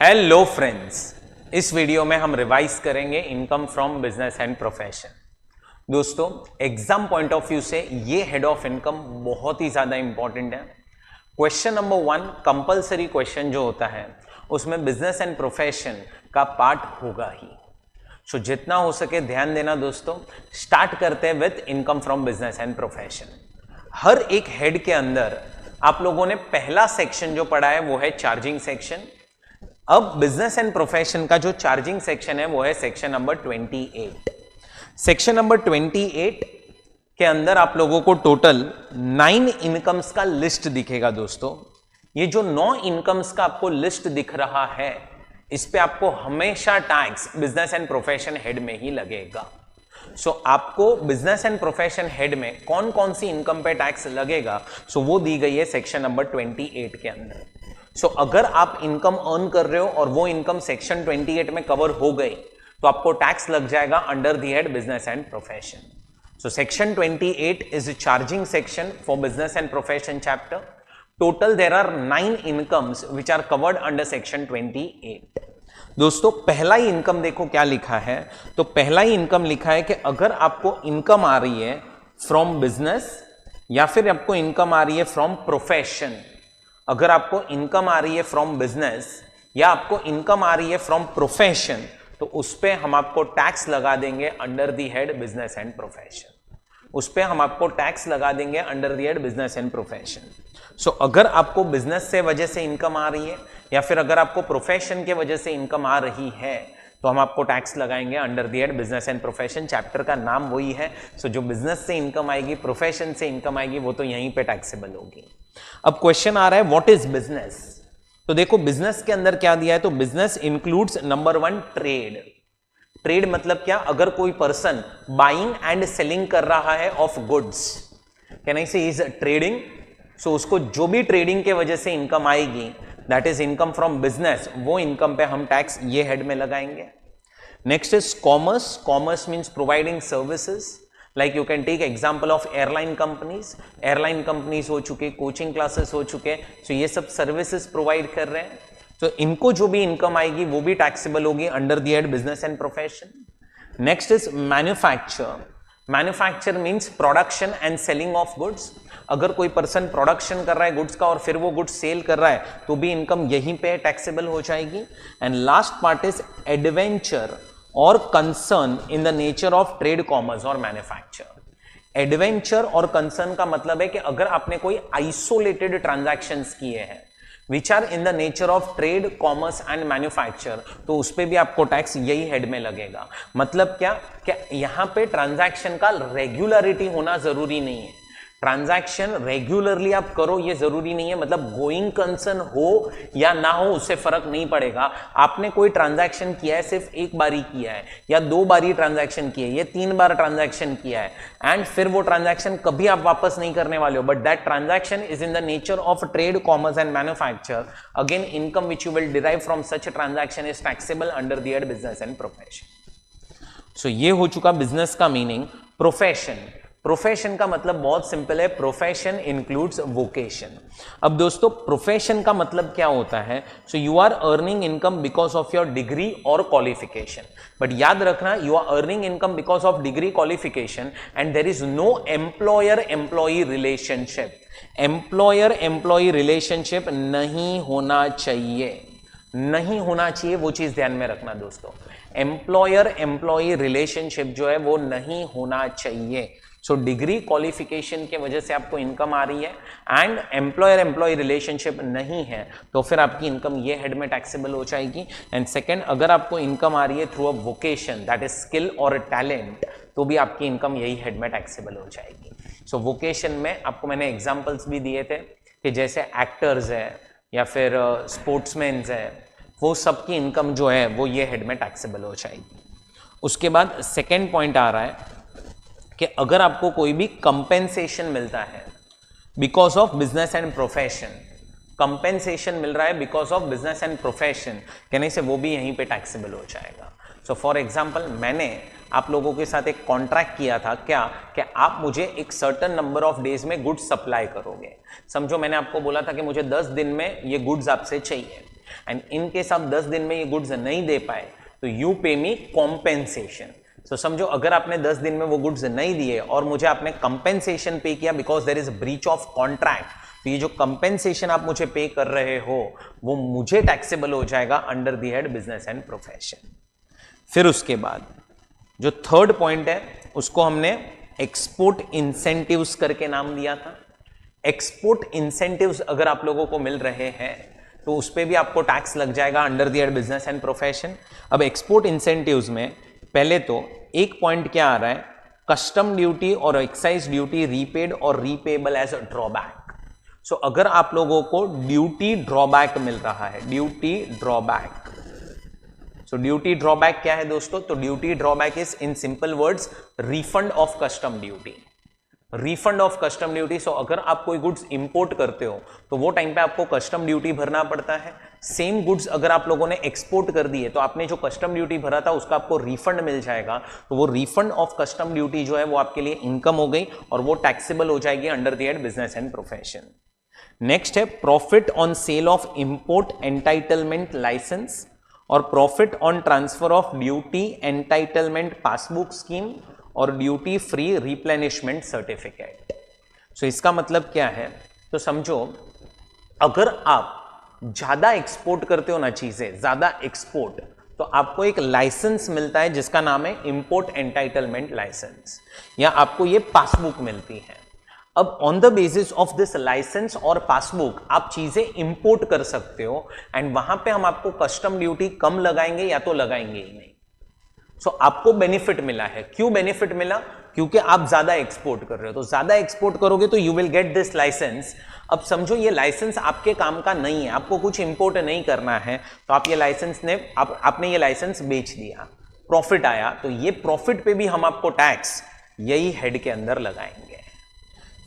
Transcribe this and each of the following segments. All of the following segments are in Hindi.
हेलो फ्रेंड्स, इस वीडियो में हम रिवाइज करेंगे income from business and profession. दोस्तों, एग्जाम पॉइंट ऑफ व्यू से ये हेड ऑफ इनकम बहुत ही ज्यादा इंपॉर्टेंट है। क्वेश्चन नंबर 1 कंपलसरी क्वेश्चन जो होता है उसमें बिजनेस एंड प्रोफेशन का पार्ट होगा ही। सो जितना हो सके ध्यान देना दोस्तों। स्टार्ट करते हैं with income from business and profession. हर एक हेड के अंदर आप लोगों ने पहला सेक्शन जो पढ़ा है वो है चार्जिंग सेक्शन। अब बिजनेस एंड प्रोफेशन का जो चार्जिंग सेक्शन है वो है सेक्शन नंबर 28। सेक्शन नंबर 28 के अंदर आप लोगों को टोटल 9 इनकम्स का लिस्ट दिखेगा दोस्तों। ये जो 9 इनकम्स का आपको लिस्ट दिख रहा है इस पे आपको हमेशा tax business and profession head में ही लगेगा। सो आपको बिजनेस एंड प्रोफेशन हेड में कौन कौन सी इनकम पे टैक्स लगेगा वो दी गई है सेक्शन नंबर 28 के अंदर। अगर आप इनकम अर्न कर रहे हो और वो इनकम सेक्शन 28 में कवर हो गई तो आपको टैक्स लग जाएगा under the head business and profession. Section 28 is charging section for business and profession chapter. Total there are 9 incomes which are covered under section 28। दोस्तों, पहला ही इनकम देखो क्या लिखा है। तो पहला ही इनकम लिखा है कि अगर आपको इनकम आ रही है फ्रॉम बिजनेस या फिर आपको इनकम आ रही है फ्रॉम प्रोफेशन, अगर आपको इनकम आ रही है फ्रॉम बिजनेस या आपको इनकम आ रही है फ्रॉम प्रोफेशन तो उस पे हम आपको टैक्स लगा देंगे under the head business and profession. उस पे हम आपको टैक्स लगा देंगे under the head business and profession. अगर आपको बिजनेस से वजह से इनकम आ रही है या फिर अगर आपको प्रोफेशन के वजह से इनकम आ रही है तो हम आपको टैक्स लगाएंगे under the head business and profession. Chapter का नाम वही है। जो बिजनेस से इनकम आएगी, प्रोफेशन से इनकम आएगी, वो तो यहीं पे टैक्सेबल होगी। अब क्वेश्चन आ रहा है व्हाट इज बिजनेस। तो देखो बिजनेस के अंदर क्या दिया है। तो business includes number 1 trade. Trade मतलब क्या? अगर कोई पर्सन बाइंग एंड सेलिंग कर रहा है ऑफ गुड्स, कैन आई से इज ट्रेडिंग। उसको जो भी ट्रेडिंग के वजह से इनकम आएगी that is income from business, वो इनकम पे हम टैक्स ये हेड में लगाएंगे। Next is commerce. Commerce means providing services, like you can take example of airline companies. Airline companies हो चुके, कोचिंग क्लासेस हो चुके, ये सब सर्विसेज प्रोवाइड कर रहे हैं। इनको जो भी इनकम आएगी वो भी टैक्सेबल होगी under the head business and profession. Next is manufacture. Manufacture means production and selling of goods. अगर कोई पर्सन प्रोडक्शन कर रहा है गुड्स का और फिर वो गुड्स सेल कर रहा है तो भी इनकम यहीं पे टैक्सेबल हो जाएगी। And last part is adventure और concern in the nature of trade, commerce और मैन्युफैक्चर। एडवेंचर और कंसर्न का मतलब है कि अगर आपने कोई आइसोलेटेड ट्रांजैक्शंस किए हैं which are in the nature of trade, commerce and manufacture, तो उस पर भी आपको टैक्स यही हेड में लगेगा। मतलब क्या यहां पे ट्रांजैक्शन का रेगुलरिटी होना जरूरी नहीं है। ट्रांजैक्शन रेगुलरली आप करो ये जरूरी नहीं है, मतलब गोइंग कंसर्न हो या ना हो उससे फर्क नहीं पड़ेगा। आपने कोई ट्रांजैक्शन किया है, सिर्फ एक बार ही किया है या 2 बार ही ट्रांजैक्शन किया है या 3 बार ट्रांजैक्शन किया है एंड फिर वो ट्रांजैक्शन कभी आप वापस नहीं करने वाले हो, but that transaction is in the nature of trade, commerce and manufacture, again income which you will derive from such transaction is taxable under the head business and profession. ये हो चुका बिजनेस का मीनिंग। प्रोफेशन, प्रोफेशन का मतलब बहुत सिंपल है, प्रोफेशन इंक्लूड्स वोकेशन। अब दोस्तों प्रोफेशन का मतलब क्या होता है? You are earning income because of your degree और क्वालिफिकेशन। बट याद रखना, you are earning income because of degree, qualification and there is no employer employee relationship. Employer employee relationship नहीं होना चाहिए, नहीं होना चाहिए, वो चीज ध्यान में रखना दोस्तों। एम्प्लॉयर एम्प्लॉई रिलेशनशिप जो है वो नहीं होना चाहिए। डिग्री क्वालिफिकेशन के वजह से आपको इनकम आ रही है एंड एम्प्लॉयर एम्प्लॉय रिलेशनशिप नहीं है तो फिर आपकी इनकम ये हेड में टैक्सेबल हो जाएगी। एंड सेकंड, अगर आपको इनकम आ रही है through a vocation that is skill और टैलेंट तो भी आपकी इनकम यही हेड में टैक्सेबल हो जाएगी। वोकेशन में आपको मैंने एग्जाम्पल्स भी दिए थे कि जैसे एक्टर्स है या फिर स्पोर्ट्समैन है, वो सबकी इनकम जो है वो ये हेड में टैक्सेबल हो जाएगी। उसके बाद सेकेंड पॉइंट आ रहा है कि अगर आपको कोई भी कंपेंसेशन मिलता है because of business and profession, compensation मिल रहा है because of business and profession, कहने से वो भी यहीं पे टैक्सेबल हो जाएगा। फॉर एग्जाम्पल, मैंने आप लोगों के साथ एक कॉन्ट्रैक्ट किया था क्या कि आप मुझे एक सर्टेन नंबर ऑफ डेज में गुड्स सप्लाई करोगे। समझो मैंने आपको बोला था कि मुझे 10 दिन में ये गुड्स आपसे चाहिए एंड इन केस आप 10 दिन में ये गुड्स नहीं दे पाए तो यू पे मी कॉम्पेंसेशन। तो समझो अगर आपने 10 दिन में वो गुड्स नहीं दिए और मुझे आपने कंपेंसेशन पे किया because there is breach of contract, तो ये जो कंपेंसेशन आप मुझे पे कर रहे हो वो मुझे टैक्सेबल हो जाएगा under the head business and profession. फिर उसके बाद जो थर्ड पॉइंट है उसको हमने एक्सपोर्ट इंसेंटिव्स करके नाम दिया था। एक्सपोर्ट इंसेंटिव्स अगर आप लोगों को मिल रहे हैं तो उस पर भी आपको टैक्स लग जाएगा under the head business and profession. अब एक्सपोर्ट इंसेंटिव्स में पहले तो एक पॉइंट क्या आ रहा है, कस्टम ड्यूटी और एक्साइज ड्यूटी रीपेड और repayable as a drawback. So अगर आप लोगों को ड्यूटी ड्रॉबैक मिल रहा है, duty drawback, so duty drawback क्या है दोस्तों, तो duty drawback is in simple words refund of custom duty, refund of custom duty. So अगर आप कोई गुड्स इंपोर्ट करते हो तो वो टाइम पे आपको कस्टम ड्यूटी भरना पड़ता है। सेम गुड्स अगर आप लोगों ने एक्सपोर्ट कर दिए तो आपने जो कस्टम ड्यूटी भरा था उसका आपको रिफंड मिल जाएगा, तो वो रिफंड ऑफ कस्टम ड्यूटी जो है वो आपके लिए इनकम हो गई और वो टैक्सेबल हो जाएगी under the head business and profession. Next है profit on sale of import entitlement licence और profit on transfer of duty entitlement passbook scheme और duty free replenishment certificate. So इसका मतलब क्या है, तो समझो अगर आप ज्यादा एक्सपोर्ट करते हो ना चीजें, ज्यादा एक्सपोर्ट, तो आपको एक लाइसेंस मिलता है जिसका नाम है इंपोर्ट एंटाइटलमेंट लाइसेंस, या आपको ये पासबुक मिलती है। अब on the basis of this license और पासबुक आप चीजें इंपोर्ट कर सकते हो एंड वहां पे हम आपको कस्टम ड्यूटी कम लगाएंगे या तो लगाएंगे ही नहीं। सो आपको बेनिफिट मिला है। क्यों बेनिफिट मिला, क्योंकि आप ज्यादा एक्सपोर्ट कर रहे हो, तो ज्यादा एक्सपोर्ट करोगे तो you will get this license. अब समझो ये लाइसेंस आपके काम का नहीं है, आपको कुछ इंपोर्ट नहीं करना है, तो आप ये लाइसेंस ने आपने ये लाइसेंस बेच दिया, प्रॉफिट आया, तो ये प्रॉफिट पे भी हम आपको टैक्स यही हेड के अंदर लगाएंगे।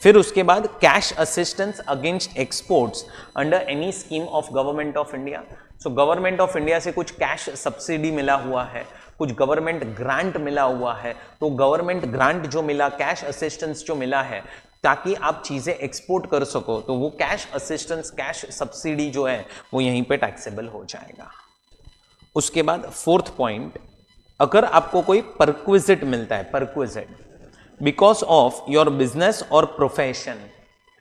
फिर उसके बाद cash assistance against exports under any scheme of government of India. So government of India से कुछ कैश सब्सिडी मिला हुआ है, कुछ गवर्नमेंट ग्रांट मिला हुआ है, तो गवर्नमेंट ग्रांट जो मिला, कैश असिस्टेंस जो मिला है ताकि आप चीजें एक्सपोर्ट कर सको, तो वो कैश असिस्टेंस, कैश सब्सिडी जो है वो यहीं पे टैक्सेबल हो जाएगा। उसके बाद फोर्थ पॉइंट, अगर आपको कोई परक्विजिट मिलता है, perquisite because of your business और प्रोफेशन,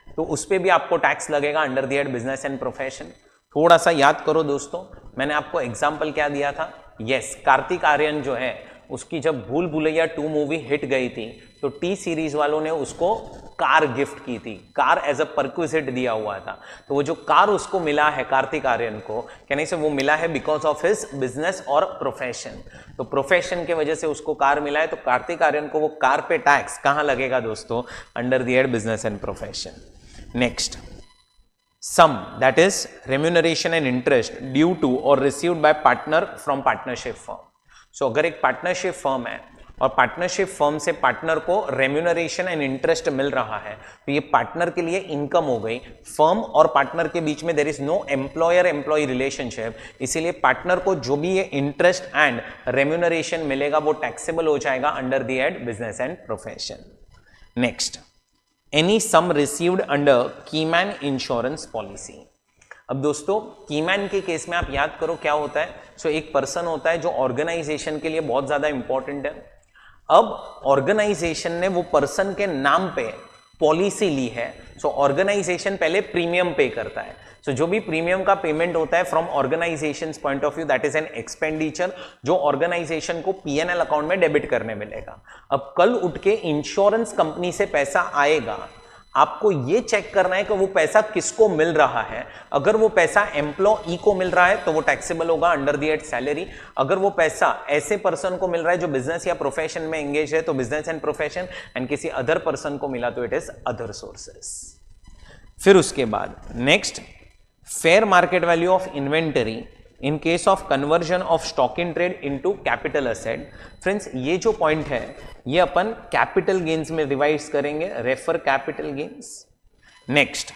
तो उस पर भी आपको टैक्स लगेगा under the head business and profession. थोड़ा सा याद करो दोस्तों, मैंने आपको एग्जाम्पल क्या दिया था, यस, कार्तिक आर्यन जो है उसकी जब भूल भुलैया 2 मूवी हिट गई थी तो टी सीरीज वालों ने उसको कार गिफ्ट की थी, कार एज अ परक्विजिट दिया हुआ था। तो वो जो कार उसको मिला है कार्तिक आर्यन को, कहने से वो मिला है बिकॉज ऑफ हिज बिजनेस और प्रोफेशन। तो प्रोफेशन के वजह से उसको कार मिला है, तो कार्तिक आर्यन को वो कार पे टैक्स कहां लगेगा दोस्तों, under the head business and profession. Next, some that is remuneration and interest due to और received by partner from partnership firm. So अगर एक पार्टनरशिप फर्म है और पार्टनरशिप फर्म से पार्टनर को रेम्यूनरेशन एंड इंटरेस्ट मिल रहा है, तो ये पार्टनर के लिए इनकम हो गई। फर्म और पार्टनर के बीच में there is no employer employee relationship, इसीलिए पार्टनर को जो भी ये इंटरेस्ट एंड रेम्यूनरेशन मिलेगा वो टैक्सेबल हो जाएगा under the head business and profession. Next, any sum received under keyman insurance policy. अब दोस्तों कीमैन के केस में आप याद करो क्या होता है। सो एक पर्सन होता है जो ऑर्गेनाइजेशन के लिए बहुत ज्यादा इंपॉर्टेंट है। अब ऑर्गेनाइजेशन ने वो पर्सन के नाम पे पॉलिसी ली है, सो ऑर्गेनाइजेशन पहले प्रीमियम पे करता है। सो जो भी प्रीमियम का पेमेंट होता है from organisation point of view, that is an expenditure जो ऑर्गेनाइजेशन को पीएनएल अकाउंट में डेबिट करने मिलेगा। अब कल उठ के इंश्योरेंस कंपनी से पैसा आएगा, आपको ये चेक करना है कि वो पैसा किसको मिल रहा है। अगर वो पैसा एम्प्लॉई को मिल रहा है तो वो टैक्सेबल होगा अंडर द हेड सैलरी। अगर वो पैसा ऐसे पर्सन को मिल रहा है जो बिजनेस या प्रोफेशन में एंगेज है तो बिजनेस एंड प्रोफेशन, एंड किसी अदर पर्सन को मिला तो इट इज अदर सोर्सेस। फिर उसके बाद next, fair market value of inventory in case of conversion of stock in trade into capital asset. Friends ये जो पॉइंट है ये अपन कैपिटल गेन्स में रिवाइज करेंगे, रेफर कैपिटल गेन्स। नेक्स्ट,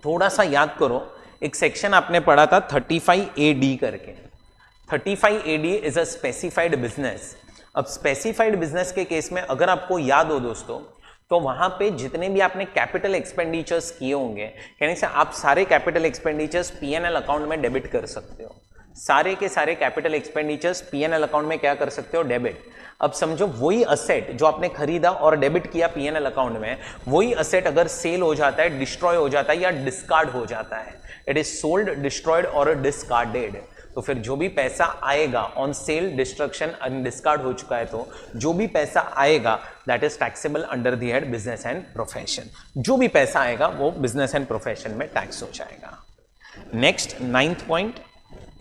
थोड़ा सा याद करो, एक सेक्शन आपने पढ़ा था 35AD करके। 35AD is a specified business. अब स्पेसिफाइड बिजनेस के केस में अगर आपको याद हो दोस्तों, तो वहां पे जितने भी आपने कैपिटल एक्सपेंडिचर्स किए होंगे, कहने से आप सारे कैपिटल एक्सपेंडिचर्स पीएनएल अकाउंट में डेबिट कर सकते हो। सारे के सारे कैपिटल एक्सपेंडिचर्स पीएनएल अकाउंट में क्या कर सकते हो, डेबिट। अब समझो वही असेट जो आपने खरीदा और डेबिट किया पीएनएल अकाउंट में, वही असेट अगर सेल हो जाता है, डिस्ट्रॉय हो जाता है या डिस्कार्ड हो जाता है, इट इज सोल्ड, डिस्ट्रॉयड और डिस्कार्डेड, तो फिर जो भी पैसा आएगा on sale, destruction and discard हो चुका है, तो जो भी पैसा आएगा that is taxable under the head business and profession. जो भी पैसा आएगा वो बिजनेस एंड प्रोफेशन में टैक्स हो जाएगा। Next 9th point,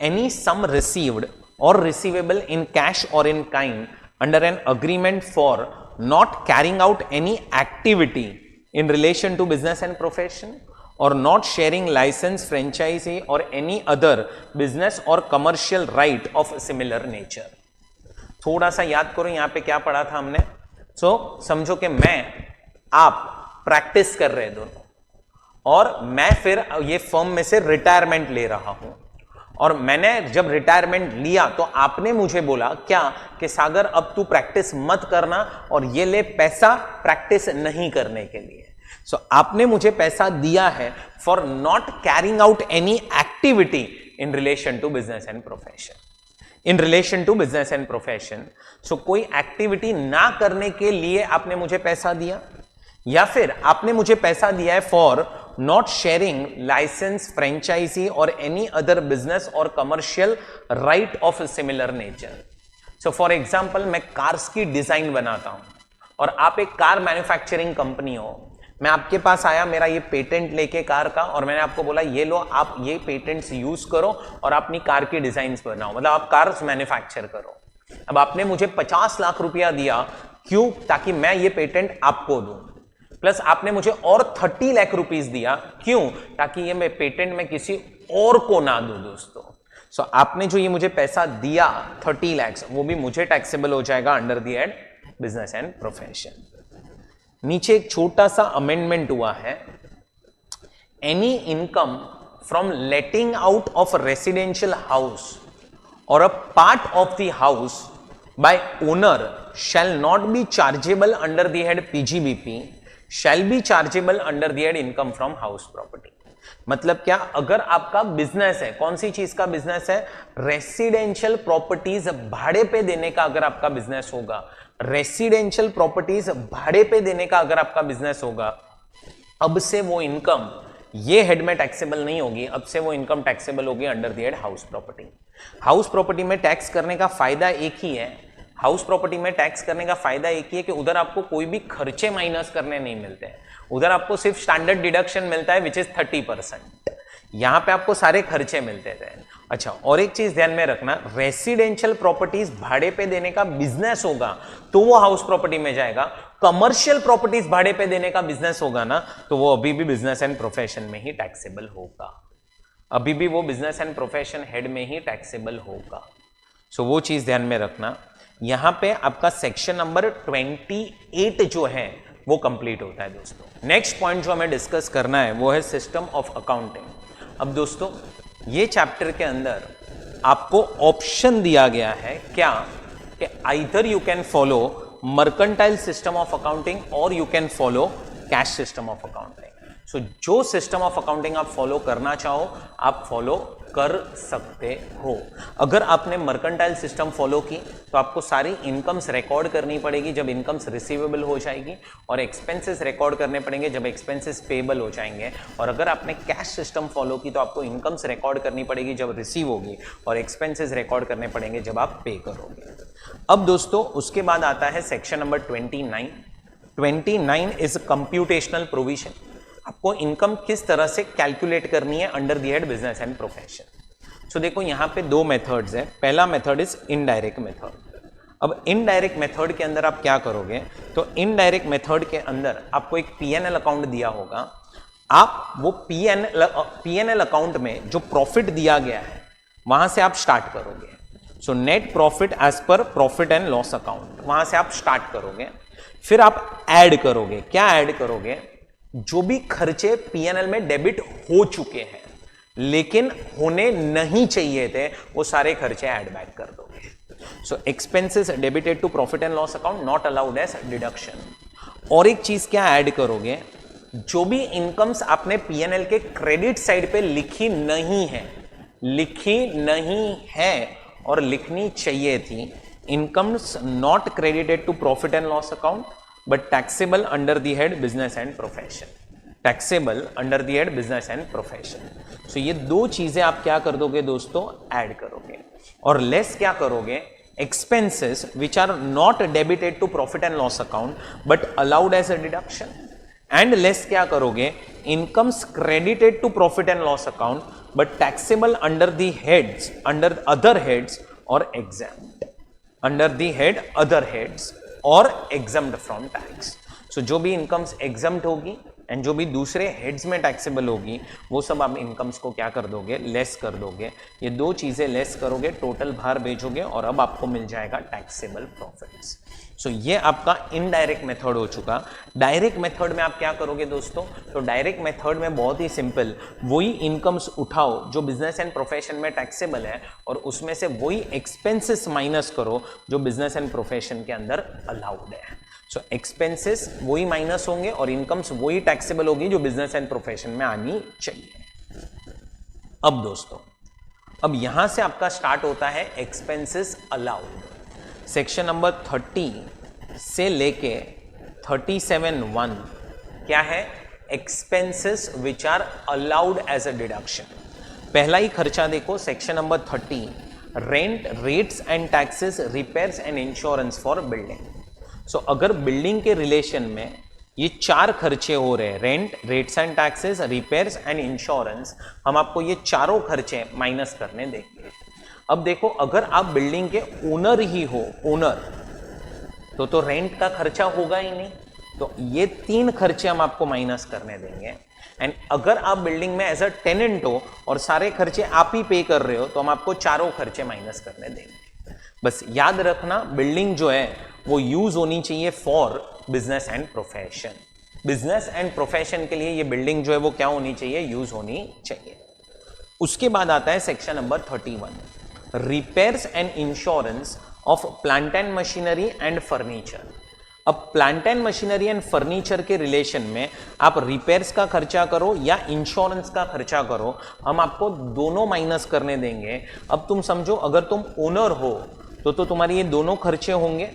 any sum received और रिसीवेबल इन कैश और in kind under an agreement for not carrying out any activity in relation to business and profession or not sharing license, franchisee or any other business or commercial right of similar nature। थोड़ा सा याद करो यहां पे क्या पढ़ा था हमने। समझो कि मैं आप प्रैक्टिस कर रहे दोनों, और मैं फिर ये फर्म में से रिटायरमेंट ले रहा हूं, और मैंने जब रिटायरमेंट लिया तो आपने मुझे बोला क्या कि सागर अब तू प्रैक्टिस मत करना और ये ले पैसा प्रैक्टिस नहीं करने के लिए। आपने मुझे पैसा दिया है for not carrying out any activity in relation to business and profession. In relation to business and profession, कोई एक्टिविटी ना करने के लिए आपने मुझे पैसा दिया, या फिर आपने मुझे पैसा दिया है for not sharing license, franchise और एनी अदर बिजनेस और commercial right of similar nature. For example, मैं कार्स की डिजाइन बनाता हूं और आप एक कार मैन्युफैक्चरिंग कंपनी हो, मैं आपके पास आया मेरा ये पेटेंट लेके कार का, और मैंने आपको बोला ये लो आप ये पेटेंट्स यूज करो और अपनी कार की डिजाइन बनाओ, मतलब आप कार्स मैन्युफैक्चर करो। अब आपने मुझे 50 लाख रुपया दिया, क्यों? ताकि मैं ये पेटेंट आपको दूं, प्लस आपने मुझे और 30 लाख रुपीस दिया, क्यों? ताकि ये मैं पेटेंट में किसी और को ना दूं दोस्तों। आपने जो ये मुझे पैसा दिया 30 लाख, वो भी मुझे टैक्सेबल हो जाएगा under the head business and profession. नीचे एक छोटा सा अमेंडमेंट हुआ है, any income from letting out of residential house or a part of the house by owner shall not be chargeable under the head PGBP, shall be chargeable under the head income from house property. मतलब क्या? अगर आपका बिजनेस है, कौन सी चीज का बिजनेस है? रेसिडेंशियल प्रॉपर्टीज भाड़े पे देने का अगर आपका बिजनेस होगा, रेसिडेंशियल प्रॉपर्टीज भाड़े पे देने का अगर आपका बिजनेस होगा, अब से वो इनकम ये हेड में टैक्सेबल नहीं होगी, अब से वो इनकम टैक्सेबल होगी under the head house property. House property में टैक्स करने का फायदा एक ही है, हाउस प्रॉपर्टी में टैक्स करने का फायदा एक ही है कि उधर आपको कोई भी खर्चे माइनस करने नहीं मिलते हैं, उधर आपको सिर्फ स्टैंडर्ड डिडक्शन मिलता है विच इज 30%। यहां पे आपको सारे खर्चे मिलते थे। अच्छा, और एक चीज ध्यान में रखना, रेसिडेंशियल प्रॉपर्टीज भाड़े पे देने का बिजनेस होगा तो वो हाउस प्रॉपर्टी में जाएगा, कमर्शियल प्रॉपर्टीज भाड़े पे देने का बिजनेस होगा ना, तो वो अभी भी बिजनेस एंड प्रोफेशन में ही टैक्सेबल होगा, अभी भी वो बिजनेस एंड प्रोफेशन हेड में ही टैक्सेबल होगा। वो चीज ध्यान में रखना। यहां पे आपका सेक्शन नंबर 28 जो है वो कंप्लीट होता है दोस्तों। नेक्स्ट पॉइंट जो हमें डिस्कस करना है वो है सिस्टम ऑफ अकाउंटिंग। अब दोस्तों ये चैप्टर के अंदर आपको ऑप्शन दिया गया है क्या, कि either you can follow mercantile system of accounting or you can follow cash system of accounting. जो सिस्टम ऑफ अकाउंटिंग आप फॉलो करना चाहो आप फॉलो कर सकते हो। अगर आपने मर्केंटाइल सिस्टम फॉलो की तो आपको सारी इनकम्स रिकॉर्ड करनी पड़ेगी जब इनकम्स रिसीवेबल हो जाएगी, और एक्सपेंसेस रिकॉर्ड करने पड़ेंगे जब एक्सपेंसेस पेबल हो जाएंगे। और अगर आपने कैश सिस्टम फॉलो की तो आपको इनकम्स रिकॉर्ड करनी पड़ेगी जब रिसीव होगी, और एक्सपेंसेस रिकॉर्ड करने पड़ेंगे जब आप पे करोगे। अब दोस्तों उसके बाद आता है section number 29। 29 is computational provision. आपको इनकम किस तरह से कैलकुलेट करनी है under the head business and profession. So देखो यहाँ पे दो मेथड्स है। पहला मेथड इज इनडायरेक्ट मेथड। अब इनडायरेक्ट मेथड के अंदर आप क्या करोगे, तो इनडायरेक्ट मेथड के अंदर आपको एक पीएनएल अकाउंट दिया होगा, आप वो पीएनएल अकाउंट में जो प्रॉफिट दिया गया है वहां से आप स्टार्ट करोगे। So net profit as per profit and loss account, वहां से आप स्टार्ट करोगे। फिर आप ऐड करोगे, क्या ऐड करोगे, जो भी खर्चे पीएनएल में डेबिट हो चुके हैं लेकिन होने नहीं चाहिए थे वो सारे खर्चे ऐड बैक कर दोगे। So expenses debited to profit and loss account not allowed as deduction. और एक चीज क्या ऐड करोगे, जो भी इनकम्स आपने पीएनएल के क्रेडिट साइड पे लिखी नहीं है और लिखनी चाहिए थी, incomes not credited to profit and loss account but taxable under the head business and profession, taxable under the head business and profession. So ये दो चीजें आप क्या कर दोगे दोस्तों, ऐड करोगे। और लेस क्या करोगे, expenses which are not debited to profit and loss account but allowed as a deduction, and less क्या करोगे, incomes credited to profit and loss account but taxable under the heads, under other heads or exempt, under the head other heads or exempt from tax। so जो भी इनकम्स एग्जम्प्ट होगी एंड जो भी दूसरे हेड्स में टैक्सेबल होगी वो सब आप इनकम्स को क्या कर दोगे, लेस कर दोगे। ये दो चीजें लेस करोगे, टोटल बाहर भेजोगे और अब आपको मिल जाएगा टैक्सेबल प्रॉफिट्स। सो ये आपका इनडायरेक्ट मेथड हो चुका। डायरेक्ट मेथड में आप क्या करोगे दोस्तों, तो डायरेक्ट मेथड में बहुत ही सिंपल, वही इनकम्स उठाओ जो बिजनेस एंड प्रोफेशन में टैक्सेबल है और उसमें से वही एक्सपेंसेस माइनस करो जो बिजनेस एंड प्रोफेशन के अंदर अलाउड है। सो एक्सपेंसेस वही माइनस होंगे और इनकम्स वही टैक्सेबल होगी जो बिजनेस एंड प्रोफेशन में आनी चाहिए। अब दोस्तों, अब यहां से आपका स्टार्ट होता है एक्सपेंसेस अलाउड। सेक्शन नंबर 30 से लेके 37(1) क्या है, expenses which are allowed as a deduction. पहला ही खर्चा देखो, section number 30, rent, rates and taxes, repairs and insurance for building. So अगर बिल्डिंग के रिलेशन में ये चार खर्चे हो रहे हैं, rent, rates and taxes, repairs and insurance, हम आपको ये चारों खर्चे माइनस करने देंगे। अब देखो, अगर आप बिल्डिंग के ओनर ही हो, ओनर, तो रेंट का खर्चा होगा ही नहीं, तो ये तीन खर्चे हम आपको माइनस करने देंगे। एंड अगर आप बिल्डिंग में एज अ टेनेंट हो और सारे खर्चे आप ही पे कर रहे हो तो हम आपको चारों खर्चे माइनस करने देंगे। बस याद रखना, बिल्डिंग जो है वो यूज होनी चाहिए for business and profession. Business and profession के लिए ये बिल्डिंग जो है वो क्या होनी चाहिए, यूज होनी चाहिए। उसके बाद आता है section number 31, repairs and insurance of plant and machinery and furniture. अब plant and machinery and furniture के रिलेशन में आप रिपेयर्स का खर्चा करो या इंश्योरेंस का खर्चा करो, हम आपको दोनों माइनस करने देंगे। अब तुम समझो, अगर तुम ओनर हो तो तुम्हारी ये दोनों खर्चे होंगे,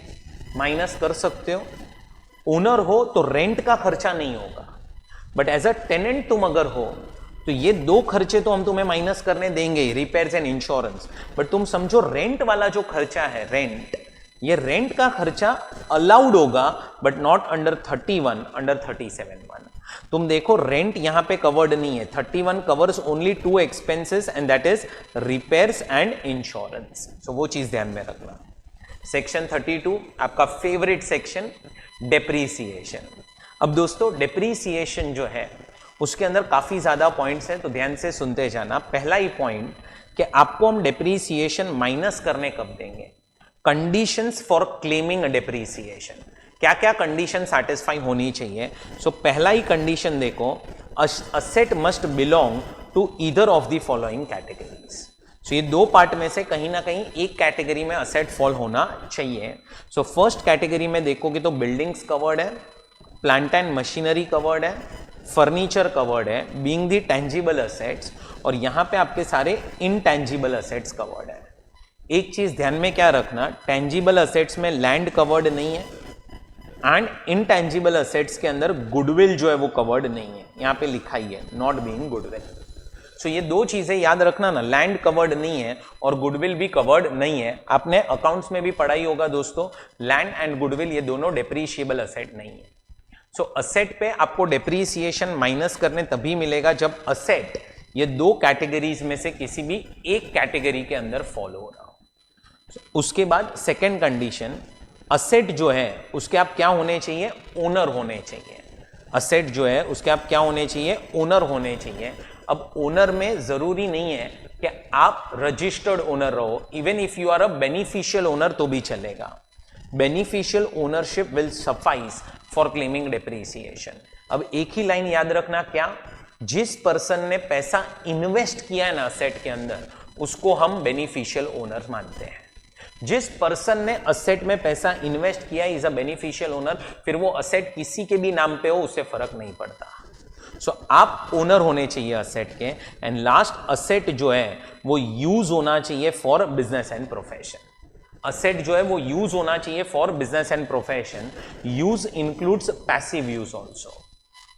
माइनस कर सकते हो। ओनर हो तो रेंट का खर्चा नहीं होगा, बट एज अ टेनेंट तुम अगर हो तो ये दो खर्चे तो हम तुम्हें माइनस करने देंगे, रिपेयर्स एंड इंश्योरेंस। बट तुम समझो, रेंट वाला जो खर्चा है, रेंट, ये रेंट का खर्चा अलाउड होगा बट नॉट अंडर 31, अंडर 37(1). तुम देखो, रेंट यहां पे कवर्ड नहीं है। 31 covers only two expenses and that is repairs and insurance. So वो चीज ध्यान में रखना। सेक्शन 32 आपका फेवरेट सेक्शन, डेप्रीसिएशन। अब दोस्तों, डेप्रीसिएशन जो है उसके अंदर काफी ज्यादा पॉइंट्स हैं, तो ध्यान से सुनते जाना। पहला ही पॉइंट कि आपको हम डेप्रीसिएशन माइनस करने कब देंगे, कंडीशंस फॉर क्लेमिंग डेप्रीसिएशन। क्या क्या कंडीशन सैटिस्फाई होनी चाहिए। सो पहला ही कंडीशन देखो, asset must belong to either of the following categories. So ये दो पार्ट में से कहीं ना कहीं एक कैटेगरी में असेट फॉल होना चाहिए। सो फर्स्ट कैटेगरी में देखोगे तो बिल्डिंग्स कवर्ड है, प्लांट एंड मशीनरी कवर्ड है, फर्नीचर कवर्ड है, बीइंग द टेंजिबल असेट्स, और यहां पे आपके सारे इनटेंजिबल असेट्स कवर्ड है। एक चीज ध्यान में क्या रखना, टेंजिबल असेट्स में लैंड कवर्ड नहीं है एंड इनटेंजिबल असेट्स के अंदर गुडविल जो है वो कवर्ड नहीं है। यहां पे लिखा ही है नॉट बीइंग गुडविल। सो ये दो चीजें याद रखना ना, लैंड कवर्ड नहीं है और गुडविल भी कवर्ड नहीं है। आपने अकाउंट्स में भी पढ़ाई होगा दोस्तों, लैंड एंड गुडविल ये दोनों डेप्रीशिएबल असेट नहीं है। सो असेट पे आपको डेप्रीसिएशन माइनस करने तभी मिलेगा जब असेट ये दो कैटेगरीज में से किसी भी एक कैटेगरी के अंदर फॉलो हो रहा हो। उसके बाद सेकेंड कंडीशन, असेट जो है उसके आप क्या होने चाहिए, ओनर होने चाहिए। असेट जो है उसके आप क्या होने चाहिए, ओनर होने चाहिए। अब ओनर में जरूरी नहीं है कि आप रजिस्टर्ड ओनर रहो, even if you are a beneficial owner तो भी चलेगा। Beneficial ownership will suffice for claiming depreciation. अब एक ही लाइन याद रखना, क्या, जिस पर्सन ने पैसा इन्वेस्ट किया है ना असेट के अंदर, उसको हम बेनिफिशियल ओनर मानते हैं। जिस पर्सन ने असेट में पैसा इन्वेस्ट किया इज अ बेनिफिशियल ओनर, फिर वो असेट किसी के भी नाम पे हो उससे फर्क नहीं पड़ता। सो आप ओनर होने चाहिए असेट के। एंड लास्ट, असेट जो है वो यूज होना चाहिए for business and profession. Asset जो है वो यूज होना चाहिए for business and profession. Use includes passive use also.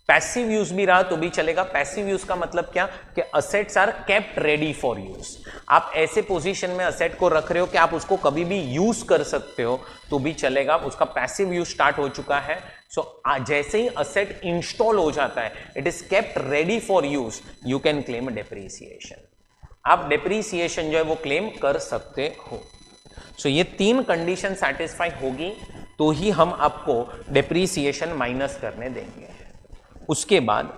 Passive use भी रहा तो भी चलेगा। पैसिव यूज का मतलब क्या कि assets are kept ready for use. आप ऐसे पोजीशन में असेट को रख रहे हो कि आप उसको कभी भी यूज कर सकते हो तो भी चलेगा, उसका पैसिव यूज स्टार्ट हो चुका है। सो जैसे ही असेट इंस्टॉल हो जाता है, it is kept ready for use, you can claim depreciation. आप डेप्रीसिएशन जो है वो क्लेम कर सकते हो। सो ये 3 कंडीशन सेटिस्फाई होगी तो ही हम आपको डेप्रीसिएशन माइनस करने देंगे। उसके बाद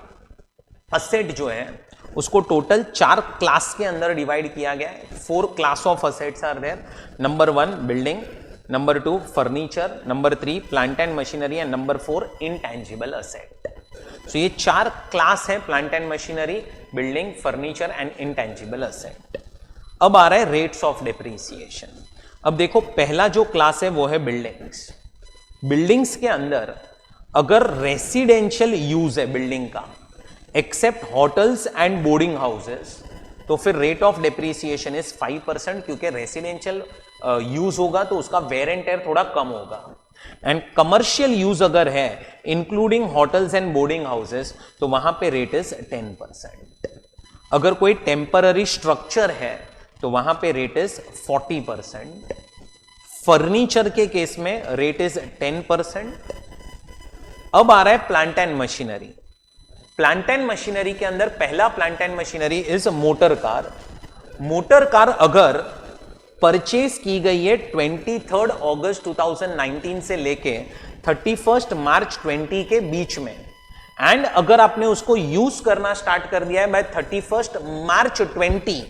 असेट जो है उसको टोटल 4 क्लास के अंदर डिवाइड किया गया है। 4 class of assets are there. Number 1 building, number 2 furniture, number 3 plant and machinery and number 4 intangible asset. So ये 4 क्लास है, plant and machinery, building, furniture and intangible asset. अब आ रहा है रेट्स ऑफ डेप्रीसिएशन। अब देखो पहला जो क्लास है वो है बिल्डिंग्स। बिल्डिंग्स के अंदर अगर रेसिडेंशियल यूज है बिल्डिंग का, except hotels and boarding houses, तो फिर रेट ऑफ डेप्रीसिएशन इज 5%, क्योंकि रेसिडेंशियल यूज होगा तो उसका वेयर एंड टेयर थोड़ा कम होगा। एंड कमर्शियल यूज अगर है including hotels and boarding houses तो वहां पे रेट इज 10%। अगर कोई टेम्पररी स्ट्रक्चर है तो वहां पे रेट इज 40%। फर्नीचर के केस में रेट इज 10%। अब आ रहा है plant and machinery. Plant and machinery के अंदर पहला plant and machinery is motor car. Motor car अगर परचेज की गई है 23 अगस्त 2019 से लेके 31 मार्च 20 के बीच में, एंड अगर आपने उसको यूज करना स्टार्ट कर दिया है बाय 31 मार्च 20,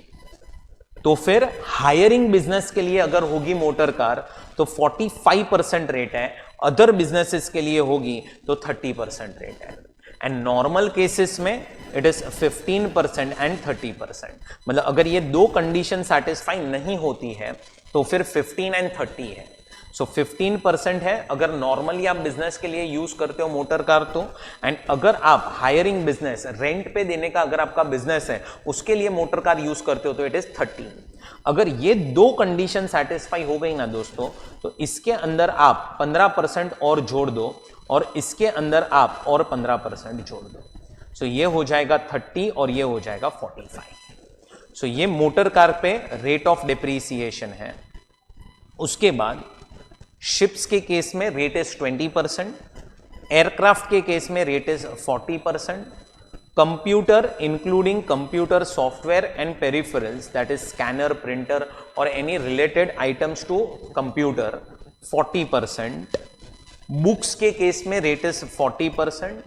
तो फिर हायरिंग बिजनेस के लिए अगर होगी मोटर कार तो 45% रेट है, अदर बिजनेसेस के लिए होगी तो 30% रेट है। एंड नॉर्मल केसेस में इट इज 15% एंड 30%। मतलब अगर ये 2 कंडीशन सेटिस्फाई नहीं होती है तो फिर 15 एंड 30 है। सो 15% है अगर नॉर्मली आप बिजनेस के लिए यूज करते हो मोटर कार तो, एंड अगर आप हायरिंग बिजनेस, रेंट पे देने का अगर आपका बिजनेस है उसके लिए मोटर कार यूज करते हो तो इट इज 30। अगर ये 2 कंडीशन सेटिस्फाई हो गई ना दोस्तों, तो इसके अंदर आप 15% और जोड़ दो और इसके अंदर आप और 15% जोड़ दो। सो ये हो जाएगा 30 और ये हो जाएगा 45। सो ये मोटर कार पे रेट ऑफ डेप्रीसिएशन है। उसके बाद शिप्स के केस में रेट इज 20%, एयरक्राफ्ट के केस में rate is 40%, computer including computer software and peripherals that is scanner, printer or any related items to computer 40%, books के केस में rate is 40%,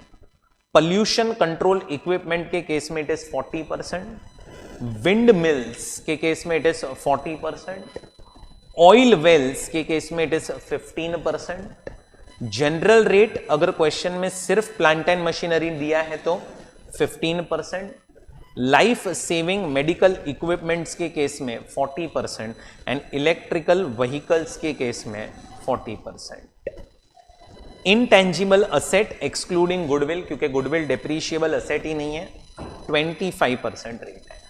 pollution control equipment के केस में इट इज 40%, विंड मिल्स के केस में इट इज 40%, ऑयल वेल्स के केस में इट इज 15%, जनरल रेट अगर क्वेश्चन में सिर्फ प्लांट एंड मशीनरी दिया है तो 15%, लाइफ सेविंग मेडिकल इक्विपमेंट्स के केस में 40% एंड इलेक्ट्रिकल व्हीकल्स के केस में 40%। इनटेंजिबल असेट एक्सक्लूडिंग गुडविल, क्योंकि गुडविल डेप्रीशिएबल असेट ही नहीं है, 25% रेट है।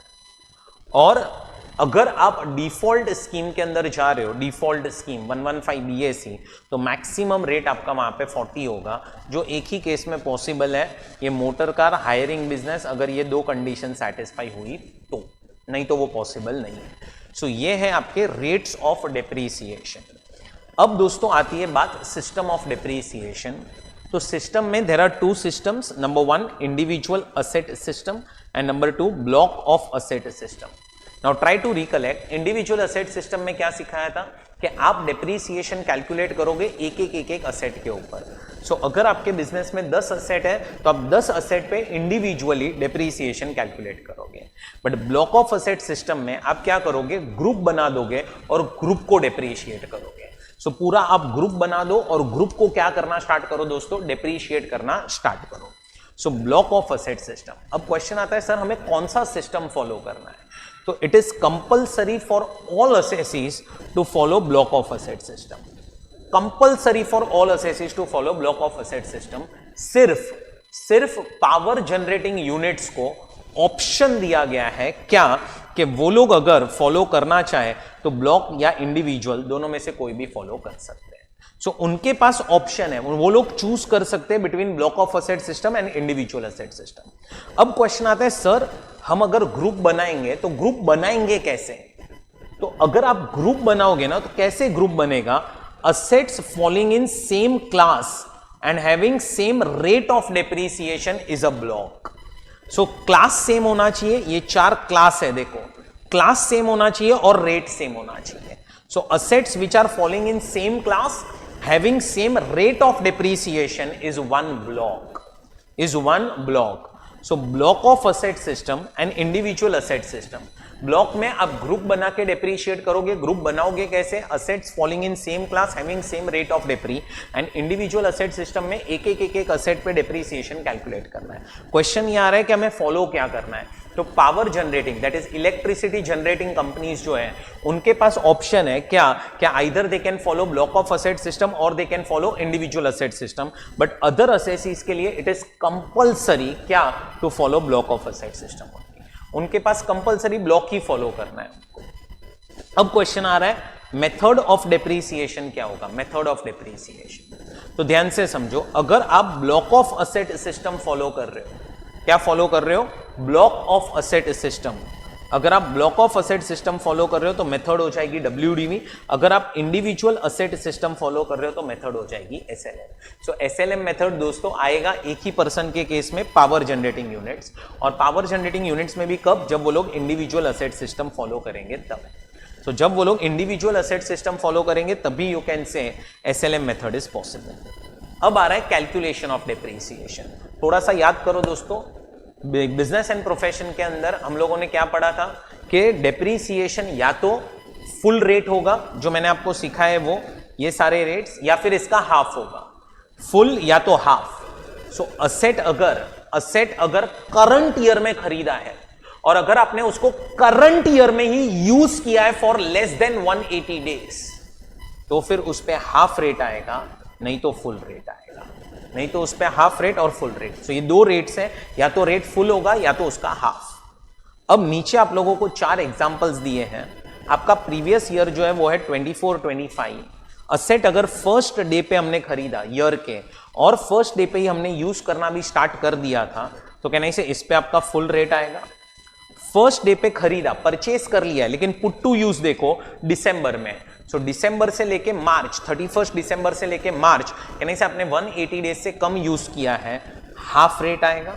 और अगर आप डिफॉल्ट स्कीम के अंदर जा रहे हो, डिफॉल्ट स्कीम 115 BAC, तो मैक्सिमम रेट आपका वहां पे 40 होगा, जो एक ही केस में पॉसिबल है, ये मोटर कार हायरिंग बिजनेस, अगर ये 2 कंडीशन सेटिस्फाई हुई तो, नहीं तो वो पॉसिबल नहीं है। सो ये है आपके रेट्स ऑफ डेप्रीसिएशन। अब दोस्तों आती है बात सिस्टम ऑफ डेप्रीसिएशन। तो सिस्टम में there are 2 systems, number 1 individual asset system and number 2 block of asset system. Now try to recollect, individual asset system में क्या सिखाया था कि आप डेप्रीसिएशन कैलकुलेट करोगे एक असेट के ऊपर। सो अगर आपके बिजनेस में 10 असेट है तो आप 10 असेट पे इंडिविजुअली डेप्रीसिएशन कैलकुलेट करोगे। But block of asset system में आप क्या करोगे, ग्रुप बना दोगे और ग्रुप को डेप्रीशिएट करोगे। सो पूरा आप ग्रुप बना दो और ग्रुप को क्या करना स्टार्ट करो दोस्तों, डेप्रीशिएट करना स्टार्ट करो। सो ब्लॉक ऑफ असेट सिस्टम। अब क्वेश्चन आता है सर हमें कौन सा सिस्टम फॉलो करना है, तो it is compulsory for all assessees to follow block of asset system, compulsory for all assessees to follow block of asset system. सिर्फ पावर जनरेटिंग यूनिट्स को ऑप्शन दिया गया है क्या कि वो लोग अगर फॉलो करना चाहे तो ब्लॉक या इंडिविजुअल दोनों में से कोई भी फॉलो कर सकते हैं। सो उनके पास ऑप्शन है, वो लोग चूज कर सकते हैं between block of asset system and individual asset system. अब क्वेश्चन आता है सर हम अगर ग्रुप बनाएंगे तो ग्रुप बनाएंगे कैसे? तो अगर आप ग्रुप बनाओगे ना तो कैसे ग्रुप बनेगा? Assets falling in same class and having same rate of depreciation is a block. So class same होना चाहिए, ये 4 क्लास है, देखो क्लास सेम होना चाहिए और रेट सेम होना चाहिए। So assets which are following in same class having same rate of depreciation is one block. So block of asset system and individual asset system. Block में आप ग्रुप बना के डेप्रीशिएट करोगे, ग्रुप बनाओगे कैसे? Assets falling in same class having same rate of depre, and individual asset system में एक असेट पे डेप्रीसिएशन कैलकुलेट करना है। क्वेश्चन ये आ रहा है कि हमें फॉलो क्या करना है? तो power generating that is electricity generating companies जो है उनके पास ऑप्शन है क्या either they can follow block of asset system or they can follow individual asset system, but other assessees के लिए इट इज कंपल्सरी क्या to follow block of asset system. उनके पास कंपल्सरी ब्लॉक ही फॉलो करना है उनको। अब क्वेश्चन आ रहा है मेथड ऑफ डेप्रीसिएशन क्या होगा? मेथड ऑफ डेप्रीसिएशन तो ध्यान से समझो, अगर आप block of asset system follow कर रहे हो, क्या फॉलो कर रहे हो? Block of asset system. अगर आप block of asset system follow कर रहे हो तो मेथड हो जाएगी WDV। अगर आप इंडिविजुअल असेट सिस्टम फॉलो कर रहे हो तो मेथड हो जाएगी SLM। सो SLM मेथड दोस्तों आएगा एक ही पर्सन के केस में, पावर जनरेटिंग यूनिट्स, और पावर जनरेटिंग यूनिट्स में भी कब? जब वो लोग इंडिविजुअल असेट सिस्टम फॉलो करेंगे तब। तो जब वो लोग इंडिविजुअल असेट सिस्टम फॉलो करेंगे तभी you can say SLM method is possible. अब आ रहा है कैलकुलेशन ऑफ डेप्रीसिएशन। थोड़ा सा याद करो दोस्तों, बिजनेस एंड प्रोफेशन के अंदर हम लोगों ने क्या पढ़ा था कि डेप्रीसिएशन या तो फुल रेट होगा, जो मैंने आपको सिखाया है वो ये सारे रेट्स, या फिर इसका हाफ होगा, फुल या तो हाफ। सो असेट अगर करंट ईयर में खरीदा है और अगर आपने उसको करंट ईयर में ही यूज किया है फॉर लेस देन 180 डेज तो फिर उस पर हाफ रेट आएगा, नहीं तो फुल रेट आएगा, नहीं तो उस पर हाफ रेट और फुल रेट। सो ये 2 रेट्स हैं, या तो रेट फुल होगा या तो उसका हाफ। अब नीचे आप लोगों को 4 एग्जांपल्स दिए हैं। आपका प्रीवियस ईयर जो है वो है 24-25। असेट अगर फर्स्ट डे पे हमने खरीदा ईयर के और फर्स्ट डे पे ही हमने यूज करना भी स्टार्ट कर दिया था तो कहने से इस पे आपका फुल रेट आएगा। फर्स्ट डे पे खरीदा, परचेस कर लिया, लेकिन पुट टू यूज देखो दिसंबर में। सो दिसंबर से लेके मार्च, 31 दिसंबर से लेके मार्च, यानी से आपने 180 डेज से कम यूज किया है, हाफ रेट आएगा।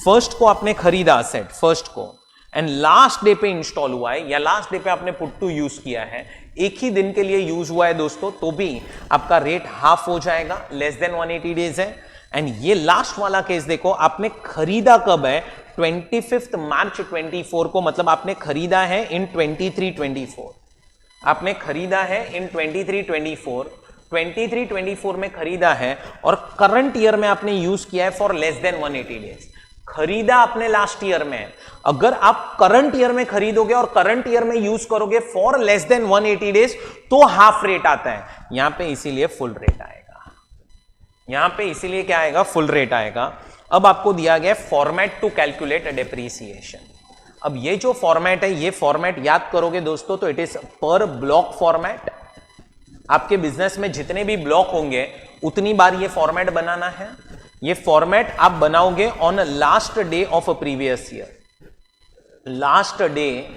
फर्स्ट को आपने खरीदा असेट, फर्स्ट को, एंड लास्ट डे पे इंस्टॉल हुआ है या लास्ट डे पे आपने पुट टू यूज किया है, एक ही दिन के लिए यूज हुआ है दोस्तों, तो भी आपका रेट हाफ हो जाएगा, लेस देन 180 डेज है। एंड ये लास्ट वाला केस देखो, आपने खरीदा कब है? 25 मार्च 24 को, मतलब आपने खरीदा है इन 23-24। आपने खरीदा है इन 23-24 में खरीदा है और करंट ईयर में आपने यूज किया है फॉर लेस देन 180 डेज। खरीदा आपने लास्ट ईयर में, अगर आप करंट ईयर में खरीदोगे और करंट ईयर में यूज करोगे फॉर लेस देन 180 डेज तो हाफ रेट आता है, यहां पे इसीलिए फुल रेट आएगा। यहां पे इसीलिए क्या आएगा? फुल रेट आएगा। अब आपको दिया गया फॉर्मेट टू कैलकुलेट डेप्रीसिएशन। अब ये जो फॉर्मेट है, ये फॉर्मेट याद करोगे दोस्तों तो इट इज पर ब्लॉक फॉर्मेट। आपके बिजनेस में जितने भी ब्लॉक होंगे उतनी बार ये फॉर्मेट बनाना है। ये फॉर्मेट आप बनाओगे on last day of previous year. Last day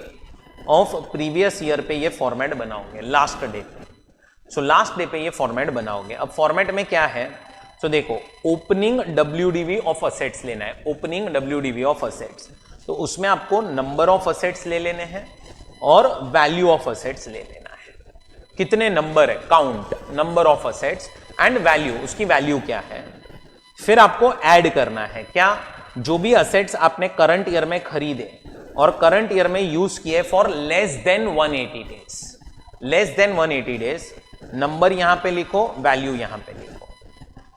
of previous year पे ये फॉर्मेट बनाओगे, लास्ट डे पे। सो लास्ट डे पे ये फॉर्मेट बनाओगे। अब फॉर्मेट में क्या है? तो देखो, ओपनिंग WDV ऑफ असेट्स लेना है, ओपनिंग WDV ऑफ असेट्स। तो उसमें आपको नंबर ऑफ असेट्स ले लेने हैं और वैल्यू ऑफ असेट्स ले लेना है। कितने नंबर है? Count number of assets and value, उसकी वैल्यू क्या है। फिर आपको ऐड करना है क्या? जो भी असेट्स आपने करंट ईयर में खरीदे और करंट ईयर में यूज किए for less than 180 days, less than 180 days, number यहां पे लिखो, वैल्यू यहां पे लिखो।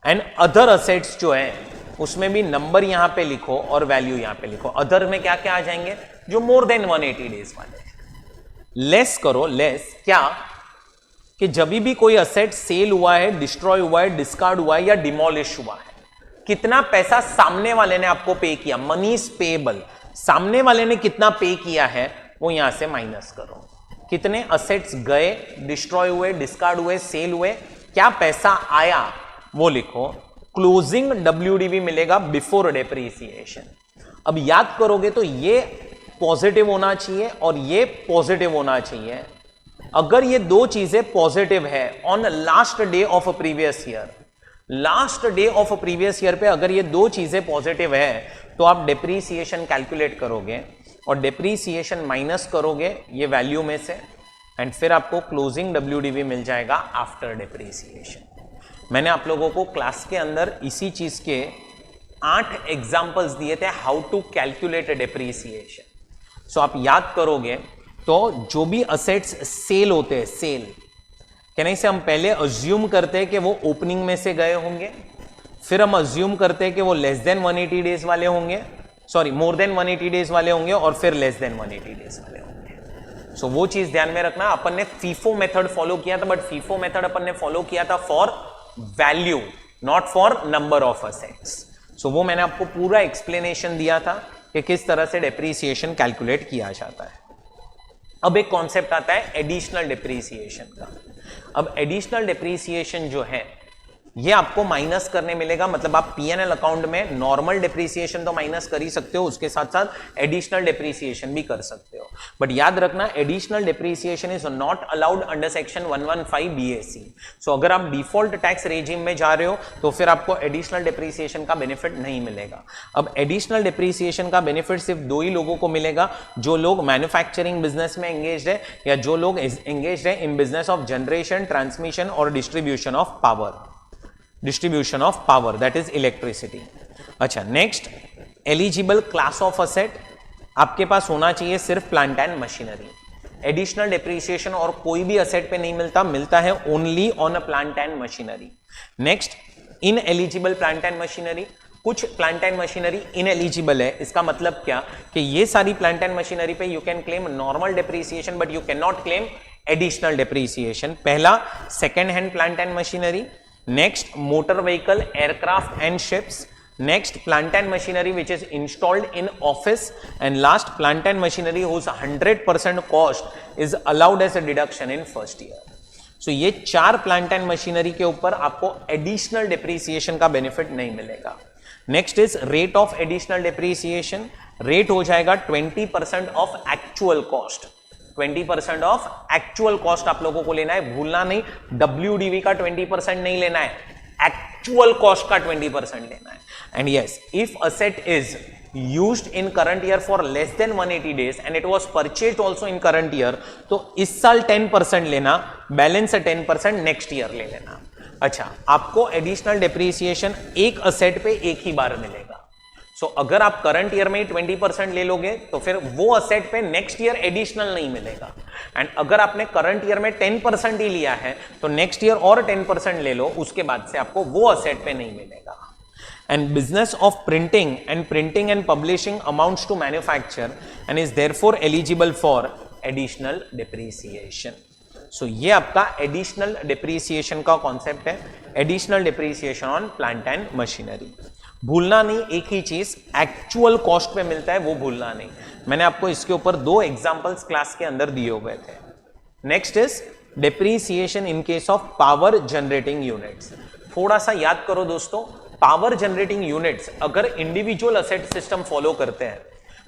एंड अदर असेट्स जो है उसमें भी नंबर यहां पे लिखो और वैल्यू यहां पे लिखो। अदर में क्या क्या आ जाएंगे? जो मोर देन 180 डेज वाले हैं। लेस करो, लेस क्या कि जब भी कोई असेट सेल हुआ है, डिस्ट्रॉय हुआ है, डिस्कार्ड हुआ है या डिमोलिश हुआ है, कितना पैसा सामने वाले ने आपको पे किया, मनी इज पेएबल, सामने वाले ने कितना पे किया है वो यहां से माइनस करो। कितने असेट्स गए, डिस्ट्रॉय हुए, डिस्कार्ड हुए, सेल हुए, क्या पैसा आया वो लिखो। क्लोजिंग WDV मिलेगा बिफोर डेप्रीसिएशन। अब याद करोगे तो ये पॉजिटिव होना चाहिए और ये पॉजिटिव होना चाहिए। अगर ये दो चीजें पॉजिटिव है on last day of previous year, last day of previous year पे अगर ये दो चीजें पॉजिटिव है तो आप डेप्रीसिएशन कैलकुलेट करोगे और डेप्रीसिएशन माइनस करोगे ये वैल्यू में से एंड फिर आपको क्लोजिंग WDV मिल जाएगा आफ्टर डेप्रीसिएशन। मैंने आप लोगों को क्लास के अंदर इसी चीज के 8 एग्जांपल्स दिए थे हाउ टू कैलकुलेट डेप्रीसिएशन। सो आप याद करोगे तो जो भी असेट्स सेल होते हैं, सेल कहने से हम पहले अज्यूम करते हैं कि वो ओपनिंग में से गए होंगे, फिर हम अज्यूम करते हैं कि वो लेस देन 180 डेज वाले होंगे, सॉरी मोर देन 180 डेज वाले होंगे और फिर लेस देन 180 डेज वाले होंगे। सो वो चीज ध्यान में रखना। अपन ने फीफो मेथड फॉलो किया था, बट फीफो मेथड अपन ने फॉलो किया था for value, not for number of assets. So वो मैंने आपको पूरा एक्सप्लेनेशन दिया था कि किस तरह से डेप्रीसिएशन कैलकुलेट किया जाता है। अब एक कॉन्सेप्ट आता है एडिशनल डेप्रीसिएशन का। अब एडिशनल डेप्रीसिएशन जो है ये आपको माइनस करने मिलेगा, मतलब आप P&L अकाउंट में नॉर्मल डेप्रीसिएशन तो माइनस कर ही सकते हो, उसके साथ साथ एडिशनल डेप्रीसिएशन भी कर सकते हो। बट याद रखना additional depreciation is not allowed under section 115 BAC। सो अगर आप डिफॉल्ट टैक्स रेजिम में जा रहे हो तो फिर आपको एडिशनल डेप्रीसिएशन का बेनिफिट नहीं मिलेगा। अब एडिशनल डेप्रीसिएशन का बेनिफिट सिर्फ दो ही लोगों को मिलेगा, जो लोग मैन्युफैक्चरिंग बिजनेस में एंगेज्ड है या जो लोग एंगेज्ड है in business of generation, transmission और distribution of power, distribution of power that is electricity. अच्छा, next eligible class of asset आपके पास होना चाहिए सिर्फ plant and machinery. Additional depreciation और कोई भी असेट पे नहीं मिलता, मिलता है only on a plant and machinery. Next in eligible plant and machinery, कुछ plant and machinery in eligible है। इसका मतलब क्या कि ये सारी प्लांट एंड मशीनरी पे you can claim normal depreciation but you can not claim additional depreciation. पहला second hand plant and machinery, next motor vehicle, aircraft and ships, next plant and machinery which is installed in office, and last plant and machinery whose 100% cost is allowed as a deduction in first year. So ये चार plant and machinery के ऊपर आपको additional depreciation का benefit नहीं मिलेगा। next is rate of additional depreciation, rate हो जाएगा 20% of actual cost। 20% of actual cost आप लोगों को लेना है, भूलना नहीं। WDV का 20% नहीं लेना है, एक्चुअल कॉस्ट का 20% लेना है। And yes, if asset is used in current year for less than 180 days and it was purchased also in current year, तो इस साल 10% लेना, बैलेंस 10% नेक्स्ट ईयर ले लेना। अच्छा, आपको एडिशनल डेप्रीसिएशन एक असेट पे एक ही बार मिलेगा। सो अगर आप करंट ईयर में ही 20% ले लोगे तो फिर वो असेट पे नेक्स्ट ईयर एडिशनल नहीं मिलेगा। एंड अगर आपने करंट ईयर में 10% ही लिया है तो नेक्स्ट ईयर और 10% ले लो, उसके बाद से आपको वो असेट पे नहीं मिलेगा। And business of printing and publishing amounts to manufacture and is therefore eligible for additional depreciation. So ये आपका एडिशनल डेप्रीसिएशन का कॉन्सेप्ट है, additional depreciation on plant and machinery. भूलना नहीं एक ही चीज, एक्चुअल कॉस्ट पे मिलता है वो भूलना नहीं। मैंने आपको इसके ऊपर 2 एग्जांपल्स क्लास के अंदर दिए हुए थे। Next is depreciation in case of power generating units. थोड़ा सा याद करो दोस्तों, पावर जनरेटिंग यूनिट्स अगर इंडिविजुअल असेट सिस्टम फॉलो करते हैं,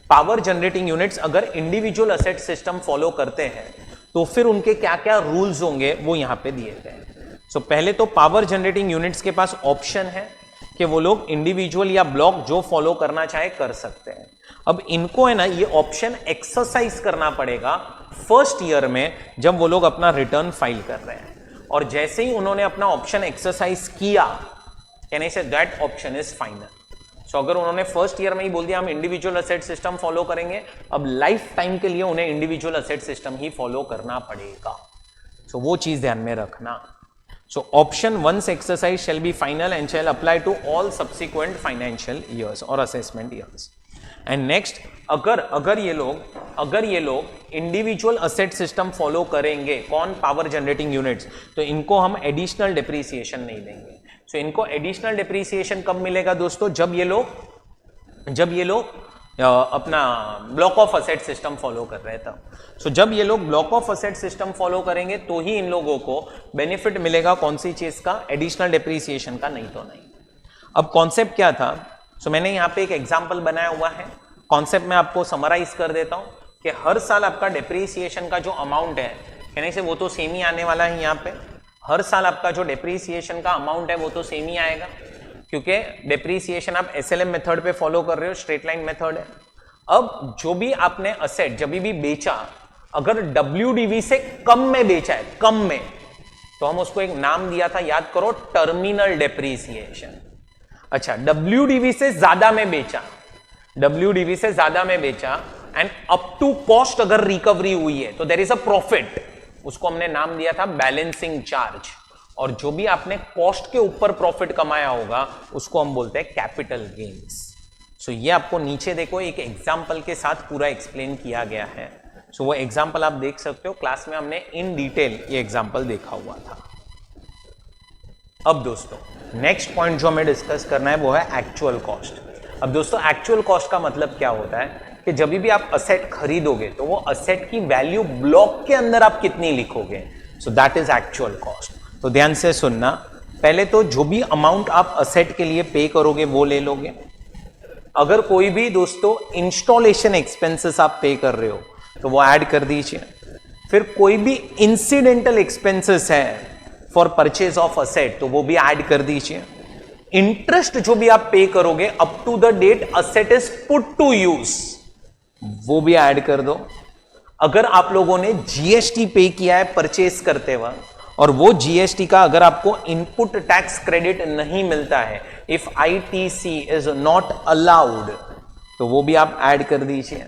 पावर जनरेटिंग यूनिट्स अगर इंडिविजुअल असेट सिस्टम फॉलो करते हैं तो फिर उनके क्या क्या रूल्स होंगे वो यहां पे दिए गए। सो पहले तो पावर जनरेटिंग यूनिट्स के पास ऑप्शन है कि वो लोग इंडिविजुअल या ब्लॉक जो फॉलो करना चाहे कर सकते हैं। अब इनको है ना ये ऑप्शन एक्सरसाइज करना पड़ेगा फर्स्ट ईयर में जब वो लोग अपना रिटर्न फाइल कर रहे हैं, और जैसे ही उन्होंने अपना ऑप्शन एक्सरसाइज किया can I say that option is final. So अगर उन्होंने फर्स्ट ईयर में ही बोल दिया हम इंडिविजुअल असेट सिस्टम फॉलो करेंगे, अब लाइफ टाइम के लिए उन्हें इंडिविजुअल असेट सिस्टम ही फॉलो करना पड़ेगा। सो वो चीज ध्यान में रखना। So option once exercise shall be final and shall apply to all subsequent financial years or assessment years. And next, अगर ये लोग इंडिविजुअल असेट सिस्टम फॉलो करेंगे, कौन, पावर जनरेटिंग यूनिट्स, तो इनको हम एडिशनल डिप्रिसिएशन नहीं देंगे। सो इनको एडिशनल डिप्रिसिएशन कब मिलेगा दोस्तों, जब ये लोग अपना block of asset system follow कर रहे थे। सो जब ये लोग block of asset system follow करेंगे तो ही इन लोगों को बेनिफिट मिलेगा, कौन सी चीज का, एडिशनल डिप्रिसिएशन का, नहीं तो नहीं। अब कॉन्सेप्ट क्या था, सो मैंने यहाँ पे एक एग्जांपल बनाया हुआ है। कॉन्सेप्ट में आपको समराइज कर देता हूं कि हर साल आपका डिप्रिसिएशन का जो अमाउंट है, कहने से वो तो सेम ही आने वाला है। यहाँ पे हर साल आपका जो डिप्रिसिएशन का अमाउंट है वो तो सेम ही आएगा, क्योंकि डिप्रिसिएशन आप एसएलएम मेथड पे फॉलो कर रहे हो, स्ट्रेट लाइन मेथड है। अब जो भी आपने असेट जब भी बेचा, अगर WDV से कम में बेचा है, कम में, तो हम उसको एक नाम दिया था, याद करो, टर्मिनल डिप्रिसिएशन। अच्छा, WDV से ज्यादा में बेचा, WDV से ज्यादा में बेचा एंड अप टू कॉस्ट अगर रिकवरी हुई है तो देयर इज अ प्रॉफिट, उसको हमने नाम दिया था बैलेंसिंग चार्ज। और जो भी आपने कॉस्ट के ऊपर प्रॉफिट कमाया होगा उसको हम बोलते हैं कैपिटल गेन्स। सो ये आपको नीचे देखो एक एग्जांपल के साथ पूरा एक्सप्लेन किया गया है। सो वो एग्जांपल आप देख सकते हो, क्लास में हमने इन डिटेल ये एग्जांपल देखा हुआ था। अब दोस्तों नेक्स्ट पॉइंट जो हमें डिस्कस करना है वो है एक्चुअल कॉस्ट। अब दोस्तों एक्चुअल कॉस्ट का मतलब क्या होता है कि जब भी आप असेट खरीदोगे तो वो असेट की वैल्यू ब्लॉक के अंदर आप कितनी लिखोगे, so that is actual cost. तो ध्यान से सुनना, पहले तो जो भी अमाउंट आप असेट के लिए पे करोगे वो ले लोगे। अगर कोई भी दोस्तों इंस्टॉलेशन एक्सपेंसेस आप पे कर रहे हो तो वो ऐड कर दीजिए। फिर कोई भी इंसिडेंटल एक्सपेंसेस है फॉर परचेज ऑफ असेट तो वो भी ऐड कर दीजिए। इंटरेस्ट जो भी आप पे करोगे up to the date asset is put to use, वो भी ऐड कर दो। अगर आप लोगों ने जीएसटी पे किया है परचेज करते वक्त और वो जीएसटी का अगर आपको इनपुट टैक्स क्रेडिट नहीं मिलता है, if ITC is not allowed, तो वो भी आप ऐड कर दीजिए।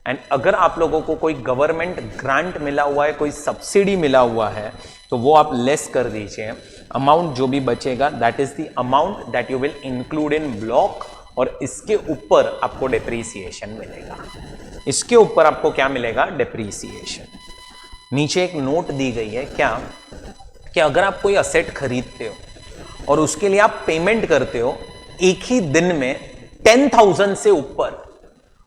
एंड अगर आप लोगों को कोई गवर्नमेंट ग्रांट मिला हुआ है, कोई सब्सिडी मिला हुआ है, तो वो आप लेस कर दीजिए। अमाउंट जो भी बचेगा that is the amount that you will include in block, और इसके ऊपर आपको डिप्रिसिएशन मिलेगा। इसके ऊपर आपको क्या मिलेगा, डिप्रिसिएशन। नीचे एक नोट दी गई है क्या, कि अगर आप कोई असेट खरीदते हो और उसके लिए आप पेमेंट करते हो एक ही दिन में 10,000 से ऊपर,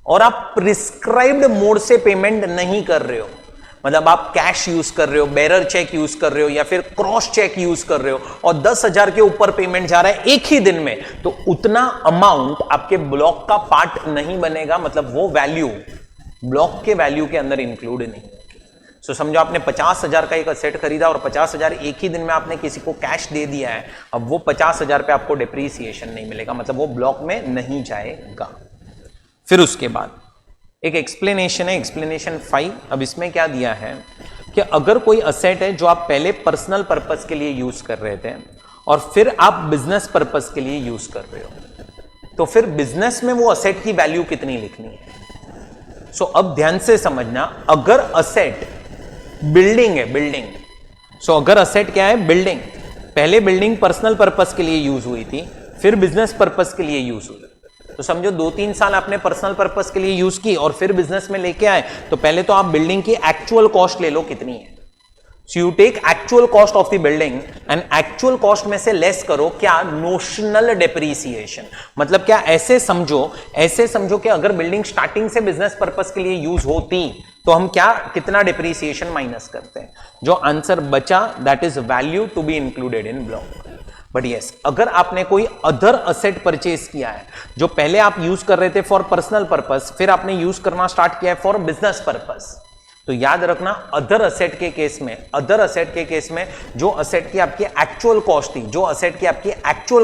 और आप प्रिस्क्राइब्ड मोड से पेमेंट नहीं कर रहे हो, मतलब आप कैश यूज कर रहे हो, बेरर चेक यूज कर रहे हो या फिर क्रॉस चेक यूज कर रहे हो, और 10,000 के ऊपर पेमेंट जा रहा है एक ही दिन में, तो उतना अमाउंट आपके ब्लॉक का पार्ट नहीं बनेगा, मतलब वो वैल्यू ब्लॉक के वैल्यू के अंदर इंक्लूड नहीं होगी। सो समझो आपने 50,000 का एक असेट खरीदा और 50,000 एक ही दिन में आपने किसी को कैश दे दिया है, अब वो 50,000 पे आपको डिप्रिसिएशन नहीं मिलेगा, मतलब वो ब्लॉक में नहीं जाएगा। फिर उसके बाद एक एक्सप्लेनेशन है, एक्सप्लेनेशन 5। अब इसमें क्या दिया है कि अगर कोई असेट है जो आप पहले पर्सनल पर्पस के लिए यूज कर रहे थे और फिर आप बिजनेस पर्पस के लिए यूज कर रहे हो, तो फिर बिजनेस में वो असेट की वैल्यू कितनी लिखनी है। सो अब ध्यान से समझना, अगर असेट बिल्डिंग है, बिल्डिंग, सो अगर असेट क्या है, बिल्डिंग, पहले बिल्डिंग पर्सनल पर्पस के लिए यूज हुई थी, फिर बिजनेस पर्पस के लिए यूज हुई, तो समझो 2-3 साल आपने पर्सनल पर्पस के लिए यूज की और फिर बिजनेस में लेके आए, तो पहले तो आप बिल्डिंग की एक्चुअल कॉस्ट ले लो कितनी है। So you take actual cost of the building and actual cost में से लेस करो क्या, नोशनल डेप्रिसिएशन। मतलब क्या, ऐसे समझो कि अगर बिल्डिंग स्टार्टिंग से बिजनेस पर्पस के लिए यूज होती तो हम क्या, कितना डिप्रिसिएशन माइनस करते हैं, जो आंसर बचा that is value to be included in block. But yes, अगर आपने कोई अदर असेट परचेज किया है जो पहले आप यूज कर रहे थे फॉर पर्सनल पर्पस, फिर आपने यूज करना स्टार्ट किया है फॉर बिजनेस पर्पस, तो याद रखना अदर असेट के केस में जो असेट की आपकी एक्चुअल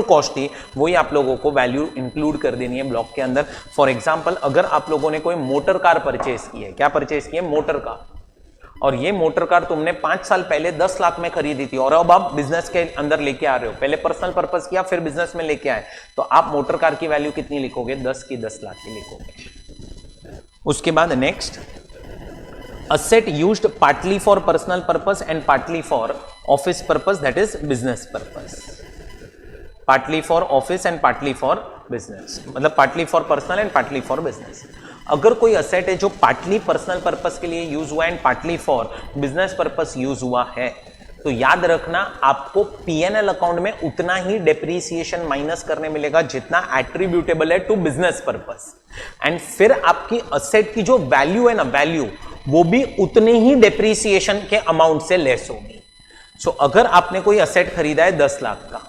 कॉस्ट थी वही आप लोगों को वैल्यू इंक्लूड कर देनी है ब्लॉक के अंदर। फॉर एग्जांपल, अगर आप लोगों ने कोई मोटर कार परचेज की है, क्या परचेज की है, मोटर कार, और ये मोटर कार तुमने 5 साल पहले 10 लाख में खरीदी थी और अब आप बिजनेस के अंदर लेके आ रहे हो, पहले पर्सनल पर्पस किया फिर बिजनेस में लेके आए, तो आप मोटर कार की वैल्यू कितनी लिखोगे, 10 की 10 लाख की लिखोगे। उसके बाद next, asset used partly for personal purpose and partly for office purpose, that is business purpose. Partly for office and partly for business, मतलब partly for personal and partly for business. अगर कोई असेट है जो पार्टली पर्सनल पर्पस के लिए यूज हुआ है and partly for business purpose use हुआ है, तो याद रखना आपको पीएनएल अकाउंट में उतना ही डेप्रीसिएशन माइनस करने मिलेगा जितना एट्रीब्यूटेबल है टू बिजनेस पर्पस, एंड फिर आपकी असेट की जो वैल्यू है ना, वैल्यू वो भी उतने ही डेप्रीसिएशन के अमाउंट से लेस होगी। सो अगर आपने कोई असेट खरीदा है 10 लाख का,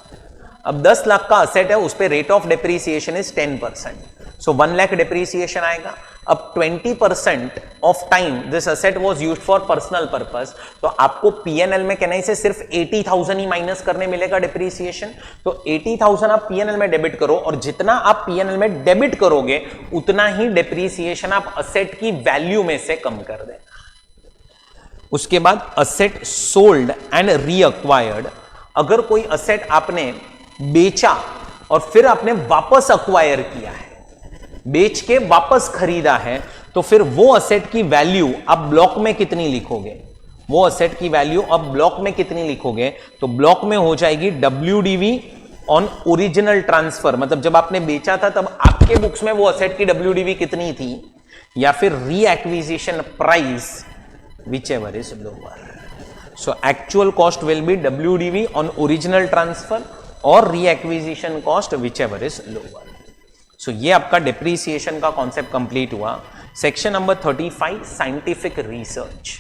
अब 10 लाख का असेट है, उस पे rate of depreciation is 10%, so 1 lakh depreciation आएगा। अब 20% of time this asset was used for personal purpose, तो आपको पीएनएल में कहने से सिर्फ 80,000 ही माइनस करने मिलेगा डेप्रीसिएशन। तो 80,000 आप पीएनएल में डेबिट करो, और जितना आप पीएनएल में डेबिट करोगे उतना ही डेप्रीसिएशन आप असेट की वैल्यू में से कम कर देना। उसके बाद असेट सोल्ड एंड रीअक्वायर्ड, अगर कोई असेट आपने बेचा और फिर आपने वापस अक्वायर किया है, बेच के वापस खरीदा है, तो फिर वो असेट की वैल्यू आप ब्लॉक में कितनी लिखोगे, वो असेट की वैल्यू आप ब्लॉक में कितनी लिखोगे, तो ब्लॉक में हो जाएगी WDV ऑन ओरिजिनल ट्रांसफर, मतलब जब आपने बेचा था तब आपके बुक्स में वो असेट की WDV कितनी थी, या फिर रीएक्विजिशन price whichever is lower. So actual cost will be WDV on original transfer और reacquisition cost whichever is lower. So ये आपका depreciation का concept complete हुआ। Section number 35 scientific research।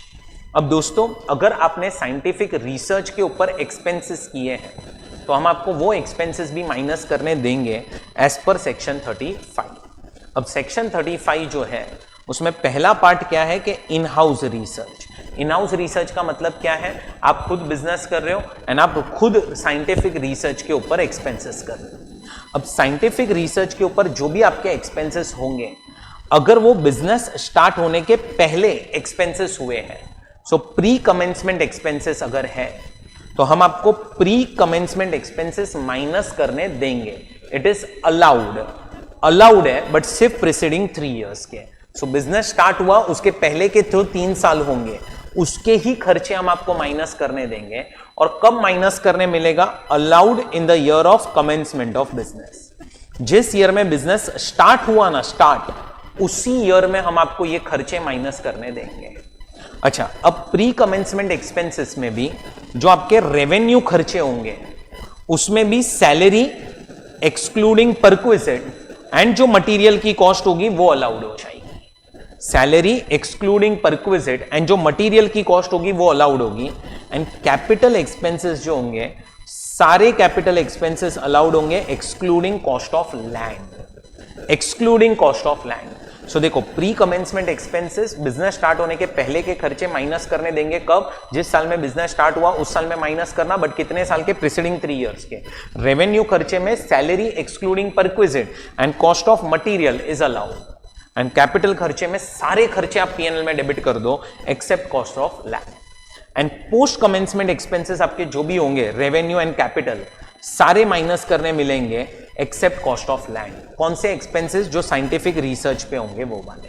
अब दोस्तों अगर आपने scientific research के ऊपर expenses किए हैं तो हम आपको वो expenses भी minus करने देंगे as per section 35। अब section 35 जो है उसमें पहला पार्ट क्या है कि in house research. In house research का मतलब क्या है, आप खुद बिजनेस कर रहे हो एंड आप खुद साइंटिफिक रिसर्च के ऊपर एक्सपेंसेस कर रहे हो। अब साइंटिफिक रिसर्च के ऊपर जो भी आपके एक्सपेंसेस होंगे, अगर वो बिजनेस स्टार्ट होने के पहले एक्सपेंसेस हुए हैं, सो प्री कमेंसमेंट एक्सपेंसेस अगर है तो हम आपको प्री कमेंसमेंट एक्सपेंसेस माइनस करने देंगे। इट इज अलाउड है बट सिर्फ प्रीसीडिंग 3 इयर्स के। सो बिजनेस स्टार्ट हुआ उसके पहले के तो 3 साल होंगे, उसके ही खर्चे हम आपको माइनस करने देंगे। और कब माइनस करने मिलेगा, allowed in the year of commencement of business. जिस ईयर में बिजनेस स्टार्ट हुआ ना, स्टार्ट उसी ईयर में हम आपको ये खर्चे माइनस करने देंगे। अच्छा, अब प्री कमेंसमेंट एक्सपेंसेस में भी जो आपके रेवेन्यू खर्चे होंगे उसमें भी सैलरी एक्सक्लूडिंग परक्विजिट एंड जो मटेरियल की कॉस्ट होगी वो अलाउड हो जाएगी। सैलरी एक्सक्लूडिंग परक्विजिट एंड जो मटेरियल की कॉस्ट होगी वो अलाउड होगी। एंड कैपिटल एक्सपेंसेस जो होंगे, सारे कैपिटल एक्सपेंसेस अलाउड होंगे excluding cost of land, excluding cost of land. So देखो, pre commencement expenses business start होने के पहले के खर्चे माइनस करने देंगे। कब, जिस साल में बिजनेस स्टार्ट हुआ उस साल में माइनस करना, बट कितने साल के, प्रीसीडिंग 3 इयर्स के। रेवेन्यू खर्चे में salary excluding perquisite and cost of material is allowed, and capital खर्चे में सारे खर्चे आप पीएनएल में डेबिट कर दो except cost of land. And post commencement expenses आपके जो भी होंगे, रेवेन्यू एंड कैपिटल, सारे माइनस करने मिलेंगे एक्सेप्ट कॉस्ट ऑफ लैंड। कौन से एक्सपेंसेस, जो साइंटिफिक रिसर्च पे होंगे वो वाले।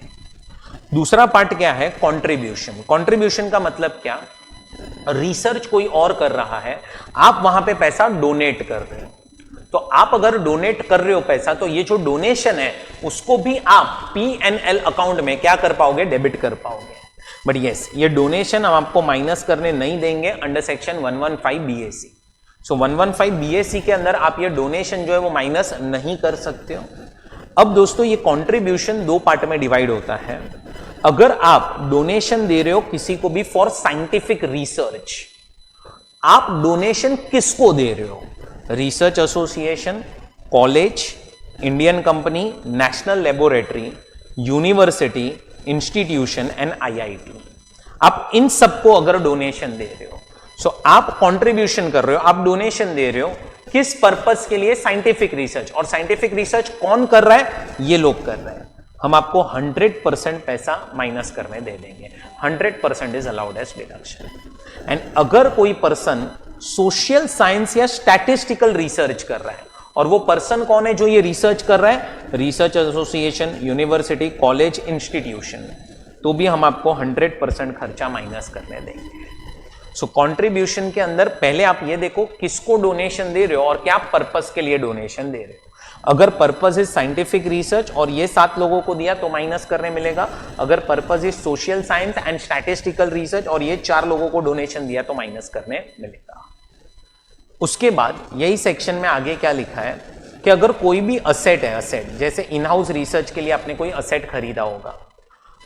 दूसरा पार्ट क्या है, कंट्रीब्यूशन। कंट्रीब्यूशन का मतलब क्या, रिसर्च कोई और कर रहा है, आप वहां पे पैसा डोनेट कर रहे हो। तो आप अगर डोनेट कर रहे हो पैसा, तो ये जो डोनेशन है उसको भी आप पीएनएल अकाउंट में क्या कर पाओगे, डेबिट कर पाओगे। बट यस, ये डोनेशन हम आपको माइनस करने नहीं देंगे अंडर सेक्शन 115 बीएसी। सो 115 बीएसी के अंदर आप ये डोनेशन जो है वो माइनस नहीं कर सकते हो। अब दोस्तों, ये कंट्रीब्यूशन 2 पार्ट में डिवाइड होता है। अगर आप डोनेशन दे रहे हो किसी को भी फॉर साइंटिफिक रिसर्च, आप डोनेशन किसको दे रहे हो, research association, college, Indian company, national laboratory, university, institution and IIT, आप इन सबको अगर डोनेशन दे रहे हो, सो आप कंट्रीब्यूशन कर रहे हो, आप डोनेशन दे रहे हो किस पर्पस के लिए, साइंटिफिक रिसर्च। और साइंटिफिक रिसर्च कौन कर रहा है, ये लोग कर रहे हैं। हम आपको 100% पैसा माइनस करने दे देंगे। 100% is allowed as deduction. And अगर कोई पर्सन सोशल साइंस या स्टैटिस्टिकल रिसर्च कर रहा है, और वो पर्सन कौन है जो ये रिसर्च कर रहा है, research association, university, college, institution, तो भी हम आपको 100% खर्चा माइनस करने देंगे। सो कंट्रीब्यूशन के अंदर पहले आप ये देखो किसको डोनेशन दे रहे हो और क्या पर्पस के लिए डोनेशन दे रहे हो। अगर पर्पस इज साइंटिफिक रिसर्च और ये 7 लोगों को दिया तो माइनस करने मिलेगा। अगर purpose is social science and statistical research और ये 4 लोगों को डोनेशन दिया तो माइनस करने मिलेगा। उसके बाद यही सेक्शन में आगे क्या लिखा है कि अगर कोई भी असेट है, असेट जैसे इन हाउस रिसर्च के लिए आपने कोई असेट खरीदा होगा,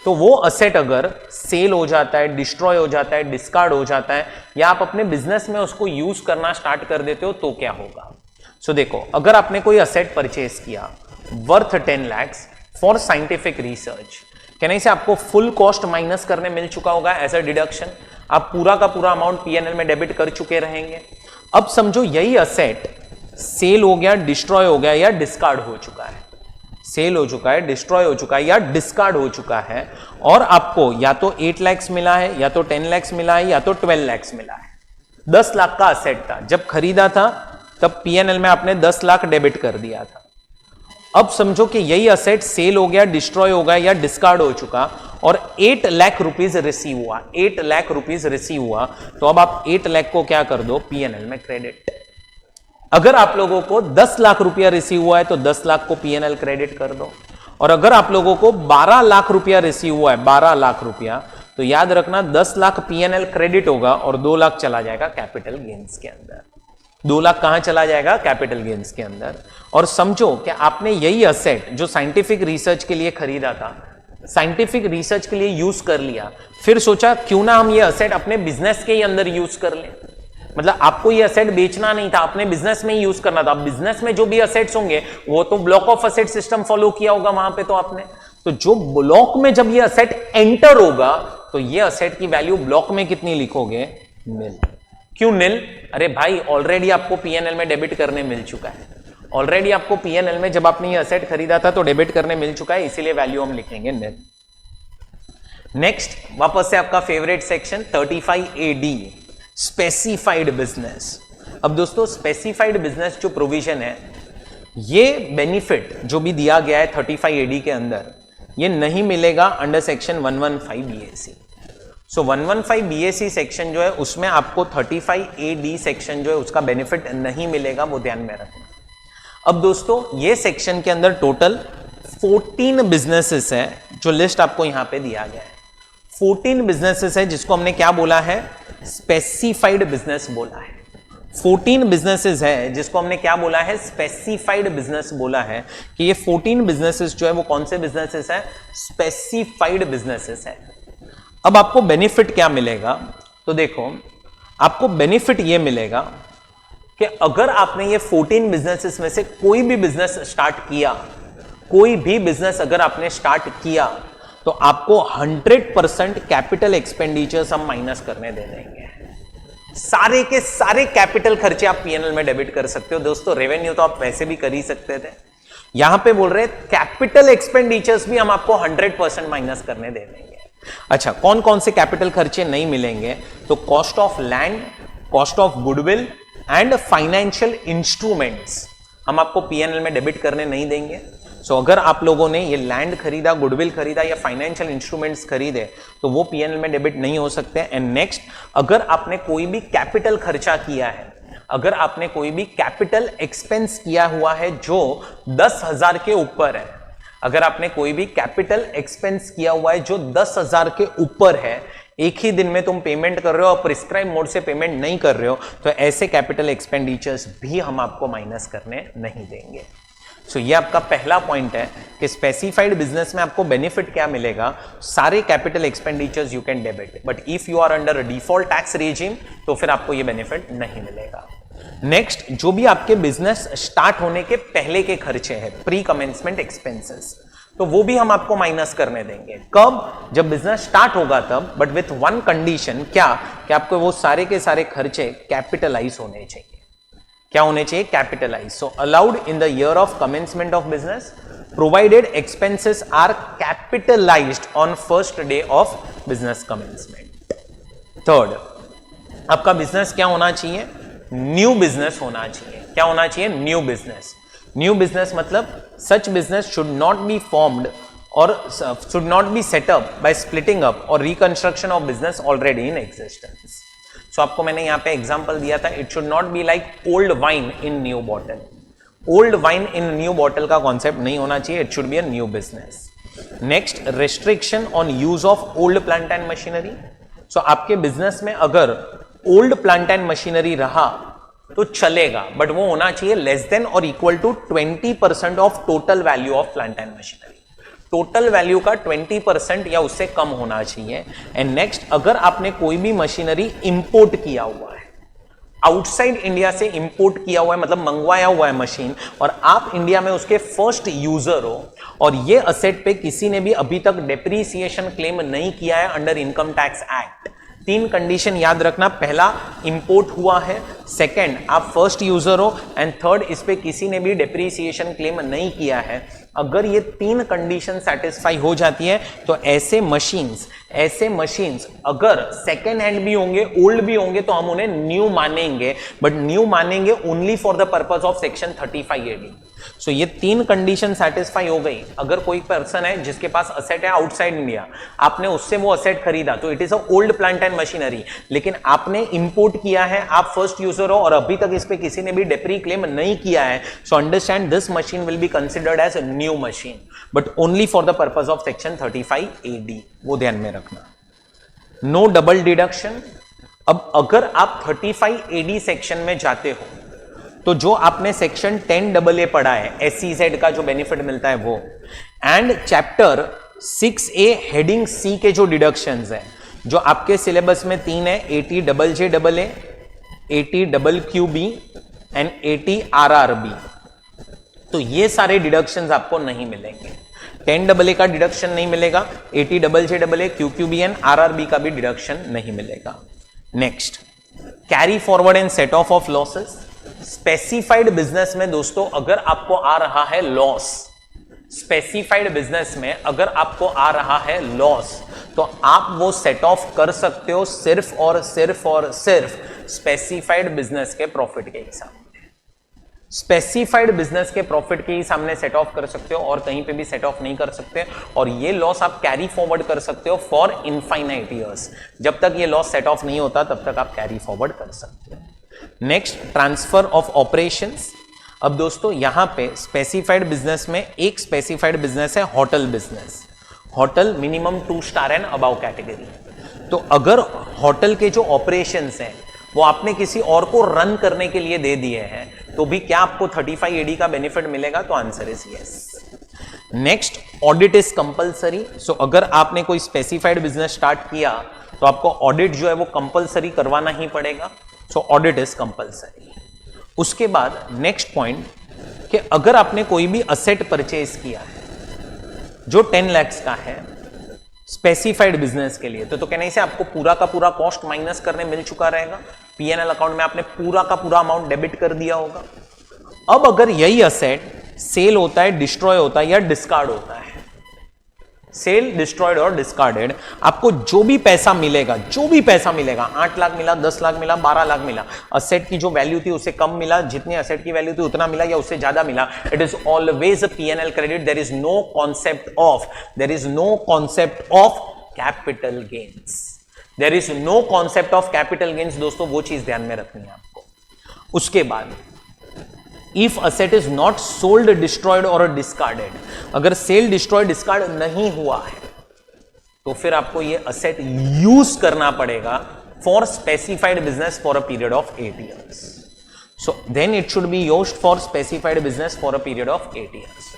तो वो असेट अगर सेल हो जाता है, डिस्ट्रॉय हो जाता है, डिस्कार्ड हो जाता है या आप अपने बिजनेस में उसको यूज करना स्टार्ट कर देते हो तो क्या होगा। सो देखो, अगर आपने कोई असेट परचेज किया worth 10 lakh for scientific research, कहने से आपको फुल कॉस्ट माइनस करने मिल चुका होगा एज अ डिडक्शन। आप पूरा का पूरा अमाउंट पीएनएल में डेबिट कर चुके रहेंगे। अब समझो यही असेट सेल हो गया, डिस्ट्रॉय हो गया या डिस्कार्ड हो चुका है, सेल हो चुका है, डिस्ट्रॉय हो चुका है या डिस्कार्ड हो चुका है और आपको या तो 8 लाख मिला है या तो 10 लाख मिला है या तो 12 लाख मिला है। 10 लाख का असेट था, जब खरीदा था तब पीएनएल में आपने 10 लाख डेबिट कर दिया था। अब समझो कि यही असेट सेल हो गया, डिस्ट्रॉय हो गया या डिस्कार्ड हो चुका और 8 लाख रुपीज रिसीव हुआ, 8 लाख रुपीज रिसीव हुआ, तो अब आप 8 लाख को क्या कर दो, पीएनएल में क्रेडिट। अगर आप लोगों को 10 लाख रुपया रिसीव हुआ है तो 10 लाख को पीएनएल क्रेडिट कर दो। और अगर आप लोगों को 12 लाख रुपया रिसीव हुआ है, 12 लाख रुपया, तो याद रखना 10 लाख पीएनएल क्रेडिट होगा और 2 लाख चला जाएगा कैपिटल गेन्स के अंदर। 2 लाख कहां चला जाएगा, कैपिटल गेन्स के अंदर। और समझो कि आपने यही असेट जो साइंटिफिक रिसर्च के लिए खरीदा था, साइंटिफिक रिसर्च के लिए यूज कर लिया, फिर सोचा क्यों ना हम ये असेट अपने बिजनेस के ही अंदर यूज कर लें। मतलब आपको ये असेट बेचना नहीं था, अपने बिजनेस में ही यूज करना था। बिजनेस में जो भी असेट्स होंगे वो तो block of asset system follow किया होगा वहां पे, तो आपने तो जो ब्लॉक में जब ये असेट एंटर होगा तो ये असेट की वैल्यू ब्लॉक में कितनी लिखोगे, निल। क्यों निल? अरे भाई ऑलरेडी आपको पीएनएल में डेबिट करने मिल चुका है, ऑलरेडी आपको पीएनएल में जब आपने ये असेट खरीदा था तो डेबिट करने मिल चुका है, इसीलिए वैल्यू हम लिखेंगे निल। नेक्स्ट वापस से आपका favourite section 35AD, specified business. अब दोस्तों स्पेसिफाइड बिजनेस जो प्रोविजन है, ये बेनिफिट जो भी दिया गया है 35AD के अंदर, ये नहीं मिलेगा अंडर सेक्शन 115 BAC। सो 115 BAC सेक्शन जो है उसमें आपको 35AD सेक्शन जो है उसका बेनिफिट नहीं मिलेगा, वो ध्यान में रखना। अब दोस्तों ये सेक्शन के अंदर टोटल 14 बिजनेसेस है जो लिस्ट आपको यहां पे दिया गया है। 14 बिजनेसेस है जिसको हमने क्या बोला है, स्पेसिफाइड बिजनेस बोला है। 14 बिजनेसेस है जिसको हमने क्या बोला है, स्पेसिफाइड बिजनेस बोला है कि ये 14 बिजनेसेस जो है वो कौन से बिजनेसेस है, स्पेसिफाइड बिजनेसेस है। अब आपको बेनिफिट क्या मिलेगा, तो देखो आपको बेनिफिट ये मिलेगा कि अगर आपने ये 14 बिजनेसेस में से कोई भी बिजनेस स्टार्ट किया, कोई भी बिजनेस अगर आपने स्टार्ट किया तो आपको 100% कैपिटल एक्सपेंडिचर्स हम माइनस करने दे देंगे। सारे के सारे कैपिटल खर्चे आप पीएनएल में डेबिट कर सकते हो। दोस्तों रेवेन्यू तो आप वैसे भी कर ही सकते थे, यहां पे बोल रहे हैं कैपिटल एक्सपेंडिचर्स भी हम आपको 100% माइनस करने दे देंगे। अच्छा, कौन कौन से कैपिटल खर्चे नहीं मिलेंगे, तो cost of land, cost of goodwill and financial instruments हम आपको पीएनएल में डेबिट करने नहीं देंगे। सो अगर आप लोगों ने ये लैंड खरीदा, गुडविल खरीदा या फाइनेंशियल इंस्ट्रूमेंट्स खरीदे तो वो पीएनएल में डेबिट नहीं हो सकते। एंड नेक्स्ट, अगर आपने कोई भी कैपिटल खर्चा किया है, अगर आपने कोई भी कैपिटल एक्सपेंस किया हुआ है जो 10,000 के ऊपर है, अगर आपने कोई भी कैपिटल एक्सपेंस किया हुआ है जो 10,000 के ऊपर है, एक ही दिन में तुम पेमेंट कर रहे हो और प्रिस्क्राइब मोड से पेमेंट नहीं कर रहे हो, तो ऐसे कैपिटल एक्सपेंडिचर्स भी हम आपको माइनस करने नहीं देंगे। सो ये आपका पहला पॉइंट है कि स्पेसिफाइड बिजनेस में आपको बेनिफिट क्या मिलेगा, सारे capital expenditures you can debit, but if you are under default tax regime तो फिर आपको ये बेनिफिट नहीं मिलेगा। नेक्स्ट, जो भी आपके बिजनेस स्टार्ट होने के पहले के खर्चे हैं, प्री कमेंसमेंट एक्सपेंसेस, तो वो भी हम आपको माइनस करने देंगे। कब? जब बिजनेस स्टार्ट होगा तब, बट विथ वन कंडीशन, क्या कि आपको वो सारे के सारे खर्चे कैपिटलाइज होने चाहिए। क्या होने चाहिए? Capitalise. So allowed in the year of commencement of business provided expenses are capitalised on first day of business commencement. Third, आपका बिजनेस क्या होना चाहिए? न्यू बिजनेस होना चाहिए। क्या होना चाहिए? New business. न्यू बिजनेस मतलब such business should not be formed or should not be set up by splitting up or reconstruction of business already in existence. So आपको मैंने यहां पे एग्जांपल दिया था, it should not be like old wine in new bottle. Old wine in new bottle का कॉन्सेप्ट नहीं होना चाहिए, it should be a new business. Next, restriction on use of old plant and machinery. सो आपके बिजनेस में अगर ओल्ड प्लांट एंड मशीनरी रहा तो चलेगा, बट वो होना चाहिए लेस देन और equal to 20% of total value of plant and machinery. Total value का 20% या उससे कम होना चाहिए। एंड नेक्स्ट, अगर आपने कोई भी मशीनरी इंपोर्ट किया हुआ है, आउटसाइड इंडिया से इंपोर्ट किया हुआ है, मतलब मंगवाया हुआ है मशीन, और आप इंडिया में उसके फर्स्ट यूजर हो, और ये असेट पे किसी ने भी अभी तक डेप्रीसिएशन क्लेम नहीं किया है under income tax act. 3 condition याद रखना, पहला इंपोर्ट हुआ है, सेकंड आप फर्स्ट यूजर हो, एंड थर्ड इस पे किसी ने भी डेप्रीसिएशन क्लेम नहीं किया है। अगर ये 3 कंडीशन सेटिस्फाई हो जाती है तो ऐसे मशीन्स अगर सेकेंड हैंड भी होंगे, ओल्ड भी होंगे, तो हम उन्हें न्यू मानेंगे, बट न्यू मानेंगे only for the purpose of section 35AD। सो ये 3 कंडीशन सेटिस्फाई हो गई। अगर कोई पर्सन है जिसके पास असेट है आउटसाइड इंडिया, आपने उससे वो असेट खरीदा तो it is a old plant and machinery, लेकिन आपने इंपोर्ट किया है, आप फर्स्ट यूजर हो और अभी तक इस पे किसी ने भी डेप्री क्लेम नहीं किया है, so understand this machine will be considered as a new machine, but only for the purpose of section 35AD, वो ध्यान में रखना। No double deduction. अब अगर आप 35AD सेक्शन में जाते हो तो जो आपने सेक्शन 10AA पढ़ा है, SEZ का जो बेनिफिट मिलता है वो, and chapter 6A heading C के जो डिडक्शंस हैं, जो आपके सिलेबस में 3 है, 80JJAA, 80QQB एंड 80RRB, तो ये सारे डिडक्शंस आपको नहीं मिलेंगे। 10AA का डिडक्शन नहीं मिलेगा, 80JJAA, QQB एंड RRB का भी डिडक्शन नहीं मिलेगा। Next, carry forward and set of of losses. Specified business में दोस्तों अगर आपको आ रहा है लॉस, स्पेसिफाइड बिजनेस में अगर आपको आ रहा है लॉस, तो आप वो सेट ऑफ कर सकते हो सिर्फ और सिर्फ स्पेसिफाइड बिजनेस के प्रॉफिट के हिसाब से। स्पेसिफाइड बिजनेस के प्रॉफिट के ही सामने सेट ऑफ कर सकते हो और कहीं पे भी सेट ऑफ नहीं कर सकते, और ये लॉस आप कैरी फॉरवर्ड कर सकते हो फॉर इनफाइनाइट ईयर्स। जब तक ये लॉस सेट ऑफ नहीं होता तब तक आप कैरी फॉरवर्ड कर सकते हो। Next, transfer of operations. अब दोस्तों यहां पे स्पेसिफाइड बिजनेस में एक स्पेसिफाइड बिजनेस है hotel business. Hotel minimum 2 star and above category. तो अगर होटल के जो ऑपरेशंस हैं वो आपने किसी और को रन करने के लिए दे दिए हैं, तो भी क्या आपको 35AD का बेनिफिट मिलेगा? तो answer is yes. Next, audit is compulsory. So अगर आपने कोई स्पेसिफाइड बिजनेस स्टार्ट किया तो आपको ऑडिट जो है वो कंपलसरी करवाना ही पड़ेगा। सो ऑडिट इज कंपलसरी। उसके बाद नेक्स्ट पॉइंट कि अगर आपने कोई भी असेट परचेज किया है जो 10 लाख का है स्पेसिफाइड बिजनेस के लिए, तो कहने से आपको पूरा का पूरा कॉस्ट माइनस करने मिल चुका रहेगा, पीएनएल अकाउंट में आपने पूरा का पूरा अमाउंट डेबिट कर दिया होगा। अब अगर यही असेट सेल होता है, डिस्ट्रॉय होता है या डिस्कार्ड होता है, सेल, डिस्ट्रॉयड और डिस्कार्डेड, आपको जो भी पैसा मिलेगा 8 लाख मिला, 10 लाख मिला, 12 लाख मिला, असेट की जो वैल्यू थी उससे कम मिला, जितनी असेट की वैल्यू थी उतना मिला या उससे ज्यादा मिला, it is always a PNL credit. There is no concept of capital gains. There is no concept of capital gains दोस्तों, वो चीज ध्यान में रखनी है आपको। उसके बाद if asset is not sold, destroyed और डिस्कार्डेड, अगर सेल, डिस्ट्रॉय, डिस्कार्ड नहीं हुआ है तो फिर आपको ये असेट यूज करना पड़ेगा for specified business for a period of 8 years. So then it should be used for specified business for a period of 8 years.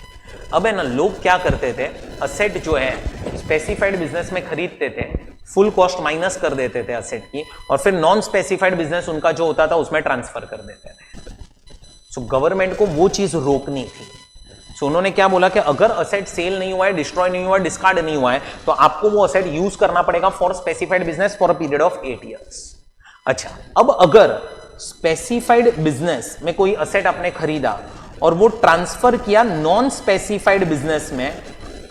अब है ना, लोग क्या करते थे, असेट जो है स्पेसिफाइड बिजनेस में खरीदते थे, फुल कॉस्ट माइनस कर देते थे असेट की, और फिर नॉन स्पेसिफाइड बिजनेस उनका जो होता था उसमें ट्रांसफर कर देते थे। सो गवर्नमेंट को वो चीज रोकनी थी। सो उन्होंने क्या बोला कि अगर असेट सेल नहीं हुआ है, डिस्ट्रॉय नहीं हुआ है, डिस्कार्ड नहीं हुआ है, तो आपको वो असेट यूज करना पड़ेगा for specified business for a period of 8 years. अच्छा, अब अगर स्पेसिफाइड बिजनेस में कोई असेट आपने खरीदा और वो ट्रांसफर किया नॉन स्पेसिफाइड बिजनेस में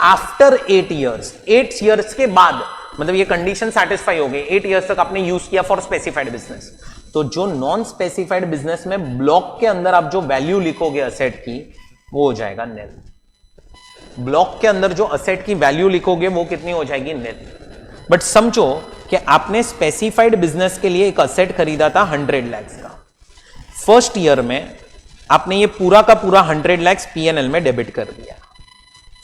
आफ्टर 8 years, 8 years के बाद, मतलब ये कंडीशन सेटिस्फाई हो गई, 8 years तक आपने यूज किया फॉर स्पेसिफाइड बिजनेस, तो जो नॉन स्पेसिफाइड बिजनेस में ब्लॉक के अंदर आप जो वैल्यू लिखोगे असेट की, वो हो जाएगा निल। ब्लॉक के अंदर जो असेट की वैल्यू लिखोगे वो कितनी हो जाएगी? निल। बट समझो कि कि आपने स्पेसिफाइड बिजनेस के लिए एक असेट खरीदा था 100 लाख का। फर्स्ट ईयर में आपने ये पूरा का पूरा 100 लाख P&L में डेबिट कर दिया।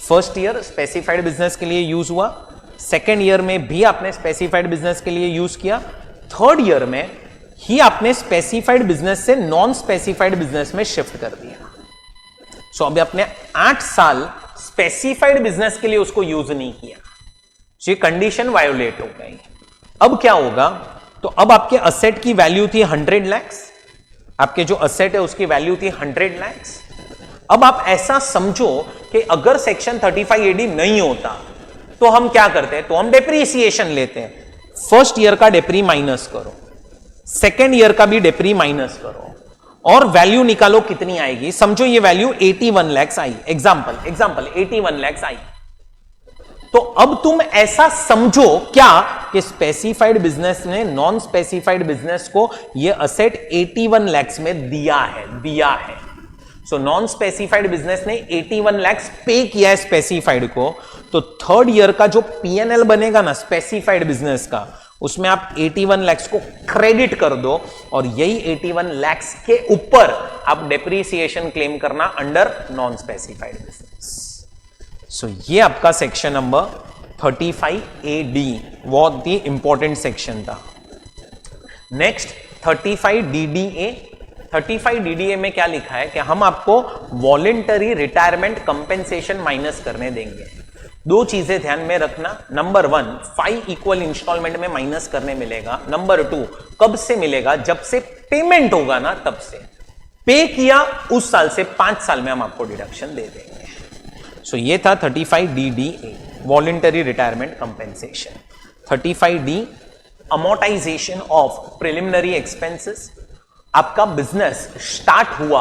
फर्स्ट ईयर स्पेसिफाइड बिजनेस के लिए यूज हुआ, सेकेंड ईयर में भी आपने स्पेसिफाइड बिजनेस के लिए यूज किया, थर्ड ईयर में ही आपने स्पेसिफाइड बिजनेस से नॉन स्पेसिफाइड बिजनेस में शिफ्ट कर दिया। सो अभी आपने 8 साल स्पेसिफाइड बिजनेस के लिए उसको यूज नहीं किया, ये कंडीशन वायोलेट हो गई। अब क्या होगा, तो अब आपके असेट की वैल्यू थी 100 लाख, आपके जो असेट है उसकी वैल्यू थी 100 लाख। अब आप ऐसा समझो कि अगर सेक्शन 35AD नहीं होता तो हम क्या करते हैं, तो हम डेप्रीसिएशन लेते हैं। फर्स्ट ईयर का डेप्री माइनस करो, सेकेंड ईयर का भी डेप्री माइनस करो और वैल्यू निकालो कितनी आएगी। समझो ये वैल्यू 81 लाख आई, एग्जांपल 81 लाख आई। तो अब तुम ऐसा समझो क्या कि स्पेसिफाइड बिजनेस ने नॉन स्पेसिफाइड बिजनेस को ये असेट 81 लाख में दिया है। सो नॉन स्पेसिफाइड बिजनेस ने 81 लाख पे किया है स्पेसिफाइड को, तो थर्ड ईयर का जो P&L बनेगा ना स्पेसिफाइड बिजनेस का, उसमें आप 81 लाख को क्रेडिट कर दो और यही 81 लाख के ऊपर आप डेप्रीसिएशन क्लेम करना अंडर नॉन स्पेसिफाइड बिजनेस। सो ये आपका सेक्शन नंबर 35AD बहुत ही इंपॉर्टेंट सेक्शन था। Next 35DDA। 35DDA में क्या लिखा है कि हम आपको वॉलेंटरी रिटायरमेंट कंपेंसेशन माइनस करने देंगे। दो चीजें ध्यान में रखना, नंबर 1 5 इक्वल इंस्टॉलमेंट में माइनस करने मिलेगा, नंबर 2 कब से मिलेगा, जब से पेमेंट होगा ना तब से, पे किया उस साल से 5 साल में हम आपको डिडक्शन दे देंगे। सो ये था 35DDA voluntary retirement compensation. 35D amortisation of preliminary expenses. आपका बिजनेस स्टार्ट हुआ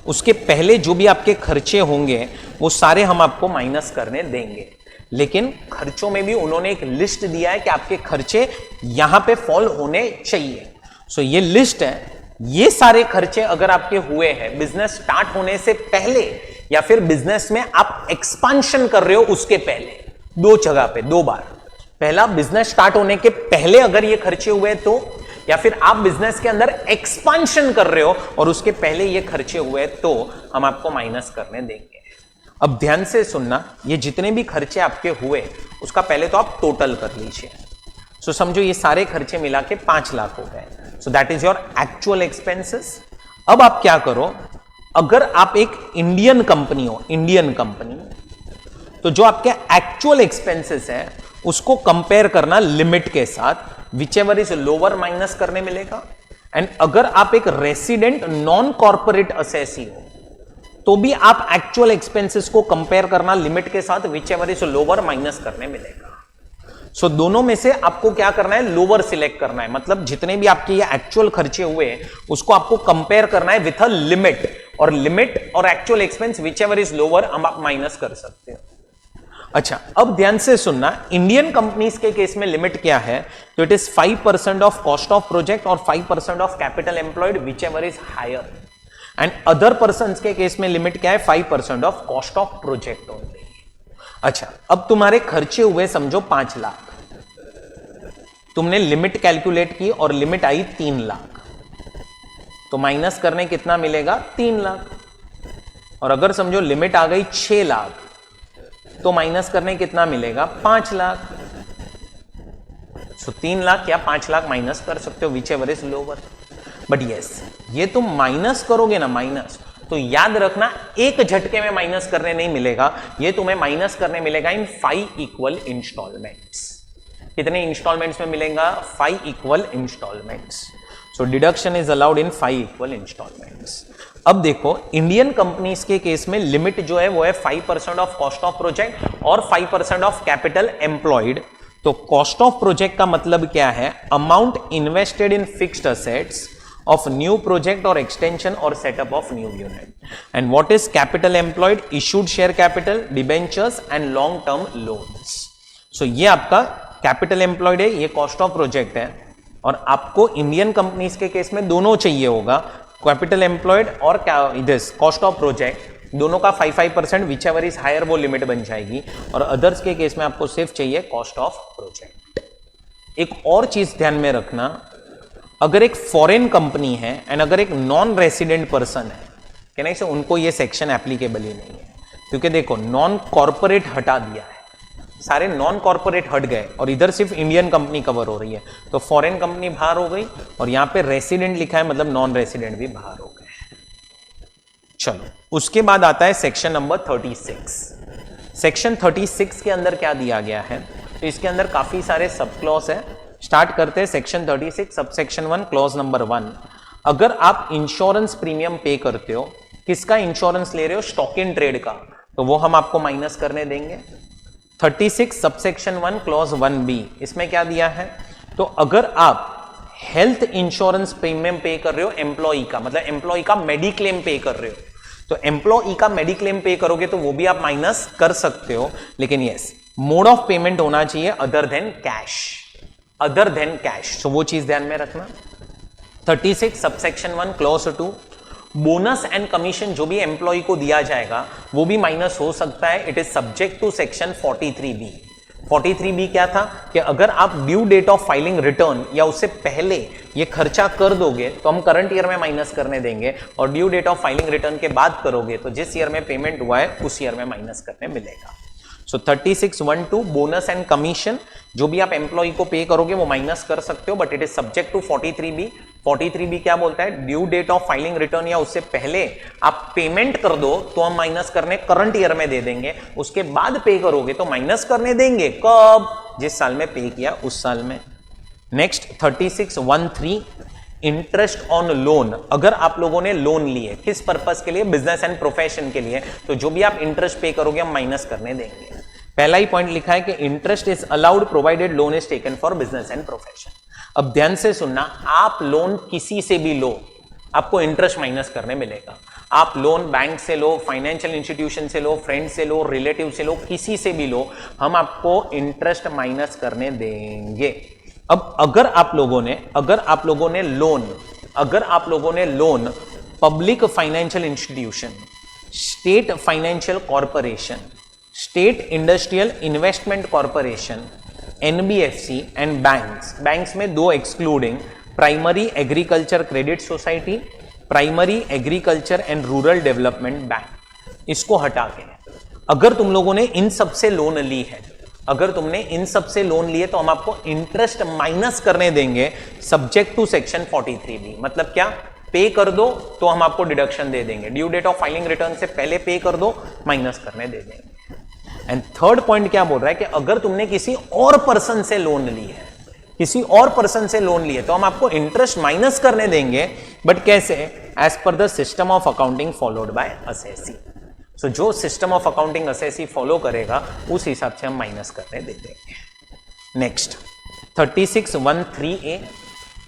उसके पहले जो भी आपके खर्चे होंगे वो सारे हम आपको माइनस करने देंगे, लेकिन खर्चों में भी उन्होंने एक लिस्ट दिया है कि आपके खर्चे यहां पे फॉल होने चाहिए। सो ये लिस्ट है, ये सारे खर्चे अगर आपके हुए हैं बिजनेस स्टार्ट होने से पहले या फिर बिजनेस में आप एक्सपांशन कर रहे हो उसके पहले, दो जगह पे 2 बार। पहला बिजनेस स्टार्ट होने के पहले अगर ये खर्चे हुए तो, या फिर आप बिजनेस के अंदर एक्सपांशन कर रहे हो और उसके पहले ये खर्चे हुए तो हम आपको माइनस करने देंगे। अब ध्यान से सुनना, ये जितने भी खर्चे आपके हुए उसका पहले तो आप टोटल कर लीजिए। सो समझो ये सारे खर्चे मिला के 5 लाख हो गए। So that is your actual expenses. अब आप क्या करो, अगर आप एक इंडियन कंपनी हो, इंडियन कंपनी, तो जो आपके एक्चुअल एक्सपेंसेस है उसको कंपेयर करना लिमिट के साथ, which ever is lower minus करने मिलेगा। एंड अगर आप एक रेसिडेंट नॉन कॉर्पोरेट असेसी हो तो भी आप एक्चुअल एक्सपेंसेस को कंपेयर करना लिमिट के साथ, which ever is lower minus करने मिलेगा। सो दोनों में से आपको क्या करना है, लोअर सिलेक्ट करना है। मतलब जितने भी आपके ये एक्चुअल खर्चे हुए उसको आपको कंपेयर करना है विथ अ लिमिट, और लिमिट और actual expense which ever is lower हम आप माइनस कर सकते हो। अच्छा, अब ध्यान से सुनना, इंडियन कंपनीज के केस में लिमिट क्या है, तो it is 5% of cost of project और 5% of capital employed whichever is higher. And other person के केस में लिमिट क्या है, 5% of cost of project only. अच्छा, अब तुम्हारे खर्चे हुए समझो 5 लाख, तुमने लिमिट कैलकुलेट की और लिमिट आई 3 लाख, तो माइनस करने कितना मिलेगा, 3 लाख। और अगर समझो लिमिट आ गई 6 लाख तो माइनस करने कितना मिलेगा, 5 लाख। सो 3 लाख या 5 लाख माइनस कर सकते हो, which ever is lower. But yes, ये तुम माइनस करोगे ना माइनस, तो याद रखना एक झटके में माइनस करने नहीं मिलेगा, ये तुम्हें माइनस करने मिलेगा इन 5 इक्वल इंस्टॉलमेंट्स। कितने इंस्टॉलमेंट्स में मिलेगा, 5 equal instalments. So deduction is allowed in 5 equal instalments. अब देखो, इंडियन कंपनीज के केस में लिमिट जो है वो है 5% ऑफ कॉस्ट ऑफ प्रोजेक्ट और 5% ऑफ कैपिटल एम्प्लॉयड। तो कॉस्ट ऑफ प्रोजेक्ट का मतलब क्या है, amount invested in fixed assets of new project or extension or setup of new unit. And what is capital employed? Issued share capital, debentures and long term loans. So ये आपका capital employed है, ये cost of project है, और आपको इंडियन कंपनीज के केस में दोनों चाहिए होगा, कैपिटल एम्प्लॉयड और कॉस्ट ऑफ प्रोजेक्ट, दोनों का 5% विच एवर इज हायर वो लिमिट बन जाएगी, और अदर्स के केस में आपको सिर्फ चाहिए कॉस्ट ऑफ प्रोजेक्ट। एक और चीज ध्यान में रखना, अगर एक फॉरेन कंपनी है एंड अगर एक नॉन रेसिडेंट पर्सन है, कहना से उनको ये सेक्शन एप्लीकेबल ही नहीं है, क्योंकि देखो नॉन कॉर्पोरेट हटा दिया है, सारे नॉन कॉर्पोरेट हट गए और इधर सिर्फ इंडियन कंपनी कवर हो रही है, तो फॉरेन कंपनी बाहर हो गई और यहां पे रेसिडेंट लिखा है, मतलब नॉन रेसिडेंट भी बाहर हो गए। चलो उसके बाद आता है सेक्शन नंबर 36। सेक्शन 36 के अंदर क्या दिया गया है, तो इसके अंदर काफी सारे सब क्लॉज है। स्टार्ट करते हैं section 36 sub section 1 clause number 1। अगर आप इंश्योरेंस प्रीमियम पे करते हो, किसका इंश्योरेंस ले रहे हो, स्टॉक इन ट्रेड का, तो वो हम आपको माइनस करने देंगे। 36 सबसेक्शन 1 क्लॉज 1B, इसमें क्या दिया है, तो अगर आप हेल्थ इंश्योरेंस प्रीमियम पे कर रहे हो एम्प्लॉई का, मतलब एम्प्लॉई का मेडिक्लेम पे कर रहे हो, तो एम्प्लॉई का मेडिक्लेम पे करोगे तो वो भी आप माइनस कर सकते हो, लेकिन यस मोड ऑफ पेमेंट होना चाहिए other than cash, other than cash, तो वो चीज ध्यान में रखना। 36 subsection 1 clause 2, bonus and commission जो भी एम्प्लॉय को दिया जाएगा वो भी माइनस हो सकता है, it is subject to section 43B। 43B क्या था कि अगर आप due date of filing return या उससे पहले ये खर्चा कर दोगे तो हम करंट ईयर में माइनस करने देंगे, और due date of filing return के बाद करोगे तो जिस ईयर में पेमेंट हुआ है उस ईयर में माइनस करने मिलेगा। सो 36(1)(2) बोनस एंड कमीशन जो भी आप एम्प्लॉय को पे करोगे वो माइनस कर सकते हो, but it is subject to 43B। 43B क्या बोलता है, due date of filing return या उससे पहले आप पेमेंट कर दो तो हम माइनस करने करंट ईयर में दे देंगे, उसके बाद पे करोगे तो माइनस करने देंगे कब, जिस साल में पे किया उस साल में। नेक्स्ट 36(1)(3) इंटरेस्ट ऑन लोन, अगर आप लोगों ने लोन लिए किस पर्पस के लिए, बिजनेस एंड प्रोफेशन के लिए, तो जो भी आप इंटरेस्ट पे करोगे हम माइनस करने देंगे। पहला ही पॉइंट लिखा है कि interest is allowed provided loan is taken for business and profession. अब ध्यान से सुनना, आप लोन किसी से भी लो आपको इंटरेस्ट माइनस करने मिलेगा। आप लोन बैंक से लो, फाइनेंशियल इंस्टीट्यूशन से लो, फ्रेंड से लो, रिलेटिव से लो, किसी से भी लो, हम आपको इंटरेस्ट माइनस करने देंगे। अब अगर आप लोगों ने loan public financial institution, state financial corporation, state industrial investment corporation, NBFC and banks में दो excluding primary agriculture credit society, primary agriculture and rural development bank, इसको हटा के अगर तुम लोगों ने इन सब से लोन ली है, अगर तुमने इन सब से लोन लिए तो हम आपको इंटरेस्ट माइनस करने देंगे सब्जेक्ट टू सेक्शन 43B। मतलब क्या, पे कर दो तो हम आपको डिडक्शन दे देंगे, due date of filing return से पहले पे कर दो माइनस करने दे देंगे। एंड थर्ड पॉइंट क्या बोल रहा है कि अगर तुमने किसी और पर्सन से लोन ली है, किसी और पर्सन से लोन लिए तो हम आपको इंटरेस्ट माइनस करने देंगे, बट कैसे, as per the system of accounting followed by assessee. So जो system of accounting assessee follow करेगा उस हिसाब से हम माइनस करने दे देंगे। नेक्स्ट 36(1)(3)(a)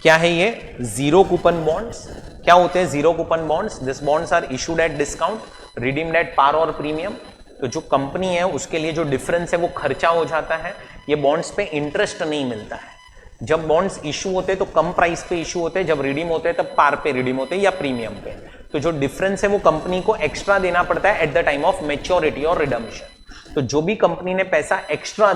क्या है ये, जीरो कूपन बॉन्ड्स। क्या होते हैं zero coupon bonds, this bonds are issued at discount, redeemed at par और प्रीमियम। तो जो कंपनी है उसके लिए जो डिफरेंस है वो खर्चा हो जाता है, ये बॉन्ड्स पे इंटरेस्ट नहीं मिलता है। जब बॉन्ड्स इशू होते हैं तो कम प्राइस पे इशू होते हैं, जब रिडीम होते हैं तब पार पे रिडीम होते हैं या प्रीमियम पे। तो जो डिफरेंस है वो कंपनी को एक्स्ट्रा देना पड़ता है eight the time of maturity और रिडम्पशन। तो जो भी कंपनी ने पैसा एक्स्ट्रा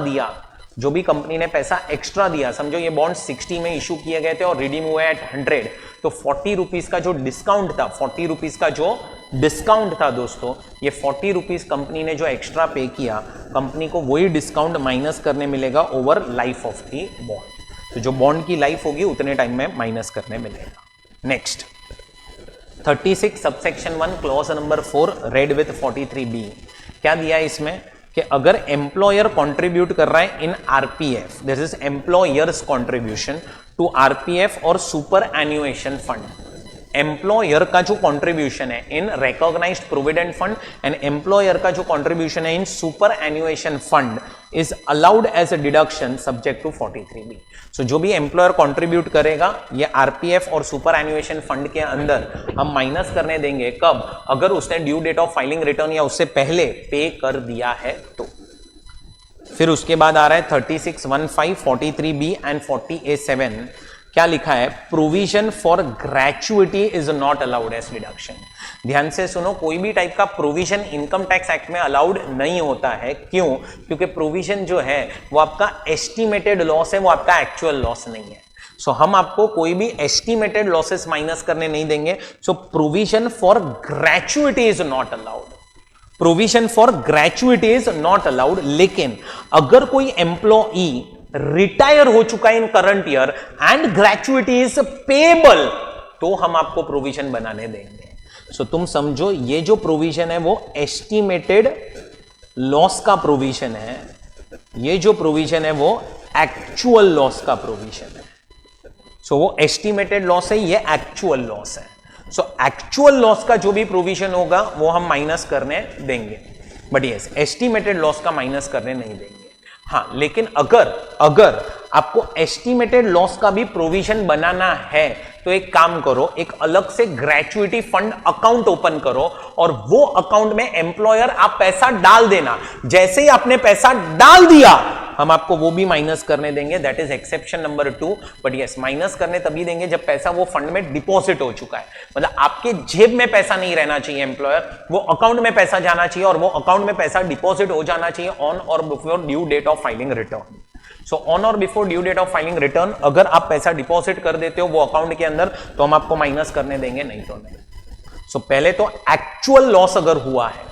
दिया, समझो ये बॉन्ड 60 में इशू किए गए थे और रिडीम हुए एट 100, तो 40 रुपीज का जो डिस्काउंट था, 40 रुपीज का जो डिस्काउंट था दोस्तों, ये 40 रुपीज कंपनी ने जो एक्स्ट्रा पे किया, कंपनी को वही डिस्काउंट माइनस करने मिलेगा over life of the bond. तो जो बॉन्ड की लाइफ होगी उतने टाइम में माइनस करने मिलेगा। Next 36 subsection 1 clause number 4 red with 43B, क्या दिया है इसमें कि अगर एम्प्लॉयर कंट्रीब्यूट कर रहा है in RPF, this is employers contribution to RPF और सुपर एन्युएशन फंड, एम्प्लॉयर का जो कंट्रीब्यूशन है in recognised provident fund and employer का जो कंट्रीब्यूशन है in superannuation fund is allowed as a deduction subject to 43B। So जो भी एम्प्लॉयर कंट्रीब्यूट करेगा ये आरपीएफ और सुपर एन्युएशन फंड के अंदर हम माइनस करने देंगे, कब, अगर उसने due date of filing return या उससे पहले पे कर दिया है तो। फिर उसके बाद आ रहा है 36(1)(5), 43B एंड 40(a)(7). क्या लिखा है, provision for gratuity is not allowed as deduction. ध्यान से सुनो, कोई भी टाइप का प्रोविजन इनकम टैक्स एक्ट में अलाउड नहीं होता है। क्यों? क्योंकि प्रोविजन जो है वो आपका एस्टिमेटेड लॉस है, वो आपका एक्चुअल लॉस नहीं है। सो हम आपको कोई भी एस्टिमेटेड लॉसेस माइनस करने नहीं देंगे। So provision for gratuity is not allowed, provision for gratuity is not allowed. लेकिन अगर कोई एम्प्लॉई रिटायर हो चुका है in current year and gratuity is payable, तो हम आपको प्रोविजन बनाने देंगे। सो तुम समझो, ये जो प्रोविजन है वो एस्टिमेटेड लॉस का प्रोविजन है, ये जो प्रोविजन है वो एक्चुअल लॉस का प्रोविजन है। सो वो एस्टिमेटेड लॉस है, ये एक्चुअल लॉस है। सो एक्चुअल लॉस का जो भी प्रोविजन होगा वो हम माइनस करने देंगे, बट यस एस्टिमेटेड लॉस का माइनस करने नहीं देंगे। हाँ, लेकिन अगर आपको एस्टिमेटेड लॉस का भी प्रोविजन बनाना है तो एक काम करो, एक अलग से ग्रेचुइटी फंड अकाउंट ओपन करो और वो अकाउंट में एम्प्लॉयर आप पैसा डाल देना। जैसे ही आपने पैसा डाल दिया हम आपको वो भी माइनस करने देंगे, that is exception number 2। But yes, minus करने तभी देंगे जब पैसा वो फंड में डिपॉजिट हो चुका है। मतलब आपके जेब में पैसा नहीं रहना चाहिए एम्प्लॉयर, वो अकाउंट में पैसा जाना चाहिए और वो अकाउंट में पैसा डिपॉजिट हो जाना चाहिए ऑन और before due date of filing return. So on और before due date of filing return अगर आप पैसा डिपॉजिट कर देते हो वो अकाउंट के अंदर तो हम आपको माइनस करने देंगे, नहीं तो नहीं। सो पहले तो एक्चुअल लॉस अगर हुआ है,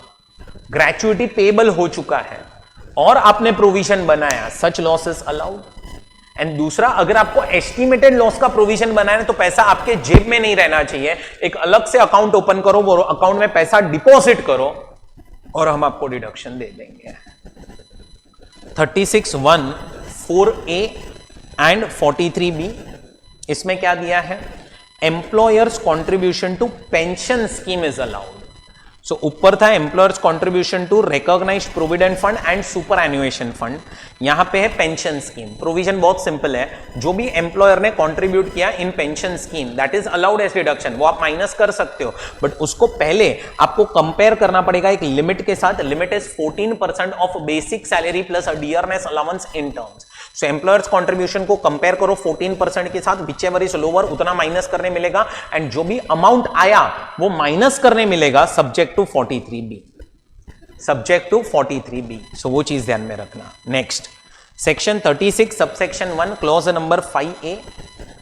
ग्रेचुइटी पेएबल हो चुका है और आपने प्रोविजन बनाया, सच लॉस इज अलाउड। एंड दूसरा, अगर आपको एस्टिमेटेड लॉस का प्रोविजन बनाना है तो पैसा आपके जेब में नहीं रहना चाहिए, एक अलग से अकाउंट ओपन करो, वो अकाउंट में पैसा डिपॉजिट करो और हम आपको डिडक्शन दे देंगे। 36(1) 4A एंड 43B, इसमें क्या दिया है, employers contribution to pension scheme is allowed. So ऊपर था employers contribution to recognised provident fund and superannuation fund, यहां पे है पेंशन स्कीम। प्रोविजन बहुत सिंपल है, जो भी एम्प्लॉयर ने कंट्रीब्यूट किया in pension scheme that is allowed as deduction, वो आप माइनस कर सकते हो, बट उसको पहले आपको कंपेयर करना पड़ेगा एक लिमिट के साथ। Limit is 14% of basic salary plus dearness allowance in terms. So employers contribution को कंपेयर करो 14% के साथ, विचएवर इज लोअर उतना माइनस करने मिलेगा एंड जो भी अमाउंट आया वो माइनस करने मिलेगा subject to 43B, subject to 43B। So वो चीज ध्यान में रखना। Next, section 36 subsection 1 clause number 5A।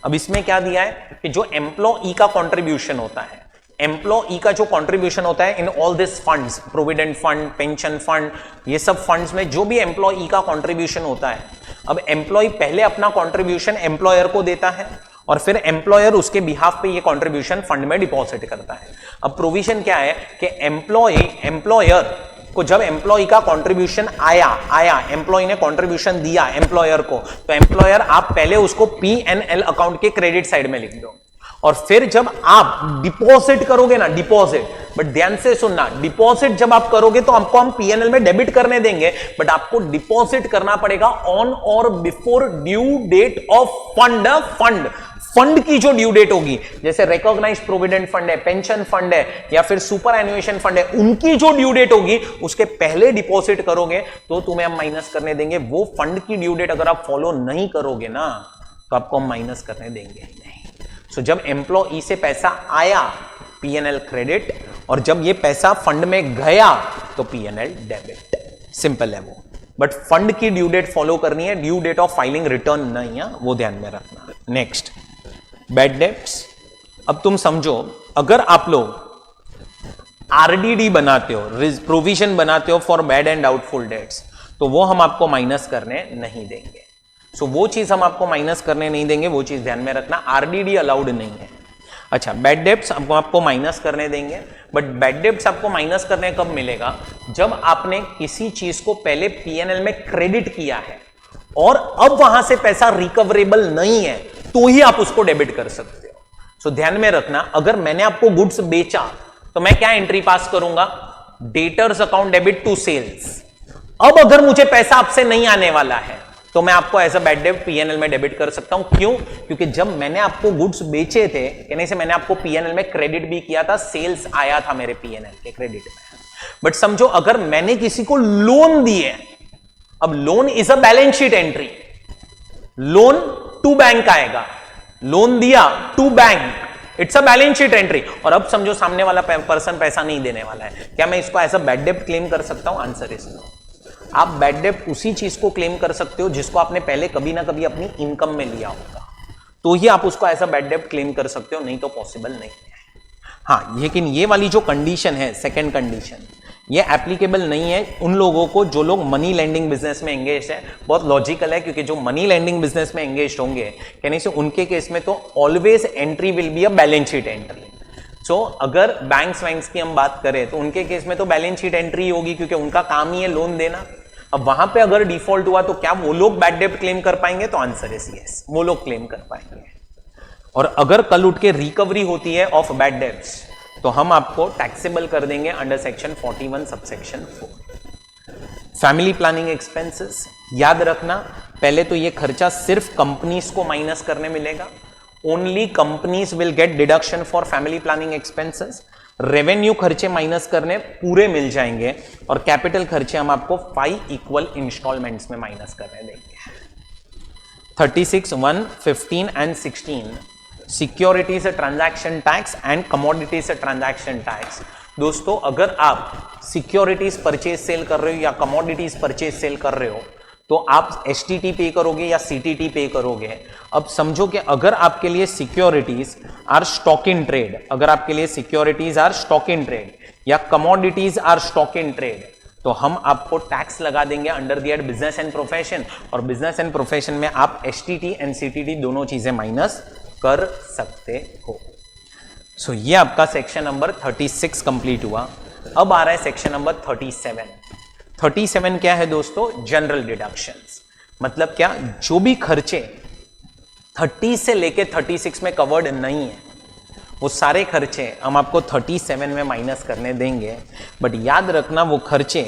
अब इसमें क्या दिया है कि जो एम्प्लॉई का कंट्रीब्यूशन होता है, एम्प्लॉई का जो कंट्रीब्यूशन होता है in all this funds, provident fund, pension fund, ये सब फंड्स में जो भी एम्प्लॉई का कंट्रीब्यूशन होता है, अब एम्प्लॉई पहले अपना कंट्रीब्यूशन एम्प्लॉयर को देता है और फिर एम्प्लॉयर उसके बिहाफ पे ये कंट्रीब्यूशन फंड में डिपॉजिट करता है। अब प्रोविजन क्या है कि एम्प्लॉयर को जब एम्प्लॉई का कंट्रीब्यूशन आया एम्प्लॉई ने कंट्रीब्यूशन दिया एम्प्लॉयर को, तो एम्प्लॉयर आप पहले उसको P&L अकाउंट के क्रेडिट साइड में लिख दो और फिर जब आप डिपॉजिट करोगे ना, डिपॉजिट, बट ध्यान से सुनना, डिपॉजिट जब आप करोगे तो आपको हम P&L में डेबिट करने देंगे, बट आपको डिपॉजिट करना पड़ेगा ऑन और before due date of fund की जो ड्यू डेट होगी, जैसे रिकॉग्नाइज्ड प्रोविडेंट फंड है, पेंशन फंड है या फिर सुपर एन्युएशन फंड है, उनकी जो ड्यू डेट होगी उसके पहले डिपॉजिट करोगे तो तुम्हें हम माइनस करने देंगे। वो फंड की ड्यू डेट अगर आप फॉलो नहीं करोगे ना तो आपको हम माइनस करने देंगे ही नहीं। सो जब एम्प्लॉई से पैसा आया P&L क्रेडिट और जब ये पैसा फंड में गया तो P&L डेबिट, सिंपल है वो। बट फंड की ड्यू डेट फॉलो करनी है, due date of filing return नहीं है, वो ध्यान में रखना। Next, bad debts. अब तुम समझो, अगर आप लोग RDD बनाते हो, प्रोविजन बनाते हो for bad and doubtful debts, तो वो हम आपको माइनस करने नहीं देंगे। सो वो चीज हम आपको माइनस करने नहीं देंगे, वो चीज ध्यान में रखना, RDD अलाउड नहीं है। अच्छा, बैड डेट्स आपको माइनस करने देंगे, बट बैड डेट्स आपको माइनस करने कब मिलेगा, जब आपने किसी चीज को पहले P&L में क्रेडिट किया है और अब वहां से पैसा रिकवरेबल नहीं है तो ही आप उसको डेबिट कर सकते हो। सो ध्यान में रखना, अगर मैंने आपको गुड्स बेचा तो मैं क्या एंट्री पास करूंगा, debtors account debit to sales. अब अगर मुझे पैसा आपसे नहीं आने वाला है तो मैं आपको as a bad debt P&L में डेबिट कर सकता हूं। क्यों? क्योंकि जब मैंने आपको गुड्स बेचे थे, कहने से मैंने आपको P&L में क्रेडिट भी किया था, सेल्स आया था मेरे P&L के क्रेडिट में। बट समझो, अगर मैंने किसी को लोन दिए, अब loan is a balance sheet entry, loan to bank आएगा, लोन दिया to bank, it's a balance sheet entry. और अब समझो सामने वाला पर्सन पैसा नहीं देने वाला है, क्या मैं इसको एज अ बैड डेब्ट क्लेम कर सकता हूं? Answer is no. आप बैड डेब्ट उसी चीज को क्लेम कर सकते हो जिसको आपने पहले कभी ना कभी अपनी इनकम में लिया होगा, तो ही आप उसको एज अ बैड डेब्ट क्लेम कर सकते हो, नहीं तो पॉसिबल नहीं है। हाँ, लेकिन ये वाली जो कंडीशन है, सेकेंड कंडीशन, ये एप्लीकेबल नहीं है उन लोगों को जो लोग मनी लेंडिंग बिजनेस में एंगेज है। बहुत लॉजिकल है, क्योंकि जो मनी लेंडिंग बिजनेस में एंगेज होंगे, कहने से उनके केस में तो always entry will be a balance sheet entry. So अगर बैंक्स वैंक्स की हम बात करें तो उनके केस में तो बैलेंस शीट एंट्री होगी, क्योंकि उनका काम ही है लोन देना। अब वहां पे अगर डिफॉल्ट हुआ तो क्या वो लोग बैड डेब्ट क्लेम कर पाएंगे? तो आंसर इज यस, वो लोग क्लेम कर पाएंगे। और अगर कल उठ के रिकवरी होती है ऑफ बैड डेब्ट्स तो हम आपको टैक्सेबल कर देंगे under section 41 subsection 4। Family planning expenses, याद रखना पहले तो ये खर्चा सिर्फ कंपनीज को माइनस करने मिलेगा। Only companies will get deduction for family planning expenses. Revenue खर्चे माइनस करने पूरे मिल जाएंगे, और कैपिटल खर्चे हम आपको 5 इक्वल इंस्टॉलमेंट्स में माइनस करने देंगे। 36, 1, 15 and 16 securities transaction tax and commodities transaction tax. दोस्तों, अगर आप सिक्योरिटीज परचेज सेल कर रहे हो या कमोडिटीज परचेज सेल कर रहे हो तो आप एसटीटी पे करोगे या सीटीटी पे करोगे। अब समझो कि अगर आपके लिए securities are stock in trade, अगर आपके लिए securities are stock in trade या commodities are stock in trade, तो हम आपको टैक्स लगा देंगे under the head business and profession, और बिजनेस एंड प्रोफेशन में आप एसटीटी एंड सीटीटी दोनों चीजें माइनस कर सकते हो। सो ये आपका सेक्शन नंबर 36 कंप्लीट हुआ। अब आ रहा है सेक्शन नंबर 37। 37 क्या है दोस्तों? General deductions. मतलब क्या? जो भी खर्चे 30 से लेके 36 में कवर्ड नहीं है वो सारे खर्चे हम आपको 37 में माइनस करने देंगे। बट याद रखना वो खर्चे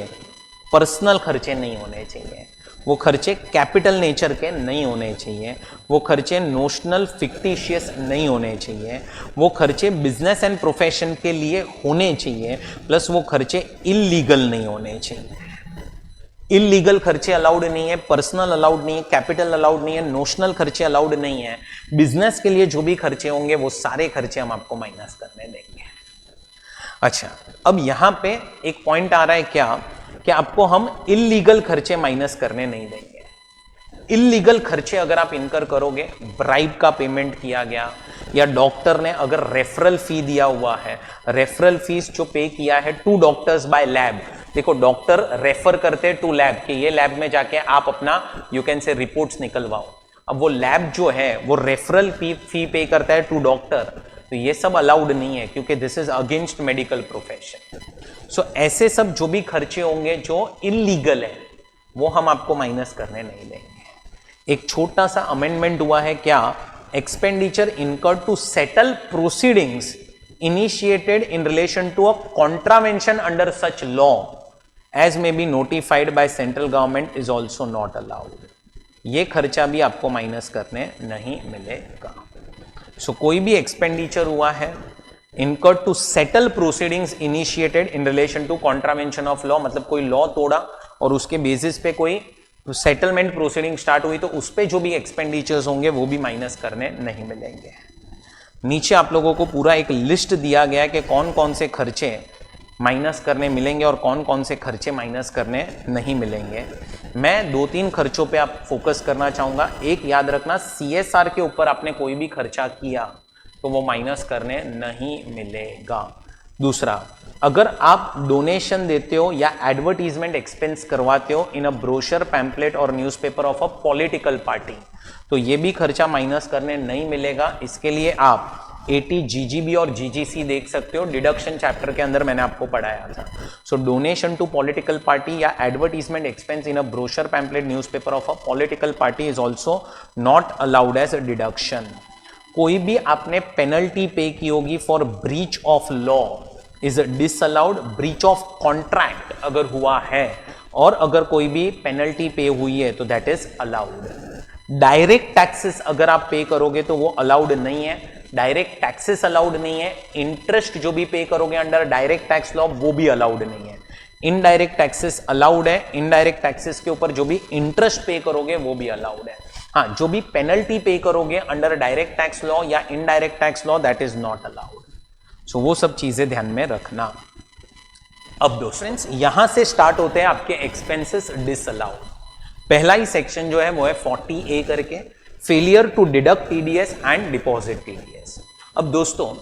पर्सनल खर्चे नहीं होने चाहिए, वो खर्चे कैपिटल नेचर के नहीं होने चाहिए, वो खर्चे नोशनल फिक्टिशियस नहीं होने चाहिए, वो खर्चे बिजनेस एंड प्रोफेशन के लिए होने चाहिए, प्लस वो खर्चे इलीगल नहीं होने चाहिए। इलीगल खर्चे अलाउड नहीं है, पर्सनल अलाउड नहीं है, कैपिटल अलाउड नहीं है, नोशनल खर्चे अलाउड नहीं है। बिजनेस के लिए जो भी खर्चे होंगे वो सारे खर्चे हम आपको माइनस करने देंगे। अच्छा, अब यहां पे एक पॉइंट आ रहा है क्या कि आपको हम इलीगल खर्चे माइनस करने नहीं देंगे। इलीगल खर्चे अगर आप इनकर करोगे, ब्राइब का पेमेंट किया गया या डॉक्टर ने अगर रेफरल फी दिया हुआ है, रेफरल फीस जो पे किया है टू डॉक्टर्स बाय लैब, देखो डॉक्टर रेफर करते हैं टू लैब कि ये लैब में जाके आप अपना यू कैन से रिपोर्ट्स निकलवाओ। अब वो लैब जो है वो रेफरल फी पे करता है टू डॉक्टर, तो ये सब अलाउड नहीं है क्योंकि this is against medical profession. So ऐसे सब जो भी खर्चे होंगे जो इलीगल है वो हम आपको माइनस करने नहीं देंगे। एक छोटा सा अमेंडमेंट हुआ है क्या? Expenditure incurred to settle proceedings initiated in relation to a contravention under such law as may be notified by central government is also not allowed. ये खर्चा भी आपको माइनस करने नहीं मिलेगा। सो कोई भी एक्सपेंडिचर हुआ है incurred to settle proceedings initiated in relation to contravention of law, मतलब कोई लॉ तोड़ा और उसके बेसिस पे कोई सेटलमेंट प्रोसीडिंग स्टार्ट हुई, तो उस पे जो भी एक्सपेंडिचर्स होंगे वो भी माइनस करने नहीं मिलेंगे। नीचे आप लोगों को पूरा एक लिस्ट दिया गया है कि कौन कौन से खर्चे माइनस करने मिलेंगे और कौन कौन से खर्चे माइनस करने नहीं मिलेंगे। मैं 2-3 खर्चों पे आप फोकस करना चाहूंगा। एक याद रखना, CSR के ऊपर आपने कोई भी खर्चा किया तो वो माइनस करने नहीं मिलेगा। दूसरा, अगर आप डोनेशन देते हो या एडवर्टीजमेंट एक्सपेंस करवाते हो इन अ ब्रोशर, पैम्पलेट और newspaper of a political party, तो ये भी खर्चा माइनस करने नहीं मिलेगा। इसके लिए आप 80 GGB और GGC देख सकते हो, डिडक्शन चैप्टर के अंदर मैंने आपको पढ़ाया था। So donation to political party या advertisement expense in a brochure, pamphlet, newspaper of a political party is also not allowed as a deduction. कोई भी आपने पेनल्टी पे की होगी for breach of law is disallowed. Breach of contract अगर हुआ है और अगर कोई भी पेनल्टी पे हुई है तो that is allowed. Direct taxes अगर आप पे करोगे तो वो अलाउड नहीं है। डायरेक्ट टैक्सेस अलाउड नहीं है। इंटरेस्ट जो भी पे करोगे अंडर डायरेक्ट टैक्स लॉ वो भी अलाउड नहीं है। इनडायरेक्ट टैक्सेस अलाउड है। इनडायरेक्ट टैक्सेस के ऊपर जो भी इंटरेस्ट पे करोगे वो भी अलाउड है। हाँ, जो भी पेनल्टी पे करोगे अंडर डायरेक्ट टैक्स लॉ या indirect tax law, that is not allowed. So वो सब चीजें ध्यान में रखना। अब दोस्तों फ्रेंड्स, यहां से स्टार्ट होते हैं आपके एक्सपेंसेस डिसअलाउड। पहला ही सेक्शन जो है वो है 40A करके, failure to deduct TDS and deposit TDS. अब दोस्तों,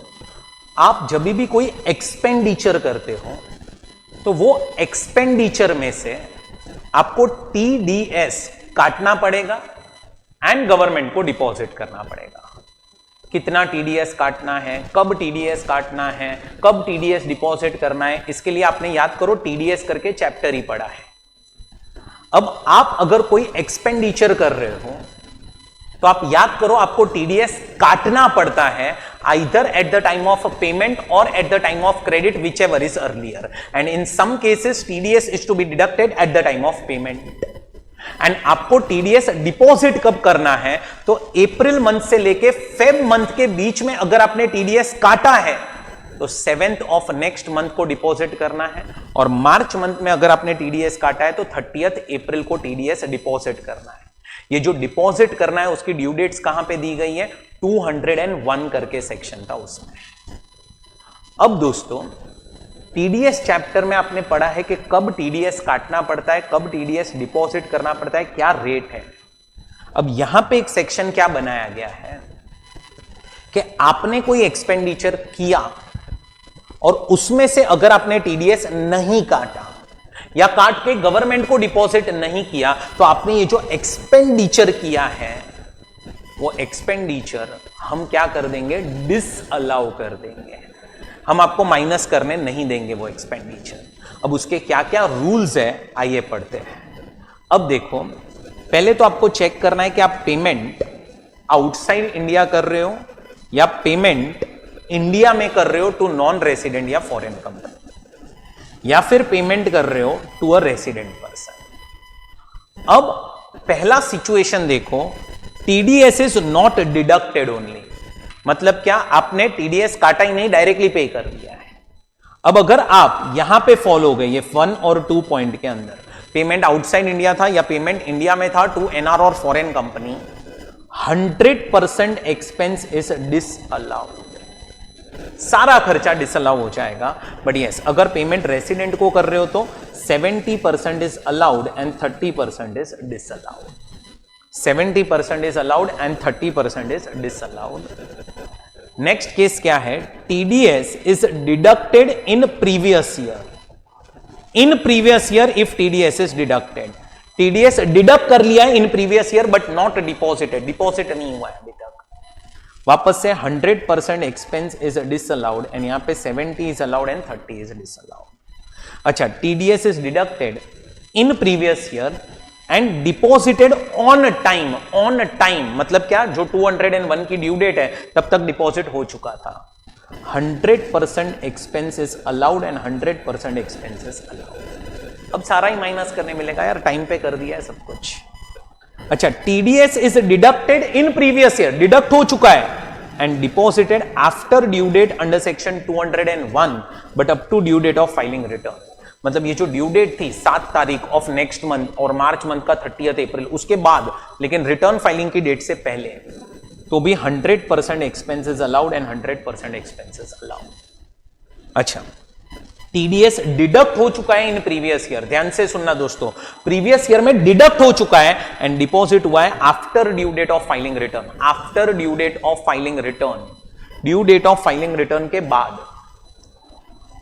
आप जब भी कोई एक्सपेंडिचर करते हो तो वो एक्सपेंडिचर में से आपको टीडीएस काटना पड़ेगा एंड गवर्नमेंट को डिपॉजिट करना पड़ेगा। कितना टीडीएस काटना है, कब टीडीएस काटना है, कब टीडीएस डिपॉजिट करना है, इसके लिए आपने याद करो टीडीएस करके चैप्टर ही पढ़ा है। अब आप अगर कोई एक्सपेंडिचर कर रहे हो तो आप याद करो आपको टीडीएस काटना पड़ता है either at the time of payment or at the time of credit, whichever is earlier, and in some cases TDS is to be deducted at the time of payment. And आपको टीडीएस डिपॉजिट कब करना है, तो अप्रैल मंथ से लेके फेब मंथ के बीच में अगर आपने टीडीएस काटा है तो 7th ऑफ नेक्स्ट मंथ को डिपॉजिट करना है, और मार्च मंथ में अगर आपने टीडीएस काटा है तो 30th अप्रैल को टीडीएस डिपॉजिट करना है। ये जो डिपॉजिट करना है उसकी ड्यू डेट्स कहां पे दी गई है, 201 करके सेक्शन था उसमें। अब दोस्तों, टीडीएस चैप्टर में आपने पढ़ा है कि कब टीडीएस काटना पड़ता है, कब टीडीएस डिपॉजिट करना पड़ता है, क्या रेट है। अब यहां पे एक सेक्शन क्या बनाया गया है कि आपने कोई एक्सपेंडिचर किया और उसमें से अगर आपने टीडीएस नहीं काटा या काट के गवर्नमेंट को डिपॉजिट नहीं किया तो आपने ये जो एक्सपेंडिचर किया है वो एक्सपेंडिचर हम क्या कर देंगे, डिसअलाउ कर देंगे। हम आपको माइनस करने नहीं देंगे वो एक्सपेंडिचर। अब उसके क्या क्या रूल्स है आइए पढ़ते हैं। अब देखो, पहले तो आपको चेक करना है कि आप पेमेंट आउटसाइड इंडिया कर रहे हो या पेमेंट इंडिया में कर रहे हो टू नॉन रेसिडेंट या फॉरेन कंपनी, या फिर पेमेंट कर रहे हो टू अ रेसिडेंट पर्सन। अब पहला सिचुएशन देखो, TDS is not deducted only, मतलब क्या, आपने टीडीएस काटा ही नहीं, डायरेक्टली पे कर दिया है। अब अगर आप यहां पे फॉलो हो गए ये 1 और 2 पॉइंट के अंदर, पेमेंट आउटसाइड इंडिया था या पेमेंट इंडिया में था टू एनआर और foreign company, 100% expense is disallowed, सारा खर्चा डिसअलाउ हो जाएगा। बट यस, अगर पेमेंट रेसिडेंट को कर रहे हो तो 70% is allowed and 30% is disallowed. 70% is allowed and 30% is disallowed. Next case क्या है, TDS is deducted in previous year. In previous year if TDS is deducted, TDS deduct कर लिया है इन previous year but not deposited, deposit नहीं हुआ है अभी तक, वापस से 100% एक्सपेंस इज डिसअलाउड एंड यहां पे 70 is allowed and 30 is disallowed. अच्छा, TDS is deducted in previous year and deposited on time. On time मतलब क्या, जो 201 की ड्यू डेट है तब तक डिपॉजिट हो चुका था। 100% expense is allowed and 100% expense is allowed. अब सारा ही माइनस करने मिलेगा यार, टाइम पे कर दिया है सब कुछ। अच्छा, TDS is deducted in previous year, डिडक्ट हो चुका है, and deposited after due date under section 201 but up to due date of filing return. मतलब ये जो ड्यू डेट थी 7 तारीख ऑफ नेक्स्ट मंथ और मार्च मंथ का 30th अप्रैल, उसके बाद लेकिन रिटर्न फाइलिंग की डेट से पहले, तो भी 100% expenses allowed and 100% expenses allowed. अच्छा, टीडीएस डिडक्ट हो चुका है इन प्रीवियस ईयर, ध्यान से सुनना दोस्तों, प्रीवियस ईयर में डिडक्ट हो चुका है एंड डिपॉजिट हुआ है after due date of filing return. After due date of filing return, due date of filing return के बाद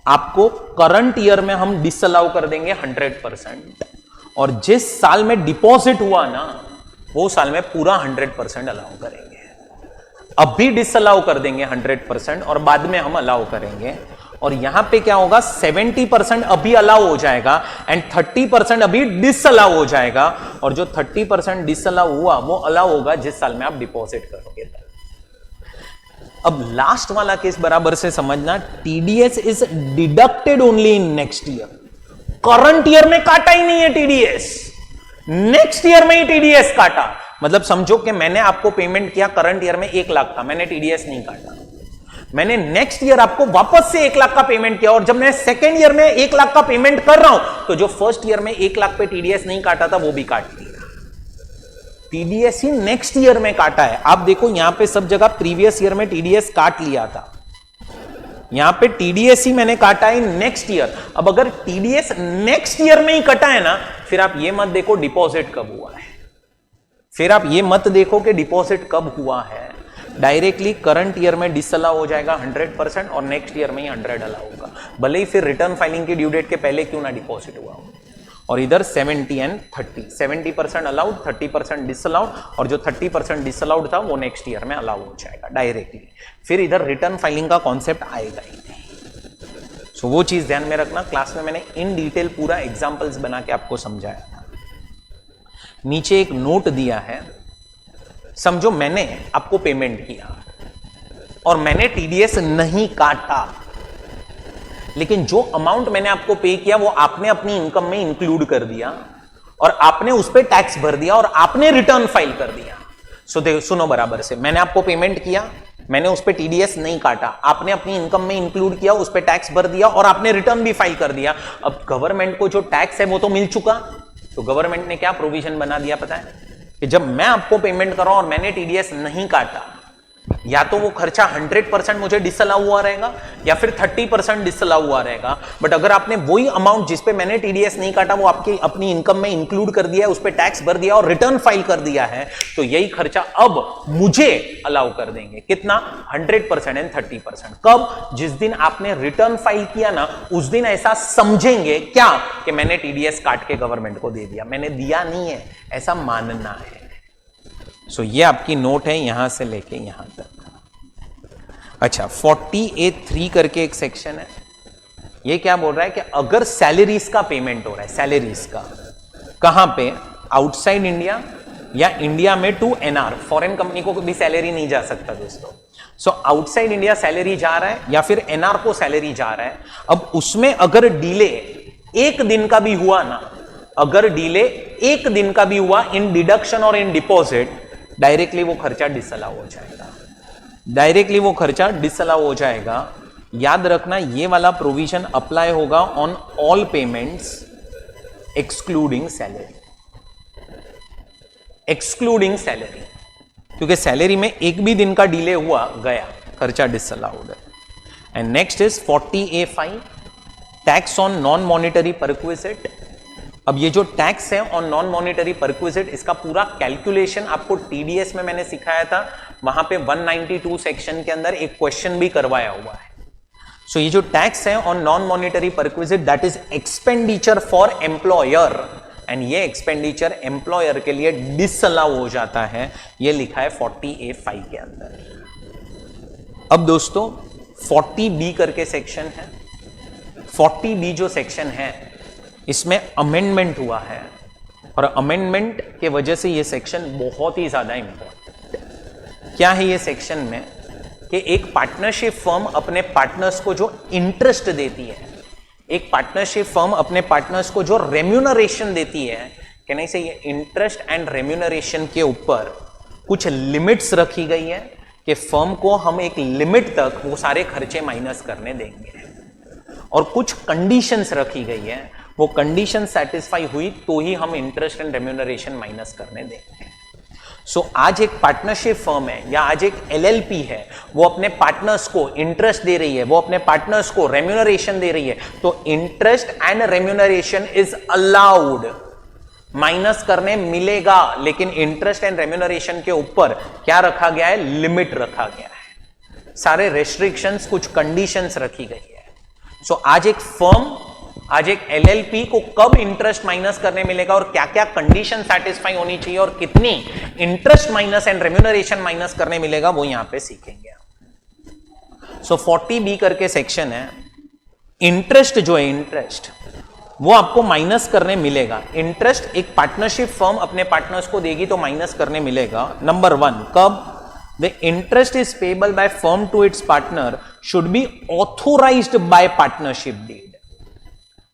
आपको करंट ईयर में हम डिसअलाउ कर देंगे 100%, और जिस साल में डिपॉजिट हुआ ना वो साल में पूरा 100% अलाउ करेंगे। अब भी डिसअलाउ कर देंगे 100% और बाद में हम अलाउ करेंगे। और यहां पे क्या होगा, 70% अभी अलाउ हो जाएगा एंड 30% अभी डिसअलाउ हो जाएगा, और जो 30% डिसअलाउ हुआ वो अलाउ होगा जिस साल में आप डिपॉजिट करोगे। अब लास्ट वाला केस बराबर से समझना, TDS is deducted only in next year. Current year में काटा ही नहीं है टीडीएस, नेक्स्ट ईयर में ही टीडीएस काटा। मतलब समझो कि मैंने आपको पेमेंट किया, करंट ईयर में 1 लाख था, मैंने टीडीएस नहीं काटा, मैंने नेक्स्ट ईयर आपको वापस से 1 लाख का पेमेंट किया, और जब मैं सेकेंड ईयर में 1 लाख का पेमेंट कर रहा हूं तो जो फर्स्ट ईयर में 1 लाख पे टीडीएस नहीं काटा था वो भी काट लिया। टीडीएस ही नेक्स्ट ईयर में काटा है। आप देखो यहां पे सब जगह प्रीवियस ईयर में टीडीएस काट लिया था, यहां पे टीडीएस ही मैंने काटा है नेक्स्ट ईयर। अब अगर टीडीएस नेक्स्ट ईयर में ही कटा है ना, फिर आप ये मत देखो डिपॉजिट कब हुआ है, फिर आप ये मत देखो कि डिपॉजिट कब हुआ है, डायरेक्टली करंट ईयर में डिसअलाउ हो जाएगा 100% और नेक्स्ट ईयर में ही 100 अलाउ होगा, भले ही फिर रिटर्न फाइलिंग की ड्यू डेट के पहले क्यों ना डिपॉजिट हुआ हो। और इधर 70 एंड 30, 70% अलाउड, 30% डिसअलाउड, और जो 30% डिसअलाउड था वो नेक्स्ट ईयर में अलाउ हो जाएगा डायरेक्टली, फिर इधर रिटर्न फाइलिंग का कॉन्सेप्ट आएगा ही नहीं। सो वो चीज ध्यान में रखना, क्लास में मैंने इन डिटेल पूरा एग्जांपल्स बना के आपको समझाया था। नीचे एक नोट दिया है, समझो मैंने आपको पेमेंट किया और मैंने टीडीएस नहीं काटा, लेकिन जो अमाउंट मैंने आपको पे किया वो आपने अपनी इनकम में इंक्लूड कर दिया और आपने उस पर टैक्स भर दिया और आपने रिटर्न फाइल कर दिया। सुनो बराबर से, मैंने आपको पेमेंट किया, मैंने उस पर टीडीएस नहीं काटा, आपने अपनी इनकम में इंक्लूड किया, उस पर टैक्स भर दिया और आपने रिटर्न भी फाइल कर दिया। अब गवर्नमेंट को जो टैक्स है वो तो मिल चुका, तो गवर्नमेंट ने क्या प्रोविजन बना दिया पता है, कि जब मैं आपको पेमेंट कर रहा हूं और मैंने टीडीएस नहीं काटा, या तो वो खर्चा 100% मुझे डिसअलाउ हुआ रहेगा या फिर 30% डिसअलाउ हुआ रहेगा। बट अगर आपने वही अमाउंट जिस पे मैंने टीडीएस नहीं काटा वो आपकी अपनी इनकम में इंक्लूड कर दिया है, उस पे टैक्स भर दिया और रिटर्न फाइल कर दिया है, तो यही खर्चा अब मुझे अलाउ कर देंगे। कितना? 100% एंड 30%। कब? जिस दिन आपने रिटर्न फाइल किया ना, उस दिन ऐसा समझेंगे क्या कि मैंने टीडीएस काट के गवर्नमेंट को दे दिया, मैंने दिया नहीं है, ऐसा मानना है। सो ये आपकी नोट है यहां से लेके यहां तक। अच्छा, 40A3 करके एक सेक्शन है, ये क्या बोल रहा है कि अगर सैलरीज का पेमेंट हो रहा है, सैलरीज का कहां पे? आउटसाइड इंडिया या इंडिया में टू एनआर, फॉरेन कंपनी को भी सैलरी नहीं जा सकता दोस्तों। सो आउटसाइड इंडिया सैलरी जा रहा है या फिर एनआर को सैलरी जा रहा है। अब उसमें अगर डिले 1 दिन का भी हुआ ना, अगर डिले 1 दिन का भी हुआ इन डिडक्शन और इन डिपॉजिट, डायरेक्टली वो खर्चा डिसअलाउ हो जाएगा, डायरेक्टली वो खर्चा डिसअलाउ हो जाएगा। याद रखना ये वाला प्रोविजन अप्लाई होगा on all payments excluding salary, excluding salary, क्योंकि सैलरी में 1 भी दिन का डिले हुआ गया, खर्चा डिसअलाउड है। And next is 40A5, tax on non monetary perquisite. अब ये जो टैक्स है ऑन नॉन मॉनिटरी परक्विजिट, इसका पूरा कैलकुलेशन आपको टीडीएस में मैंने सिखाया था, वहां पे 192 सेक्शन के अंदर एक क्वेश्चन भी करवाया हुआ है। सो ये जो टैक्स है on non monetary perquisite, that is expenditure for employer, and ये एक्सपेंडिचर एम्प्लॉयर के लिए डिसअलाउ हो जाता है, ये लिखा है 40A5 के अंदर। अब दोस्तों 40B करके सेक्शन है, 40B जो सेक्शन है इसमें अमेंडमेंट हुआ है, और अमेंडमेंट के वजह से ये सेक्शन बहुत ही ज्यादा इंपॉर्टेंट है। क्या है ये सेक्शन में कि एक पार्टनरशिप फर्म अपने पार्टनर्स को जो इंटरेस्ट देती है, एक पार्टनरशिप फर्म अपने पार्टनर्स को जो रेम्यूनरेशन देती है, कि नहीं से ये इंटरेस्ट एंड रेम्यूनरेशन के ऊपर कुछ लिमिट्स रखी गई है कि फर्म को हम एक लिमिट तक वो सारे खर्चे माइनस करने देंगे, और कुछ कंडीशंस रखी गई है, वो कंडीशन सेटिस्फाई हुई तो ही हम इंटरेस्ट एंड रेम्यूनरेशन माइनस करने देंगे। सो आज एक पार्टनरशिप फर्म है या आज एक एलएलपी है, वो अपने पार्टनर्स को इंटरेस्ट दे रही है, वो अपने पार्टनर्स को रेम्यूनरेशन दे रही है, तो interest and remuneration is allowed, minus करने मिलेगा, लेकिन इंटरेस्ट एंड रेम्यूनरेशन के ऊपर क्या रखा गया है? लिमिट रखा गया है, सारे रेस्ट्रिक्शंस, कुछ कंडीशंस रखी गई है। सो आज एक फर्म, आज एक एलएलपी को कब इंटरेस्ट माइनस करने मिलेगा और क्या क्या कंडीशन सेटिस्फाई होनी चाहिए और कितनी interest minus and remuneration minus करने मिलेगा, वो यहां पे सीखेंगे। सो 40B करके सेक्शन है, इंटरेस्ट जो है, इंटरेस्ट वो आपको माइनस करने मिलेगा। इंटरेस्ट एक पार्टनरशिप फर्म अपने पार्टनर्स को देगी तो माइनस करने मिलेगा। नंबर 1, कब? The interest is payable by firm to its partner should be authorized by partnership deed.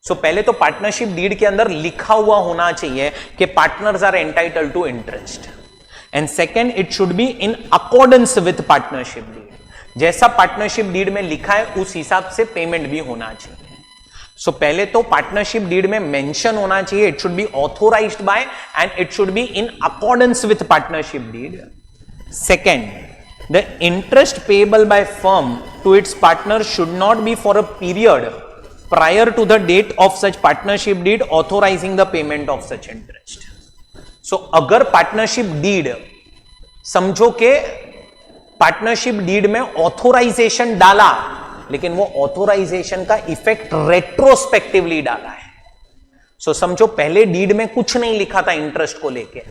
So पहले तो पार्टनरशिप डीड के अंदर लिखा हुआ होना चाहिए कि partners are entitled to interest, and second it should be in accordance with partnership deed, जैसा पार्टनरशिप डीड में लिखा है उस हिसाब से पेमेंट भी होना चाहिए। सो पहले तो पार्टनरशिप डीड में मेंशन होना चाहिए, it should be authorised by and it should be in accordance with partnership deed. Second, the interest payable by firm to its partner should not be for a period prior to the date of such partnership deed authorizing the payment of such interest. So अगर पार्टनरशिप डीड, समझो के पार्टनरशिप डीड में ऑथोराइजेशन डाला, लेकिन वो ऑथोराइजेशन का इफेक्ट रेट्रोस्पेक्टिवली डाला है. सो समझो पहले डीड में कुछ नहीं लिखा था इंटरेस्ट को लेके,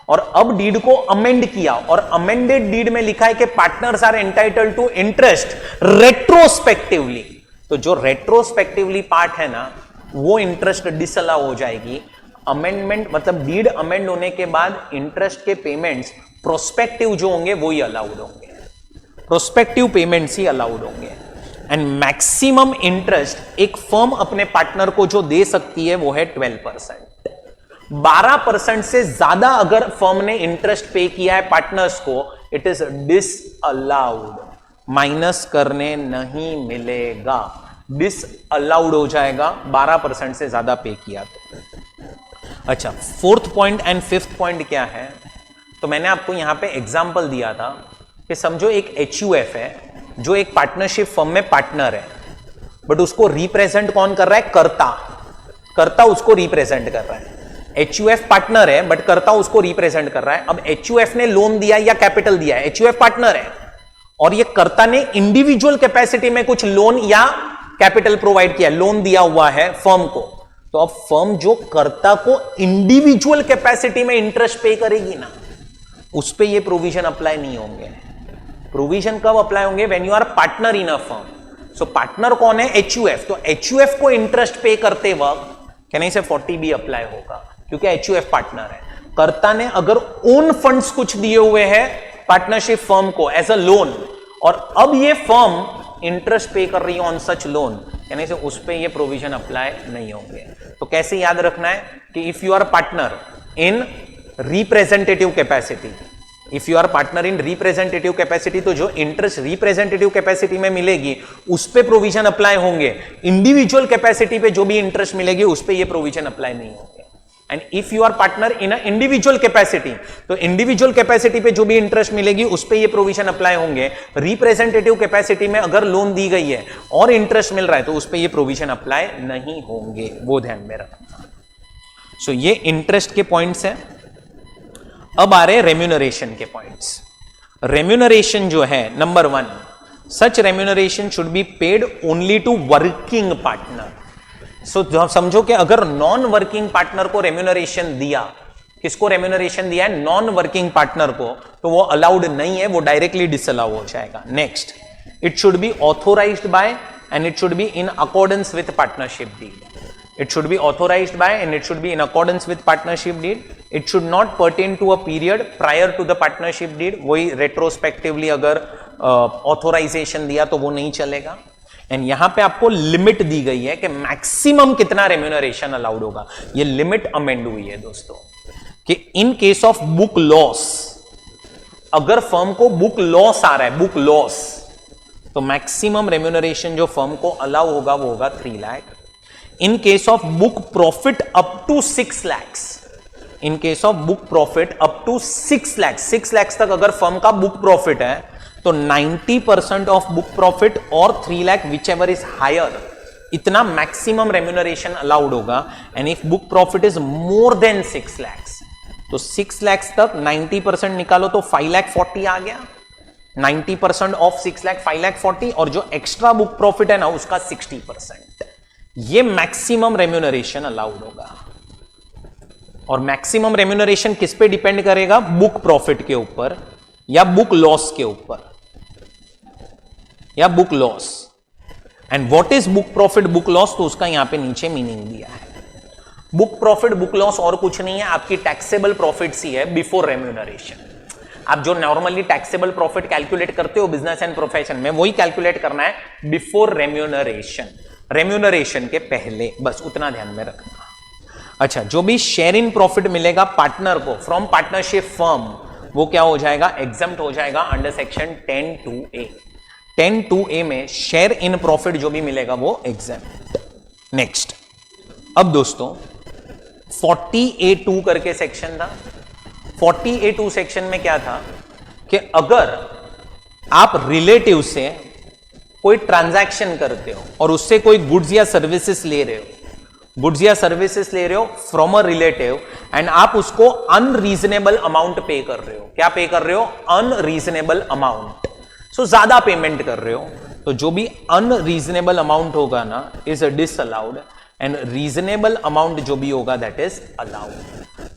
और अब डीड को अमेंड किया, और अमेंडेड डीड में लिखा है कि partners are entitled to interest retrospectively. तो जो रेट्रोस्पेक्टिवली पार्ट है ना, वो इंटरेस्ट डिसअलाउ हो जाएगी. अमेंडमेंट मतलब डीड अमेंड होने के बाद इंटरेस्ट के पेमेंट्स प्रोस्पेक्टिव जो होंगे वो ही अलाउड होंगे, प्रोस्पेक्टिव पेमेंट्स ही अलाउड होंगे. एंड मैक्सिमम इंटरेस्ट एक फर्म अपने पार्टनर को जो दे सकती है वो है 12%. 12% से ज्यादा अगर फर्म ने इंटरेस्ट पे किया है पार्टनर्स को, इट इज डिसअलाउड, माइनस करने नहीं मिलेगा, डिसअलाउड हो जाएगा 12% से ज्यादा पे किया तो. अच्छा, fourth point and fifth point क्या है? तो मैंने आपको यहां पे एग्जांपल दिया था कि समझो एक HUF है जो एक पार्टनरशिप फर्म में पार्टनर है, बट उसको रिप्रेजेंट कौन कर रहा है? कर्ता उसको रिप्रेजेंट कर रहा है. HUF पार्टनर है बट कर्ता उसको रिप्रेजेंट कर रहा है. अब HUF ने लोन दिया या कैपिटल दिया है, HUF पार्टनर है, और ये कर्ता ने इंडिविजुअल कैपेसिटी में कुछ लोन या कैपिटल प्रोवाइड किया, लोन दिया हुआ है फर्म को. तो अब फर्म जो कर्ता को इंडिविजुअल कैपेसिटी में इंटरेस्ट पे करेगी ना, उस पे ये प्रोविजन अप्लाई नहीं होंगे. प्रोविजन कब अप्लाई होंगे? When you are partner in a firm. So partner कौन है? HUF. तो HUF को इंटरेस्ट पे करते वक्त कहने से 40B अप्लाई होगा, क्योंकि HUF पार्टनर है. कर्ता ने अगर ओन फंड्स कुछ दिए हुए हैं पार्टनरशिप फर्म को एज अ लोन, और अब ये फर्म इंटरेस्ट पे कर रही है ऑन सच लोन, यानी से उस पे ये प्रोविजन अप्लाई नहीं होंगे. तो कैसे याद रखना है कि if you are partner in representative capacity, if you are partner in representative capacity, तो जो इंटरेस्ट रिप्रेजेंटेटिव कैपेसिटी में मिलेगी उस पे प्रोविजन अप्लाई होंगे. इंडिविजुअल कैपेसिटी पे जो भी इंटरेस्ट मिलेगी उस पे ये प्रोविजन अप्लाई नहीं होंगे. And if you are partner in a individual capacity, तो इंडिविजुअल कैपेसिटी पे जो भी इंटरेस्ट मिलेगी उस पे ये प्रोविजन अप्लाई होंगे. रिप्रेजेंटेटिव कैपेसिटी में अगर लोन दी गई है और इंटरेस्ट मिल रहा है तो उस पे ये प्रोविजन अप्लाई नहीं होंगे, वो ध्यान में रखना. सो ये इंटरेस्ट के पॉइंट्स हैं. अब आ रहे रेम्यूनरेशन के पॉइंट्स. रेम्यूनरेशन जो है, number 1, such remuneration should be paid only to working partner. So समझो कि अगर नॉन वर्किंग पार्टनर को रेम्यूनरेशन दिया, किसको रेम्यूनरेशन दिया है? नॉन वर्किंग पार्टनर को, तो वो अलाउड नहीं है, वो डायरेक्टली डिसअलाउ हो जाएगा. Next, it should be authorised by and it should be in accordance with partnership deed. It should be authorized by and it should be in accordance with partnership deed. It should not pertain to a period prior to the partnership deed. वही retrospectively अगर authorization दिया तो वो नहीं चलेगा. एंड यहां पे आपको लिमिट दी गई है कि मैक्सिमम कितना रेम्यूनरेशन अलाउड होगा. ये लिमिट अमेंड हुई है दोस्तों कि in case of book loss, अगर फर्म को बुक लॉस आ रहा है, बुक लॉस, तो मैक्सिमम रेम्यूनरेशन जो फर्म को अलाउ होगा वो होगा 3 lakh. In case of book profit up to 6 lakhs, in case of book profit up to 6 lakhs, 6 lakhs तक अगर फर्म का बुक प्रॉफिट है तो 90% ऑफ बुक प्रॉफिट और 3 lakh whichever is higher, इतना मैक्सिमम रेम्यूनरेशन अलाउड होगा. And if book profit is more than 6 lakhs, तो 6 lakhs तक 90% निकालो तो 5,40,000 आ गया. 90% ऑफ 6 लाख 5,40,000, और जो एक्स्ट्रा बुक प्रॉफिट है ना उसका 60%. ये मैक्सिमम रेम्यूनरेशन अलाउड होगा. और मैक्सिमम रेम्यूनरेशन किस पे डिपेंड करेगा? बुक प्रॉफिट के ऊपर या बुक लॉस के ऊपर, या book loss. And what is book profit, book loss, तो उसका यहां पे नीचे मीनिंग दिया है. बुक प्रॉफिट, बुक लॉस और कुछ नहीं है, आपकी टैक्सेबल प्रॉफिट्स ही है बिफोर रेम्यूनरेशन. आप जो नॉर्मली टैक्सेबल प्रॉफिट कैलकुलेट करते हो बिजनेस एंड प्रोफेशन में, वही कैलकुलेट करना है बिफोर रेम्यूनरेशन, रेम्यूनरेशन के पहले, बस उतना ध्यान में रखना. अच्छा, जो भी शेयर इन प्रॉफिट मिलेगा पार्टनर को फ्रॉम पार्टनरशिप फर्म, वो क्या हो जाएगा? एग्जम्प्ट हो जाएगा अंडर सेक्शन 10(2)(a). 10(2)(a) में शेयर इन प्रॉफिट जो भी मिलेगा वो एग्जम्प्ट. नेक्स्ट, अब दोस्तों 40A2 करके सेक्शन था। 40A2 सेक्शन में क्या था कि अगर आप रिलेटिव से कोई ट्रांजैक्शन करते हो और उससे कोई गुड्स या सर्विसेज ले रहे हो, फ्रॉम अ रिलेटिव, एंड आप उसको अनरीजनेबल अमाउंट पे कर रहे हो। क्या पे कर रहे हो? Unreasonable amount. सो ज्यादा पेमेंट कर रहे हो, तो जो भी अनरीजनेबल अमाउंट होगा ना is disallowed, and reasonable amount जो भी होगा that is allowed.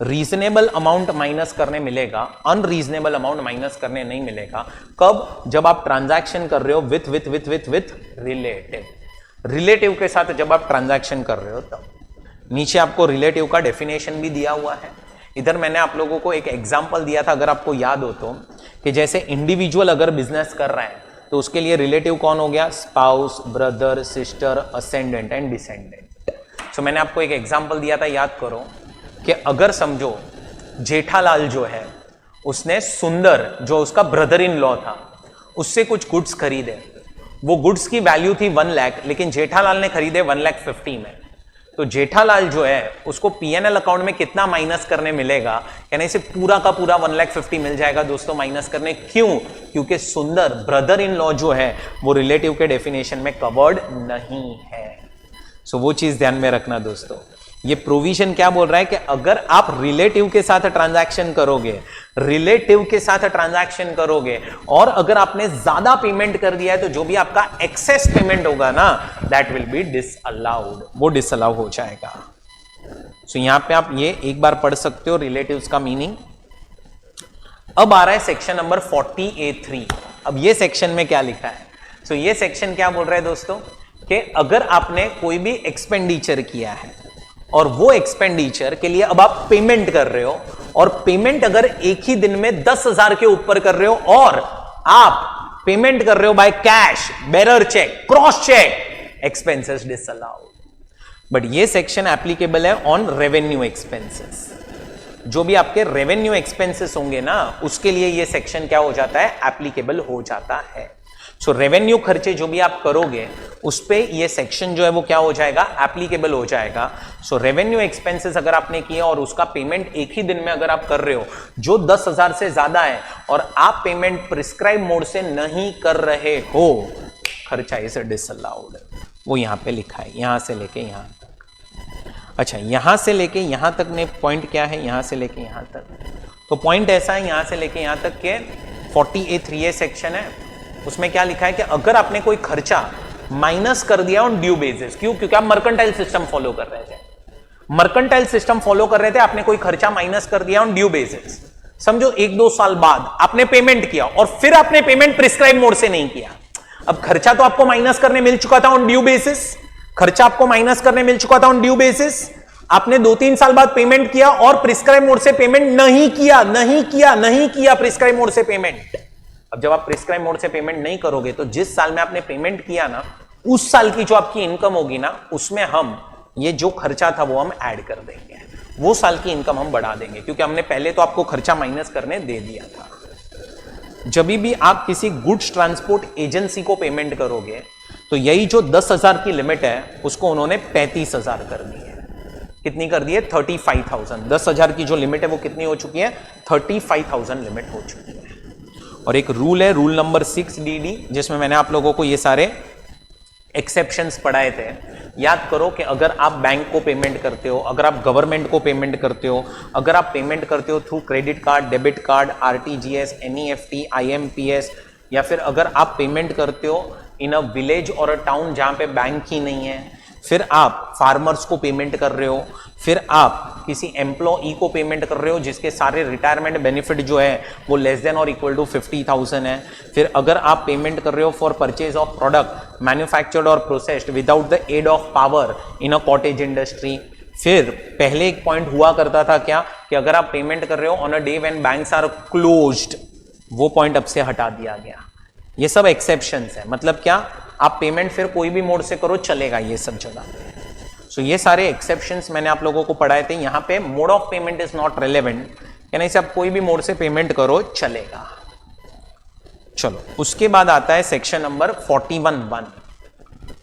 Reasonable amount minus करने मिलेगा, अनरीजनेबल अमाउंट माइनस करने नहीं मिलेगा। कब? जब आप ट्रांजैक्शन कर रहे हो विथ रिलेटिव के साथ जब आप ट्रांजैक्शन कर रहे हो तब। नीचे आपको रिलेटिव का डेफिनेशन भी दिया हुआ है। इधर मैंने आप लोगों को एक एग्जांपल दिया था, अगर आपको याद हो तो, कि जैसे इंडिविजुअल अगर बिजनेस कर रहा है तो उसके लिए रिलेटिव कौन हो गया? Spouse, brother, sister, ascendant and descendant. So मैंने आपको एक एग्जांपल दिया था, याद करो, कि अगर समझो जेठालाल जो है उसने सुंदर जो उसका ब्रदर इन लॉ था उससे कुछ गुड्स खरीदे। वो गुड्स की वैल्यू थी 1 लाख, लेकिन जेठालाल ने खरीदे 1,50,000 में। तो जेठालाल जो है उसको पीएनएल अकाउंट में कितना माइनस करने मिलेगा? यानी इसे पूरा का पूरा 1,50,000 मिल जाएगा दोस्तों माइनस करने। क्यों? क्योंकि सुंदर ब्रदर इन लॉ जो है वो रिलेटिव के डेफिनेशन में कवर्ड नहीं है। सो वो चीज ध्यान में रखना दोस्तों। ये प्रोविजन क्या बोल रहा है कि अगर आप रिलेटिव के साथ ट्रांजैक्शन करोगे और अगर आपने ज्यादा पेमेंट कर दिया है तो जो भी आपका एक्सेस पेमेंट होगा ना दैट विल बी डिसअलाउड, वो डिसअलाउ हो जाएगा। सो यहां पे आप ये एक बार पढ़ सकते हो रिलेटिव्स का मीनिंग। अब आ रहा है सेक्शन नंबर 40A3। अब ये सेक्शन में क्या लिखा है? सो ये सेक्शन क्या बोल रहा है दोस्तों कि अगर आपने कोई भी एक्सपेंडिचर किया है और वो एक्सपेंडिचर के लिए अब आप पेमेंट कर रहे हो, और पेमेंट अगर एक ही दिन में 10,000 के ऊपर कर रहे हो और आप पेमेंट कर रहे हो by cash, bearer cheque, cross cheque, expenses disallowed. But ये सेक्शन एप्लीकेबल है ऑन रेवेन्यू एक्सपेंसेस। जो भी आपके रेवेन्यू एक्सपेंसेस होंगे ना उसके लिए ये सेक्शन क्या हो जाता है? एप्लीकेबल हो जाता है। सो रेवेन्यू खर्चे जो भी आप करोगे उस पे ये सेक्शन जो है वो क्या हो जाएगा? एप्लीकेबल हो जाएगा। सो रेवेन्यू एक्सपेंसेस अगर आपने किया और उसका पेमेंट एक ही दिन में अगर आप कर रहे हो जो 10,000 से ज्यादा है और आप पेमेंट प्रिस्क्राइब मोड से नहीं कर रहे हो, खर्चा इज डिसअलाउड। वो यहां पे लिखा है, यहां से लेके यहां तक। अच्छा, यहां से लेके यहां तक ने पॉइंट क्या है? यहां से लेके यहां तक। तो पॉइंट ऐसा है यहां से लेके यहां तक के 40A3A सेक्शन है, उसमें क्या लिखा है कि अगर आपने कोई खर्चा माइनस कर दिया ऑन ड्यू बेसिस। क्यों? क्योंकि आप मर्केंटाइल सिस्टम फॉलो कर रहे थे। आपने कोई खर्चा माइनस कर दिया ऑन ड्यू बेसिस। समझो 1-2 साल बाद आपने पेमेंट किया और फिर आपने पेमेंट प्रिस्क्राइब मोड से नहीं किया। अब खर्चा तो आपको माइनस करने मिल चुका था ऑन ड्यू बेसिस, आपने 2-3 साल बाद पेमेंट किया और प्रिस्क्राइब मोड से पेमेंट नहीं किया प्रिस्क्राइब मोड से पेमेंट। अब जब आप प्रिस्क्राइब मोड से पेमेंट नहीं करोगे तो जिस साल में आपने पेमेंट किया ना उस साल की जो आपकी इनकम होगी ना उसमें हम ये जो खर्चा था वो हम ऐड कर देंगे, वो साल की इनकम हम बढ़ा देंगे, क्योंकि हमने पहले तो आपको खर्चा माइनस करने दे दिया था। जब भी आप किसी गुड्स ट्रांसपोर्ट एजेंसी को पेमेंट करोगे तो यही जो 10,000 की लिमिट है उसको उन्होंने 35,000 कर दी है। कितनी कर दी है? 35,000। 10,000 की जो लिमिट है वो कितनी हो चुकी है? 35,000 लिमिट हो चुकी है। और एक रूल है, रूल नंबर 6DD, जिसमें मैंने आप लोगों को ये सारे एक्सेप्शंस पढ़ाए थे। याद करो कि अगर आप बैंक को पेमेंट करते हो, अगर आप गवर्नमेंट को पेमेंट करते हो, अगर आप पेमेंट करते हो through credit card, debit card, RTGS, NEFT, IMPS, या फिर अगर आप पेमेंट करते हो इन अ विलेज और अ टाउन जहां पे बैंक ही नहीं है, फिर आप फार्मर्स को पेमेंट कर रहे हो, फिर आप किसी एम्प्लॉई को पेमेंट कर रहे हो जिसके सारे रिटायरमेंट बेनिफिट जो है वो लेस देन और इक्वल टू 50,000 है, फिर अगर आप पेमेंट कर रहे हो for purchase of product manufactured और processed without the aid of power in a cottage industry, फिर पहले एक पॉइंट हुआ करता था क्या कि अगर आप पेमेंट कर रहे हो on a day when banks are closed, वो पॉइंट अब से हटा दिया गया। ये सब एक्सेप्शंस है। मतलब क्या? आप पेमेंट फिर कोई भी मोड से करो चलेगा ये सब जगह। सो ये सारे एक्सेप्शंस मैंने आप लोगों को पढ़ाए थे। यहां पे mode of payment is not relevant, यानी से आप कोई भी मोड से पेमेंट करो चलेगा। चलो उसके बाद आता है सेक्शन नंबर 41(1).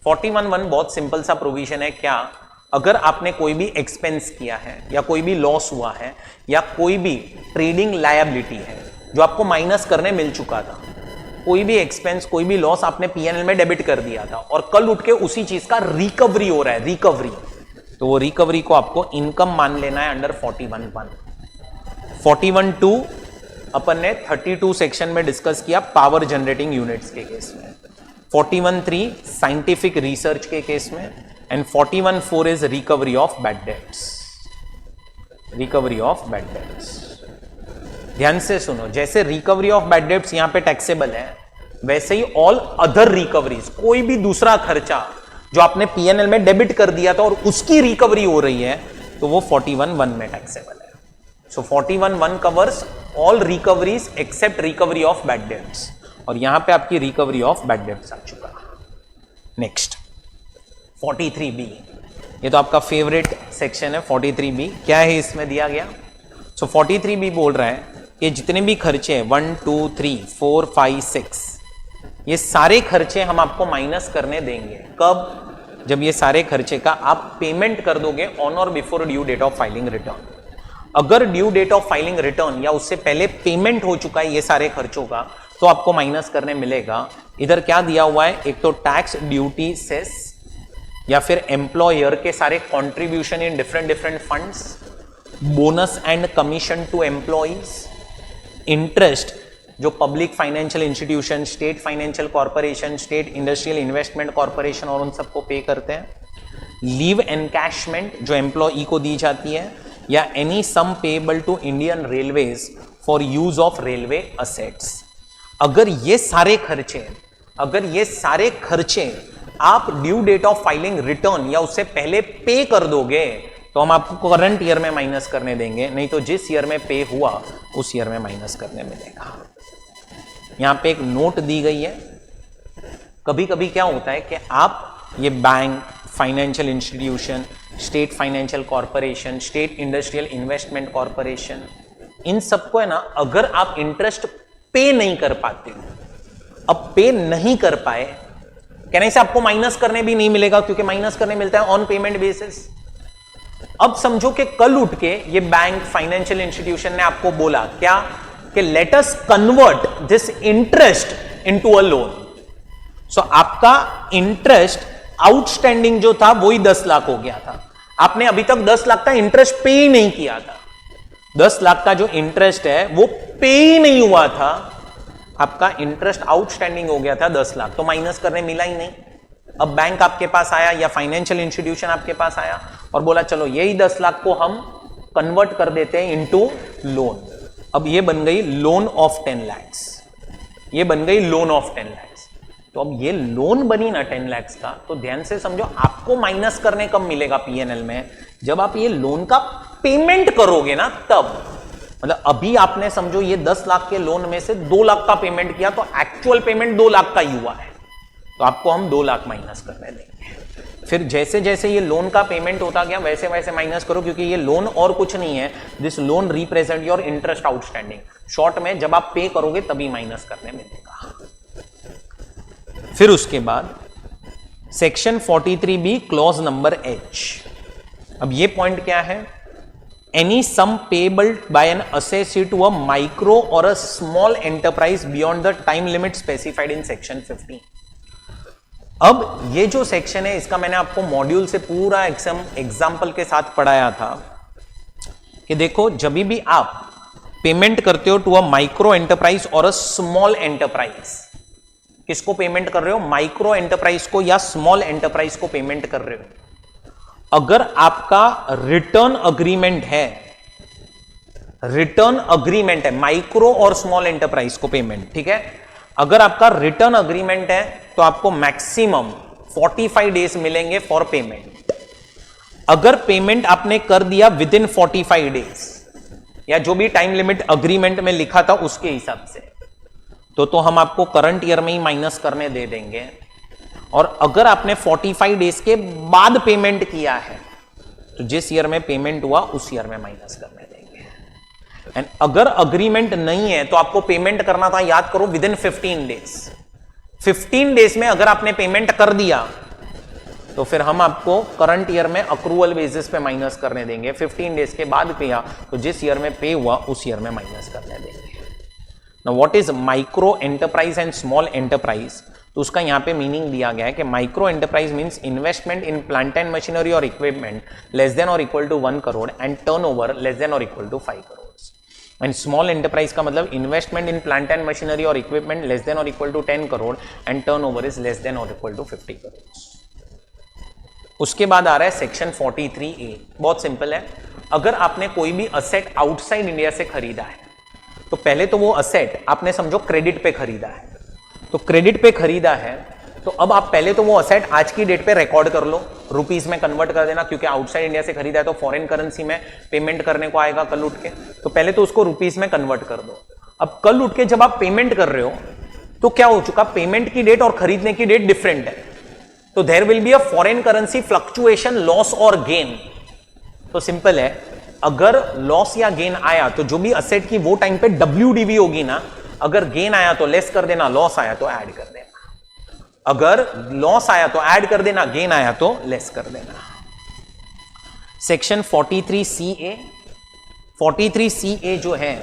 41(1) बहुत सिंपल सा प्रोविजन है। क्या? अगर आपने कोई भी एक्सपेंस किया है या कोई भी लॉस हुआ है या कोई भी ट्रेडिंग लायबिलिटी है जो आपको माइनस करने मिल चुका था, कोई भी एक्सपेंस कोई भी लॉस आपने पीएनएल में डेबिट कर दिया था और कल उठ के उसी चीज का रिकवरी हो रहा है, रिकवरी, तो वो रिकवरी को आपको इनकम मान लेना है अंडर 41(1). 41(2) अपन ने 32 सेक्शन में डिस्कस किया पावर जनरेटिंग यूनिट्स के केस में, 41(3) साइंटिफिक रिसर्च के केस में, and 41(4) is recovery of bad dates, recovery of bad dates. ध्यान से सुनो, जैसे रिकवरी ऑफ बैड डेट्स यहां पे टैक्सेबल है, वैसे ही ऑल अदर रिकवरीज, कोई भी दूसरा खर्चा जो आपने पीएनएल में डेबिट कर दिया था और उसकी रिकवरी हो रही है, तो वो 41(1) में टैक्सेबल है। So 41(1) covers all recoveries except recovery of bad debts, और यहां पे आपकी रिकवरी ऑफ बैड डेट्स आ चुका। नेक्स्ट 43B, ये तो आपका फेवरेट सेक्शन है। 43B क्या है इसमें दिया गया? सो 43B बोल रहा है कि जितने भी खर्चे हैं 1 2 3 4 5 6, ये सारे खर्चे हम आपको माइनस करने देंगे। कब? जब ये सारे खर्चे का आप पेमेंट कर दोगे ऑन और before due date of filing return. अगर due date of filing return या उससे पहले पेमेंट हो चुका है ये सारे खर्चों का, तो आपको माइनस करने मिलेगा। इधर क्या दिया हुआ है? एक तो टैक्स, ड्यूटी, सेस या फिर एम्प्लॉयर के सारे contribution in different funds, bonus and commission to employees, interest जो public financial institution, state financial corporation, state industrial investment corporation और उन सबको पे करते हैं, लीव एनकैशमेंट जो एम्प्लॉई को दी जाती है, या any sum payable to Indian railways for use of railway assets. अगर ये सारे खर्चे आप due date of filing return या उससे पहले पे कर दोगे, तो हम आपको करंट ईयर में माइनस करने देंगे, नहीं तो जिस ईयर में पे हुआ उस ईयर में माइनस करने मिलेगा। यहां पे एक नोट दी गई है। कभी कभी क्या होता है कि आप ये bank, financial institution, state financial corporation, state industrial investment corporation, इन सबको है ना, अगर आप इंटरेस्ट पे नहीं कर पाते, अब पे नहीं कर पाए, कहने से आपको माइनस करने भी नहीं मिलेगा, क्योंकि माइनस करने मिलता है ऑन पेमेंट बेसिस। अब समझो कि कल उठ के ये बैंक, फाइनेंशियल इंस्टीट्यूशन ने आपको बोला क्या कि let us convert this interest into a loan. So आपका इंटरेस्ट आउटस्टैंडिंग जो था वही 10 लाख हो गया था, आपने अभी तक 10 लाख का इंटरेस्ट पे ही नहीं किया था। 10 लाख का जो इंटरेस्ट है वो पे ही नहीं हुआ था, आपका इंटरेस्ट आउटस्टैंडिंग हो गया था 10 लाख, तो माइनस करने मिला ही नहीं। अब बैंक आपके पास आया या फाइनेंशियल इंस्टीट्यूशन आपके पास आया और बोला चलो यही 10 लाख को हम कन्वर्ट कर देते हैं इनटू लोन। अब ये बन गई लोन ऑफ 10 lakhs, ये बन गई लोन ऑफ 10 lakhs। तो अब ये लोन बनी ना 10 lakhs का, तो ध्यान से समझो आपको माइनस करने कब मिलेगा पीएनएल में? जब आप ये लोन का पेमेंट करोगे ना, तब। मतलब अभी आपने समझो ये 10 लाख के लोन में से 2 लाख का पेमेंट किया, तो एक्चुअल पेमेंट 2 लाख का ही हुआ है, तो आपको हम 2 लाख माइनस करने देंगे। फिर जैसे जैसे ये लोन का पेमेंट होता गया वैसे वैसे माइनस करो, क्योंकि ये लोन और कुछ नहीं है, this loan represent your interest outstanding. Short में जब आप पे करोगे तभी माइनस करने मिलेगा। फिर उसके बाद section 43B clause number H। अब ये पॉइंट क्या है? Any sum payable by an assessee to a micro और a small enterprise beyond the time limit specified in section 15। अब ये जो सेक्शन है इसका मैंने आपको मॉड्यूल से पूरा एग्जाम्पल के साथ पढ़ाया था कि देखो जब भी आप पेमेंट करते हो टू अ माइक्रो एंटरप्राइज और अ स्मॉल एंटरप्राइज, किसको पेमेंट कर रहे हो? माइक्रो एंटरप्राइज को या स्मॉल एंटरप्राइज को पेमेंट कर रहे हो। अगर आपका रिटर्न अग्रीमेंट है माइक्रो और स्मॉल एंटरप्राइज को पेमेंट, ठीक है, अगर आपका रिटर्न अग्रीमेंट है तो आपको मैक्सिमम 45 डेज मिलेंगे फॉर पेमेंट। अगर पेमेंट आपने कर दिया विद इन 45 डेज या जो भी टाइम लिमिट अग्रीमेंट में लिखा था उसके हिसाब से, तो हम आपको करंट ईयर में ही माइनस करने दे देंगे। और अगर आपने 45 डेज के बाद पेमेंट किया है तो जिस ईयर में पेमेंट हुआ उस ईयर में माइनस करने देंगे। एंड अगर अग्रीमेंट नहीं है तो आपको पेमेंट करना था, याद करो, विद इन 15 डेज। 15 डेज में अगर आपने पेमेंट कर दिया तो फिर हम आपको करंट ईयर में अक्रूवल बेसिस पे माइनस करने देंगे, 15 डेज के बाद पे या तो जिस ईयर में पे हुआ उस ईयर में माइनस करने देंगे। Now what is micro enterprise and small enterprise? तो उसका यहाँ पे मीनिंग दिया गया है कि micro enterprise means investment in plant and machinery और इक्विपमेंट लेस देन और equal to 1 crore and turnover less than और equal to 5 crore. And small enterprise का मतलब investment in plant and machinery और इक्विपमेंट लेस देन और equal to 10 crore and turnover is less than और इक्वल टू 50 करोड़। उसके बाद आ रहा है सेक्शन 43A। बहुत सिंपल है, अगर आपने कोई भी असेट आउटसाइड इंडिया से खरीदा है तो पहले तो वो असेट आपने समझो क्रेडिट पे खरीदा है, तो क्रेडिट पे खरीदा है तो अब आप पहले तो वो असेट आज की डेट पे रिकॉर्ड कर लो, रुपीस में कन्वर्ट कर देना, क्योंकि आउटसाइड इंडिया से खरीदा है तो फॉरेन करेंसी में पेमेंट करने को आएगा कल उठ के, तो पहले तो उसको रुपीस में कन्वर्ट कर दो। अब कल उठ के जब आप पेमेंट कर रहे हो तो क्या हो चुका, पेमेंट की डेट और खरीदने की डेट डिफरेंट है, तो there will be a foreign currency fluctuation, loss और गेन। तो सिंपल है, अगर लॉस या गेन आया तो जो भी असेट की वो टाइम पे WDV होगी ना, अगर गेन आया तो लेस कर देना, लॉस आया तो ऐड कर देना, अगर लॉस आया तो ऐड कर देना, गेन आया तो लेस कर देना। सेक्शन 43CA, 43CA जो है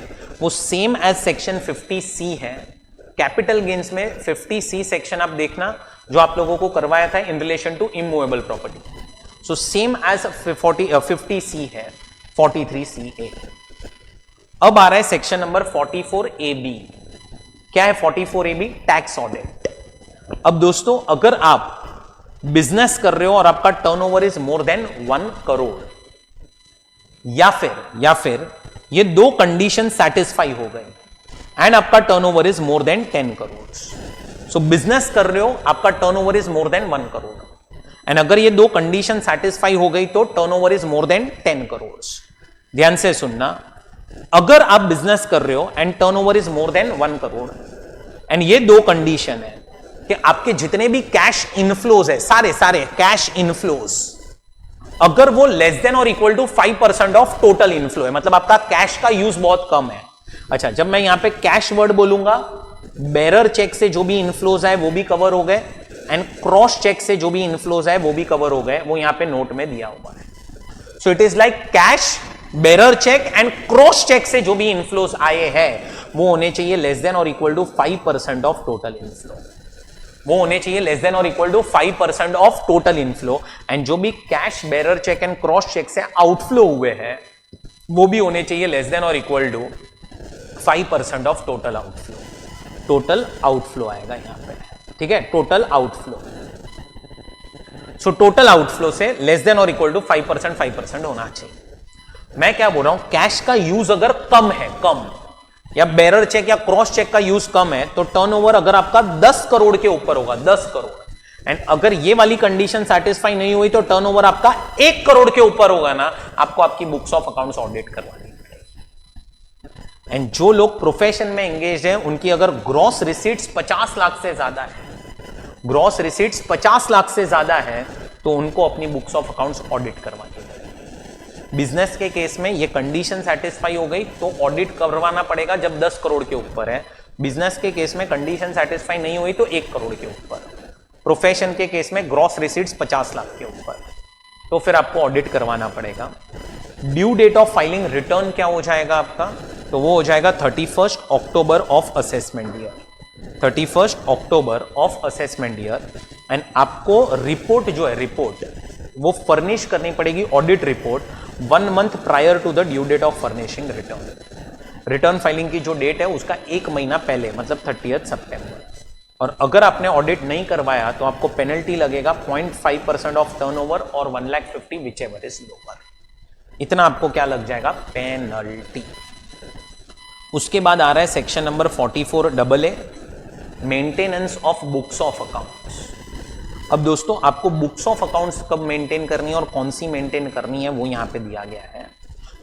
वो सेम एज सेक्शन 50C है। कैपिटल गेन्स में 50C सेक्शन आप देखना जो आप लोगों को करवाया था in relation to immovable property, so same as 50C है 43CA। अब आ रहा है सेक्शन नंबर 44AB। क्या है 44AB? Tax audit. अब दोस्तों अगर आप बिजनेस कर रहे हो और आपका turnover is more then 1 crore या फिर ये दो कंडीशन सेटिस्फाई हो गए एंड आपका turnover is more then 10 crore, so business कर रहे हो, आपका turnover is more then 1 crore and अगर ये दो कंडीशन सेटिस्फाई हो गई तो turnover is more then 10 crore. ध्यान से सुनना, अगर आप बिजनेस कर रहे हो and turnover is more then 1 crore and ये दो कंडीशन है कि आपके जितने भी कैश इनफ्लोज है, सारे कैश इनफ्लोज, अगर वो लेस देन और equal to 5% of total inflow है, मतलब आपका कैश का यूज बहुत कम है। अच्छा, जब मैं यहां पे कैश वर्ड बोलूंगा, बेरर चेक से जो भी इनफ्लोज है वो भी कवर हो गए एंड क्रॉस चेक से जो भी इनफ्लोज है वो भी कवर हो गए, वो यहां पे नोट में दिया हुआ है। So it is like cash, bearer cheque and cross cheque से जो भी इनफ्लोज आए हैं वो होने चाहिए लेस देन और equal to 5% of total inflow, वो होने चाहिए लेस देन और equal to 5% of total inflow and जो भी cash, bearer cheque and cross cheque से आउटफ्लो हुए हैं वो भी होने चाहिए लेस देन और equal to 5% of total outflow. Total outflow आएगा यहां पे, ठीक है, total outflow. So total outflow से लेस देन और इक्वल टू 5% होना चाहिए। मैं क्या बोल रहा हूं, कैश का यूज अगर कम है, कम या बेरर चेक या क्रॉस चेक का यूज कम है तो टर्नओवर अगर आपका 10 करोड़ के ऊपर होगा, 10 करोड़ एंड अगर ये वाली कंडीशन सेटिस्फाई नहीं हुई तो टर्नओवर आपका 1 करोड़ के ऊपर होगा ना, आपको आपकी बुक्स ऑफ अकाउंट्स ऑडिट करवानी पड़ेगी। एंड जो लोग प्रोफेशन में एंगेज हैं उनकी अगर ग्रॉस रिसीट्स 50 लाख से ज्यादा है, ग्रॉस रिसीट्स 50 लाख से ज्यादा है तो उनको अपनी बुक्स ऑफ अकाउंट्स ऑडिट करवानी पड़ेगी। बिजनेस के केस में ये कंडीशन सेटिस्फाई हो गई तो ऑडिट करवाना पड़ेगा जब 10 करोड़ के ऊपर है, बिजनेस के केस में कंडीशन सेटिस्फाई नहीं हुई तो 1 करोड़ के ऊपर, प्रोफेशन के केस में ग्रॉस रिसीट्स 50 लाख के ऊपर, तो फिर आपको ऑडिट करवाना पड़ेगा। Due date of filing return क्या हो जाएगा आपका, तो वो हो जाएगा 31 October of assessment year, 31 October of assessment year and आपको रिपोर्ट जो है, रिपोर्ट वो फर्निश करनी पड़ेगी, audit report 1 month prior to the due date of furnishing return. Return filing की जो डेट है उसका 1 महीना पहले, मतलब 30 सितंबर। और अगर आपने ऑडिट नहीं करवाया तो आपको पेनल्टी लगेगा 0.5% ऑफ टर्नओवर और 1,50,000 विच एवर इज लोअर, इतना आपको क्या लग जाएगा, पेनल्टी। उसके बाद आ रहा है section number 44AA, maintenance of books of accounts. अब दोस्तों आपको बुक्स ऑफ अकाउंट्स कब मेंटेन करनी है और कौन सी मेंटेन करनी है वो यहां पे दिया गया है।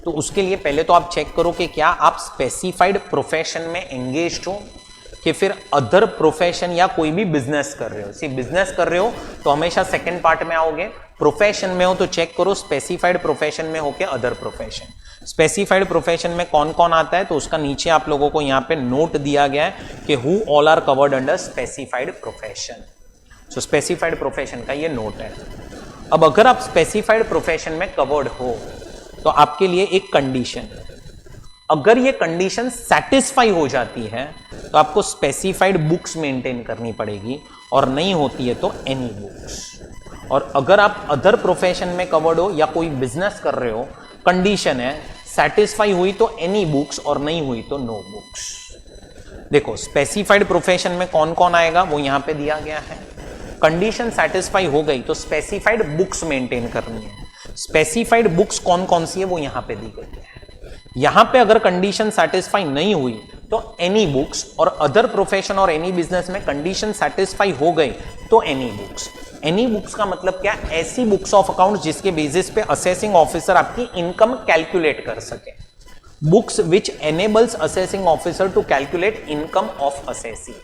तो उसके लिए पहले तो आप चेक करो कि क्या आप स्पेसिफाइड प्रोफेशन में एंगेज्ड हो कि फिर अदर प्रोफेशन या कोई भी बिजनेस कर रहे हो। सिर्फ बिजनेस कर रहे हो तो हमेशा सेकंड पार्ट में आओगे, प्रोफेशन में हो तो चेक करो स्पेसिफाइड प्रोफेशन में हो के अदर प्रोफेशन। स्पेसिफाइड प्रोफेशन में कौन कौन आता है तो उसका नीचे आप लोगों को यहाँ पे नोट दिया गया है कि who all are covered under specified profession. So specified profession का ये नोट है। अब अगर आप स्पेसिफाइड प्रोफेशन में कवर्ड हो तो आपके लिए एक कंडीशन, अगर ये कंडीशन सेटिस्फाई हो जाती है तो आपको स्पेसिफाइड बुक्स मेंटेन करनी पड़ेगी, और नहीं होती है तो एनी बुक्स। और अगर आप अदर प्रोफेशन में कवर्ड हो या कोई बिजनेस कर रहे हो, कंडीशन है सेटिस्फाई हुई तो एनी बुक्स और नहीं हुई तो नो बुक्स। देखो स्पेसिफाइड प्रोफेशन में कौन कौन आएगा वो यहां पे दिया गया है। कंडीशन सेटिस्फाई हो गई तो स्पेसिफाइड बुक्स मेंटेन करनी है। स्पेसिफाइड बुक्स कौन कौन सी है वो यहां पे दी गई है। यहां पे अगर कंडीशन सेटिस्फाई नहीं हुई तो एनी बुक्स, और अदर प्रोफेशन और एनी बिजनेस में कंडीशन सेटिस्फाई हो गई तो एनी बुक्स। एनी बुक्स का मतलब क्या? ऐसी बुक्स ऑफ अकाउंट्स जिसके बेसिस पे असेसिंग ऑफिसर आपकी इनकम कैलकुलेट कर सके। Books which enables assessing officer to calculate income of assessee.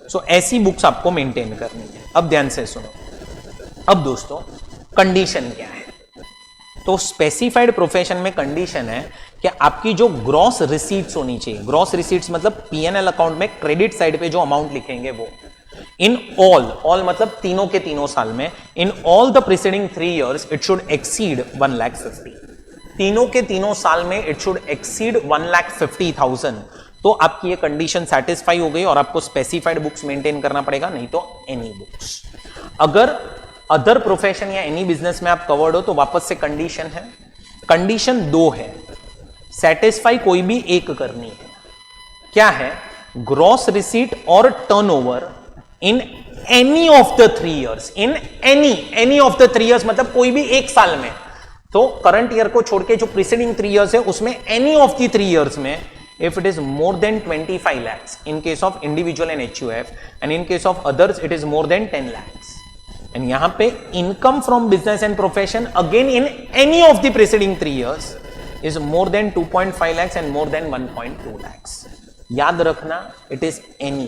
So ऐसी बुक्स आपको मेंटेन करनी है। अब ध्यान से सुनो। अब दोस्तों कंडीशन क्या है? तो स्पेसिफाइड प्रोफेशन में कंडीशन है कि आपकी जो ग्रॉस रिसीट्स होनी चाहिए, ग्रॉस रिसीट्स मतलब पीएनएल अकाउंट में क्रेडिट साइड पे जो अमाउंट लिखेंगे वो, इन ऑल मतलब तीनों के तीनों साल में, in all the preceding 3 years it should exceed 1,50,000। तीनों के तीनों साल में इट शुड एक्सीड 1,50,000। तो आपकी ये कंडीशन सेटिस्फाई हो गई और आपको स्पेसिफाइड बुक्स मेंटेन करना पड़ेगा, नहीं तो एनी बुक्स। अगर अदर प्रोफेशन या एनी बिजनेस में आप कवर्ड हो तो वापस से कंडीशन है, कंडीशन 2 है, सेटिस्फाई कोई भी एक करनी है। क्या है? ग्रॉस रिसीट और turnover in any of the 3 years, in any of the 3 years मतलब कोई भी एक साल में। तो करंट ईयर को छोड़ के जो प्रीसीडिंग 3 years है उसमें एनी ऑफ द 3 years में, if it is more than 25 lakhs in case of individual and HUF, and in case of others it is more than 10 lakhs, and यहां पे income from business and profession again in any of the preceding 3 years is more than 2.5 lakhs and more than 1.2 lakhs। याद रखना it is any।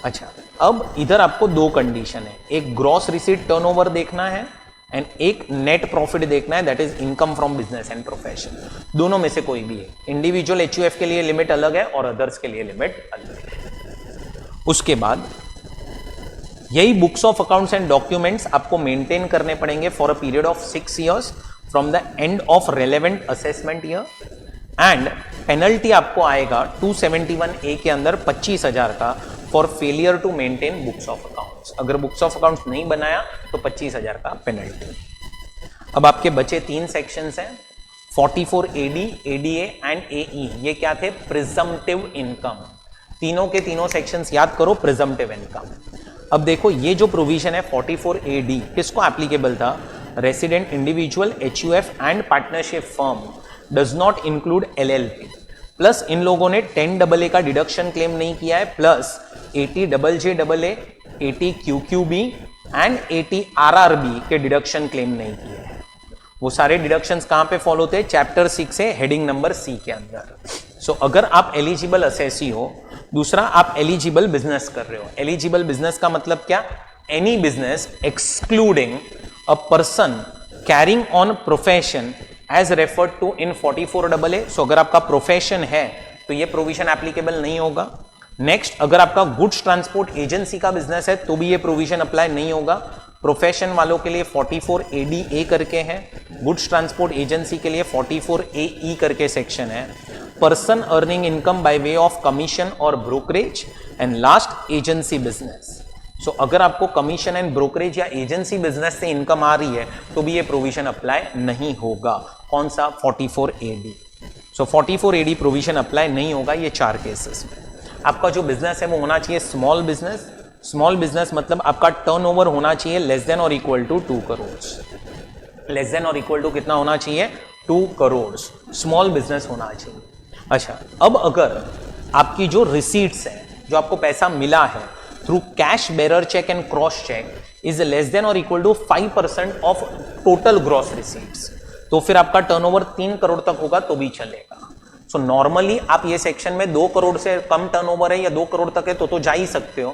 अच्छा, अब इधर आपको दो कंडीशन है, एक ग्रॉस रिसीट टर्नओवर देखना है एंड एक नेट प्रॉफिट देखना है, that is income from business and profession. दोनों में से कोई भी है। इंडिविजुअल HUF के लिए लिमिट अलग है और अदर्स के लिए लिमिट अलग है। उसके बाद यही books of accounts and documents आपको मेंटेन करने पड़ेंगे for a period of 6 years from the end of relevant assessment year, and penalty आपको आएगा 271A के अंदर 25,000 का for failure to maintain books of accounts. अगर बुक्स ऑफ अकाउंट्स नहीं बनाया तो 25,000 का पेनल्टी। अब आपके बचे 3 सेक्शंस हैं, 44 AD, ADA एंड AE। ये क्या थे? Presumptive income. तीनों के तीनों सेक्शंस याद करो, प्रिजम्पटिव इनकम। अब देखो ये जो प्रोविजन है 44 AD किसको एप्लीकेबल था? Resident individual, HUF and partnership firm, does not include LLP। Plus इन लोगों ने 10AA का डिडक्शन क्लेम नहीं किया है, plus 80JJAA, 80QQB and 80RRB के डिडक्शन क्लेम नहीं किए हैं। वो सारे डिडक्शंस कहां पे फॉलो होते हैं? चैप्टर 6 से हेडिंग नंबर C के अंदर। सो अगर आप एलिजिबल असेसी हो, दूसरा आप एलिजिबल बिजनेस कर रहे हो। एलिजिबल बिजनेस का मतलब क्या? Any business excluding a person carrying on profession as referred to in 44AA। So अगर आपका प्रोफेशन है तो ये प्रोविजन एप्लीकेबल नहीं होगा। नेक्स्ट, अगर आपका गुड्स ट्रांसपोर्ट एजेंसी का बिजनेस है तो भी ये प्रोविजन अप्लाई नहीं होगा। प्रोफेशन वालों के लिए 44 ADA करके है, गुड्स ट्रांसपोर्ट एजेंसी के लिए 44 AE करके सेक्शन है। Person earning income by way of commission और brokerage, and last agency business. So अगर आपको कमीशन एंड ब्रोकरेज या एजेंसी बिजनेस से इनकम आ रही है तो भी ये प्रोविजन अप्लाई नहीं होगा। कौन सा? 44 AD। सो 44 AD प्रोविजन अप्लाई नहीं होगा ये 4 केसेस में। आपका जो बिजनेस है वो होना चाहिए स्मॉल बिजनेस। स्मॉल बिजनेस मतलब आपका टर्नओवर होना चाहिए लेस देन और equal to 2 crore. Less than और इक्वल टू कितना होना चाहिए? 2 करोड़ स्मॉल बिजनेस होना चाहिए। अच्छा, अब अगर आपकी जो रिसीट्स है, जो आपको पैसा मिला है through cash bearer cheque and cross cheque, is less than और equal to 5% of total gross receipts, तो फिर आपका टर्नओवर 3 करोड़ तक होगा तो भी चलेगा। सो नॉर्मली आप ये सेक्शन में 2 करोड़ से कम टर्नओवर है या 2 करोड़ तक है तो जा ही सकते हो।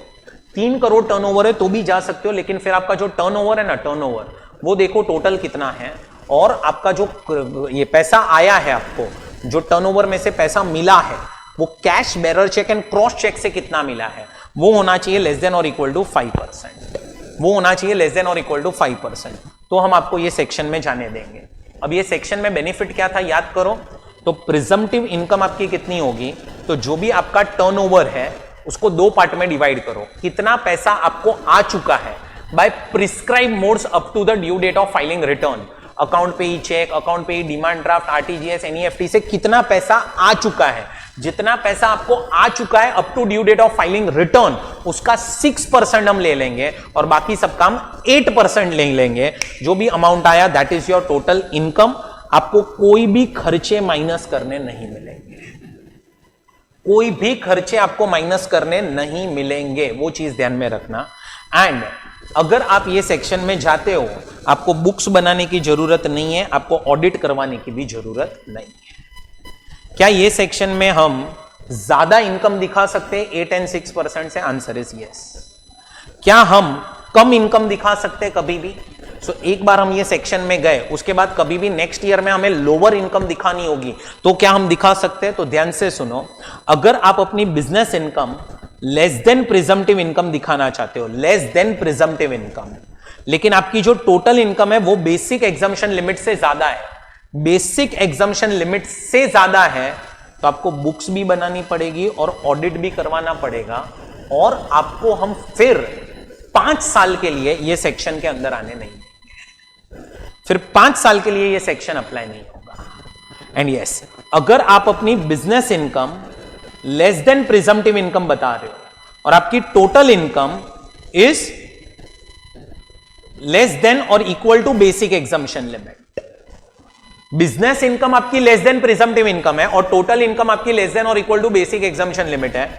3 करोड़ टर्नओवर है तो भी जा सकते हो, लेकिन फिर आपका जो टर्नओवर है ना, टर्नओवर वो देखो टोटल कितना है, और आपका जो ये पैसा आया है, आपको जो टर्नओवर में से पैसा मिला है वो cash bearer cheque and cross cheque से कितना मिला है, वो होना चाहिए लेस देन और इक्वल टू 5%। वो होना चाहिए लेस देन और इक्वल टू 5%। तो हम आपको ये सेक्शन में जाने देंगे। अब ये सेक्शन में बेनिफिट क्या था याद करो, तो प्रिजम्पटिव इनकम आपकी कितनी होगी, तो जो भी आपका टर्नओवर है उसको 2 पार्ट में डिवाइड करो, कितना पैसा आपको आ चुका है by prescribed modes up to the due date of filing return, account payee ही चेक, अकाउंट पे ही डिमांड ड्राफ्ट, आरटीजीएस, एनईएफटी से कितना पैसा आ चुका है, जितना पैसा आपको आ चुका है up to due date of filing return, उसका 6% हम ले लेंगे और बाकी सब काम 8% ले लेंगे। जो भी अमाउंट आया that is your total income. आपको कोई भी खर्चे माइनस करने नहीं मिलेंगे, कोई भी खर्चे आपको माइनस करने नहीं मिलेंगे, वो चीज ध्यान में रखना। एंड अगर आप ये सेक्शन में जाते हो, आपको बुक्स बनाने की जरूरत नहीं है, आपको ऑडिट करवाने की भी जरूरत नहीं है। क्या ये सेक्शन में हम ज्यादा इनकम दिखा सकते हैं 8 and 6% से? Answer is yes. क्या हम कम इनकम दिखा सकते हैं कभी भी? सो एक बार हम ये सेक्शन में गए, उसके बाद कभी भी नेक्स्ट ईयर में हमें लोअर इनकम दिखानी होगी तो क्या हम दिखा सकते हैं? तो ध्यान से सुनो, अगर आप अपनी business income less than presumptive income दिखाना चाहते हो, लेस देन प्रिजम्पटिव इनकम, लेकिन आपकी जो टोटल इनकम है वो बेसिक एग्जम्पशन लिमिट से ज्यादा है, बेसिक एग्जम्पशन लिमिट से ज्यादा है, तो आपको बुक्स भी बनानी पड़ेगी और ऑडिट भी करवाना पड़ेगा, और आपको हम फिर 5 साल के लिए ये सेक्शन के अंदर आने नहीं देंगे, फिर 5 साल के लिए ये सेक्शन अप्लाई नहीं होगा। एंड यस, अगर आप अपनी business income less than presumptive income बता रहे हो और आपकी total income is less than और equal to basic exemption limit, business income आपकी लेस देन प्रिजम्पटिव इनकम है और टोटल इनकम आपकी लेस देन और equal to basic exemption limit है,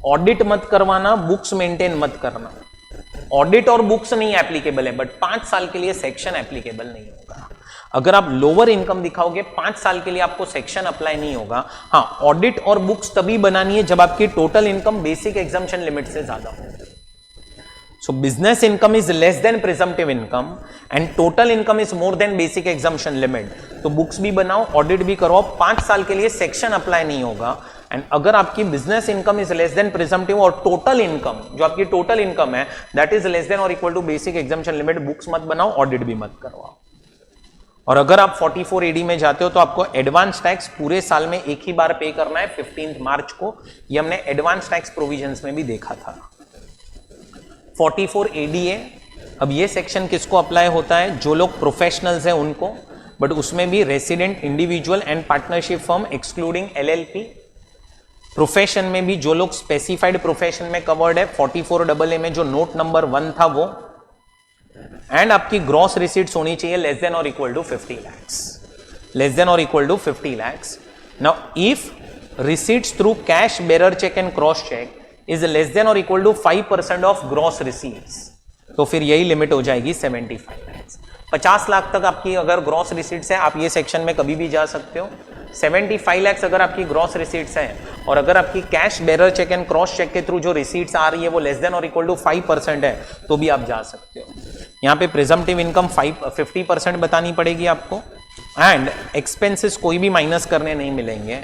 ऑडिट मत करवाना, बुक्स मेंटेन मत करना। ऑडिट और बुक्स नहीं एप्लीकेबल है, बट 5 साल के लिए सेक्शन एप्लीकेबल नहीं होगा। अगर आप लोअर इनकम दिखाओगे 5 साल के लिए आपको सेक्शन अप्लाई नहीं होगा। हाँ, ऑडिट और बुक्स तभी बनानी है जब आपकी total income basic exemption limit से ज्यादा हो। सो business income is less than presumptive income and total income is more then basic exemption limit, तो बुक्स भी बनाओ, ऑडिट भी करवाओ, 5 साल के लिए सेक्शन अप्लाई नहीं होगा। एंड अगर आपकी business income is less than presumptive और टोटल इनकम, जो आपकी टोटल इनकम है दैट इज लेस देन और equal to basic exemption limit, books मत बनाओ, ऑडिट भी मत करवाओ। और अगर आप 44 AD में जाते हो तो आपको एडवांस टैक्स पूरे साल में एक ही बार पे करना है 15 मार्च को, ये हमने एडवांस टैक्स प्रोविजंस में भी देखा था। 44 AD है। अब ये सेक्शन किसको अप्लाई होता है? जो लोग प्रोफेशनल्स हैं उनको, बट उसमें भी resident, individual and partnership firm excluding LLP। Profession में भी जो लोग स्पेसिफाइड प्रोफेशन में कवर्ड है, 44AA में जो नोट नंबर 1 था वो, एंड आपकी ग्रॉस रिसीट्स होनी चाहिए लेस देन और equal to 50 lakhs, less than और equal to 50 lakhs। Now if receipts through cash, bearer cheque and cross cheque is less than और equal to 5% of gross receipts, तो फिर यही लिमिट हो जाएगी 75 lakhs। 50 लाख तक आपकी अगर ग्रॉस रिसीट्स है, आप ये सेक्शन में कभी भी जा सकते हो। 75 lakhs अगर आपकी ग्रॉस रिसीट्स है और अगर आपकी cash, bearer cheque and cross cheque के थ्रू जो रिसीट्स आ रही है वो लेस देन और इक्वल टू 5% है, तो भी आप जा सकते हो। यहाँ पे प्रिजम्पटिव इनकम 50% बतानी पड़ेगी आपको, एंड एक्सपेंसेस कोई भी माइनस करने नहीं मिलेंगे,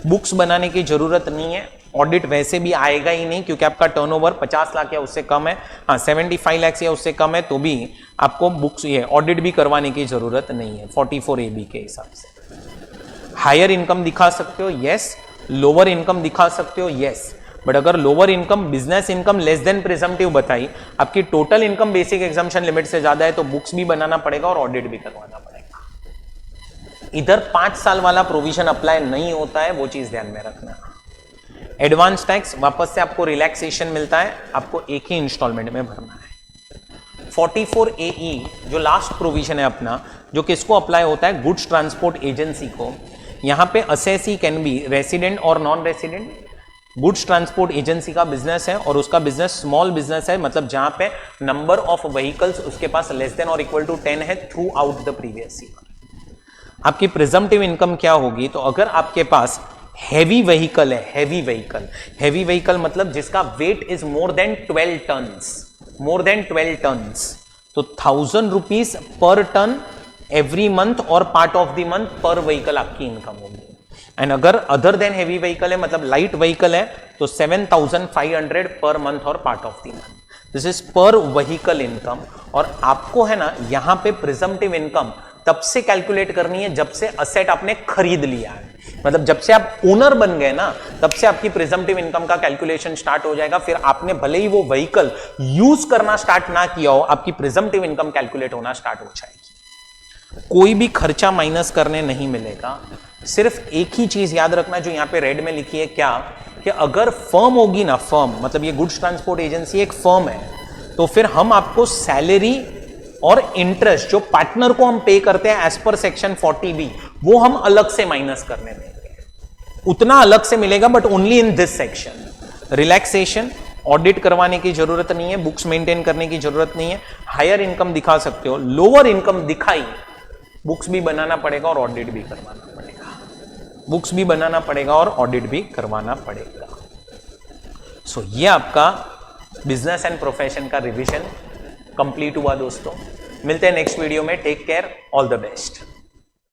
बुक्स बनाने की जरूरत नहीं है, ऑडिट वैसे भी आएगा ही नहीं क्योंकि आपका टर्नओवर 50 लाख या उससे कम है। हाँ, 75 lakhs या उससे कम है तो भी आपको बुक्स, ये ऑडिट भी करवाने की जरूरत नहीं है 44 AB के हिसाब से। हायर इनकम दिखा सकते हो, यस। लोअर इनकम दिखा सकते हो, यस। बट अगर lower income, business income less than presumptive बताई, आपकी total income basic exemption limit से ज्यादा है, तो बुक्स भी बनाना पड़ेगा और ऑडिट भी करवाना पड़ेगा। इधर 5 साल वाला प्रोविजन अप्लाई नहीं होता है, वो चीज ध्यान में रखना। एडवांस टैक्स वापस से आपको रिलैक्सेशन मिलता है, आपको एक ही इंस्टॉलमेंट में भरना है। 44 AE जो लास्ट प्रोविजन है अपना, जो किसको अप्लाई होता है? गुड्स ट्रांसपोर्ट एजेंसी को। यहां पे असेसी कैन बी रेसिडेंट और non resident. Goods transport agency का बिजनेस है और उसका बिजनेस स्मॉल बिजनेस है, मतलब जहां पे नंबर ऑफ व्हीकल्स उसके पास लेस देन और इक्वल टू 10 है throughout the previous year. आपकी प्रिजम्पटिव इनकम क्या होगी? तो अगर आपके पास हैवी व्हीकल है, हैवी व्हीकल मतलब जिसका weight is more than 12 tons, तो 1000 rupees per ton every month और part of the month per vehicle आपकी इनकम होगी। एंड अगर अदर देन हैवी व्हीकल है, मतलब लाइट व्हीकल है, तो 7500 पर मंथ और part of the month. This is पर व्हीकल इनकम। और आपको है ना यहां पे प्रिजम्पटिव इनकम तब से कैलकुलेट करनी है जब से असेट आपने खरीद लिया है, मतलब जब से आप ओनर बन गए ना तब से आपकी प्रिजम्पटिव इनकम का कैलकुलेशन स्टार्ट हो जाएगा। फिर आपने भले ही वो व्हीकल यूज करना स्टार्ट ना किया हो, आपकी प्रिजम्पटिव इनकम कैलकुलेट होना स्टार्ट हो जाएगी। कोई भी खर्चा माइनस करने नहीं मिलेगा। सिर्फ एक ही चीज याद रखना जो यहां पे रेड में लिखी है, क्या कि अगर फर्म होगी ना, फर्म मतलब ये गुड्स ट्रांसपोर्ट एजेंसी एक फर्म है, तो फिर हम आपको सैलरी और इंटरेस्ट जो पार्टनर को हम पे करते हैं एज पर सेक्शन 40B वो हम अलग से माइनस करने देंगे। उतना अलग से मिलेगा but only in this section. Relaxation, audit करवाने की जरूरत नहीं है, बुक्स मेंटेन करने की जरूरत नहीं है। हायर इनकम दिखा सकते हो, लोअर इनकम दिखाई, बुक्स भी बनाना पड़ेगा और ऑडिट भी करवाना पड़ेगा। बुक्स भी बनाना पड़ेगा और ऑडिट भी करवाना पड़ेगा। सो ये आपका बिजनेस एंड प्रोफेशन का रिवीजन कंप्लीट हुआ दोस्तों। मिलते हैं नेक्स्ट वीडियो में। Take care, all the best.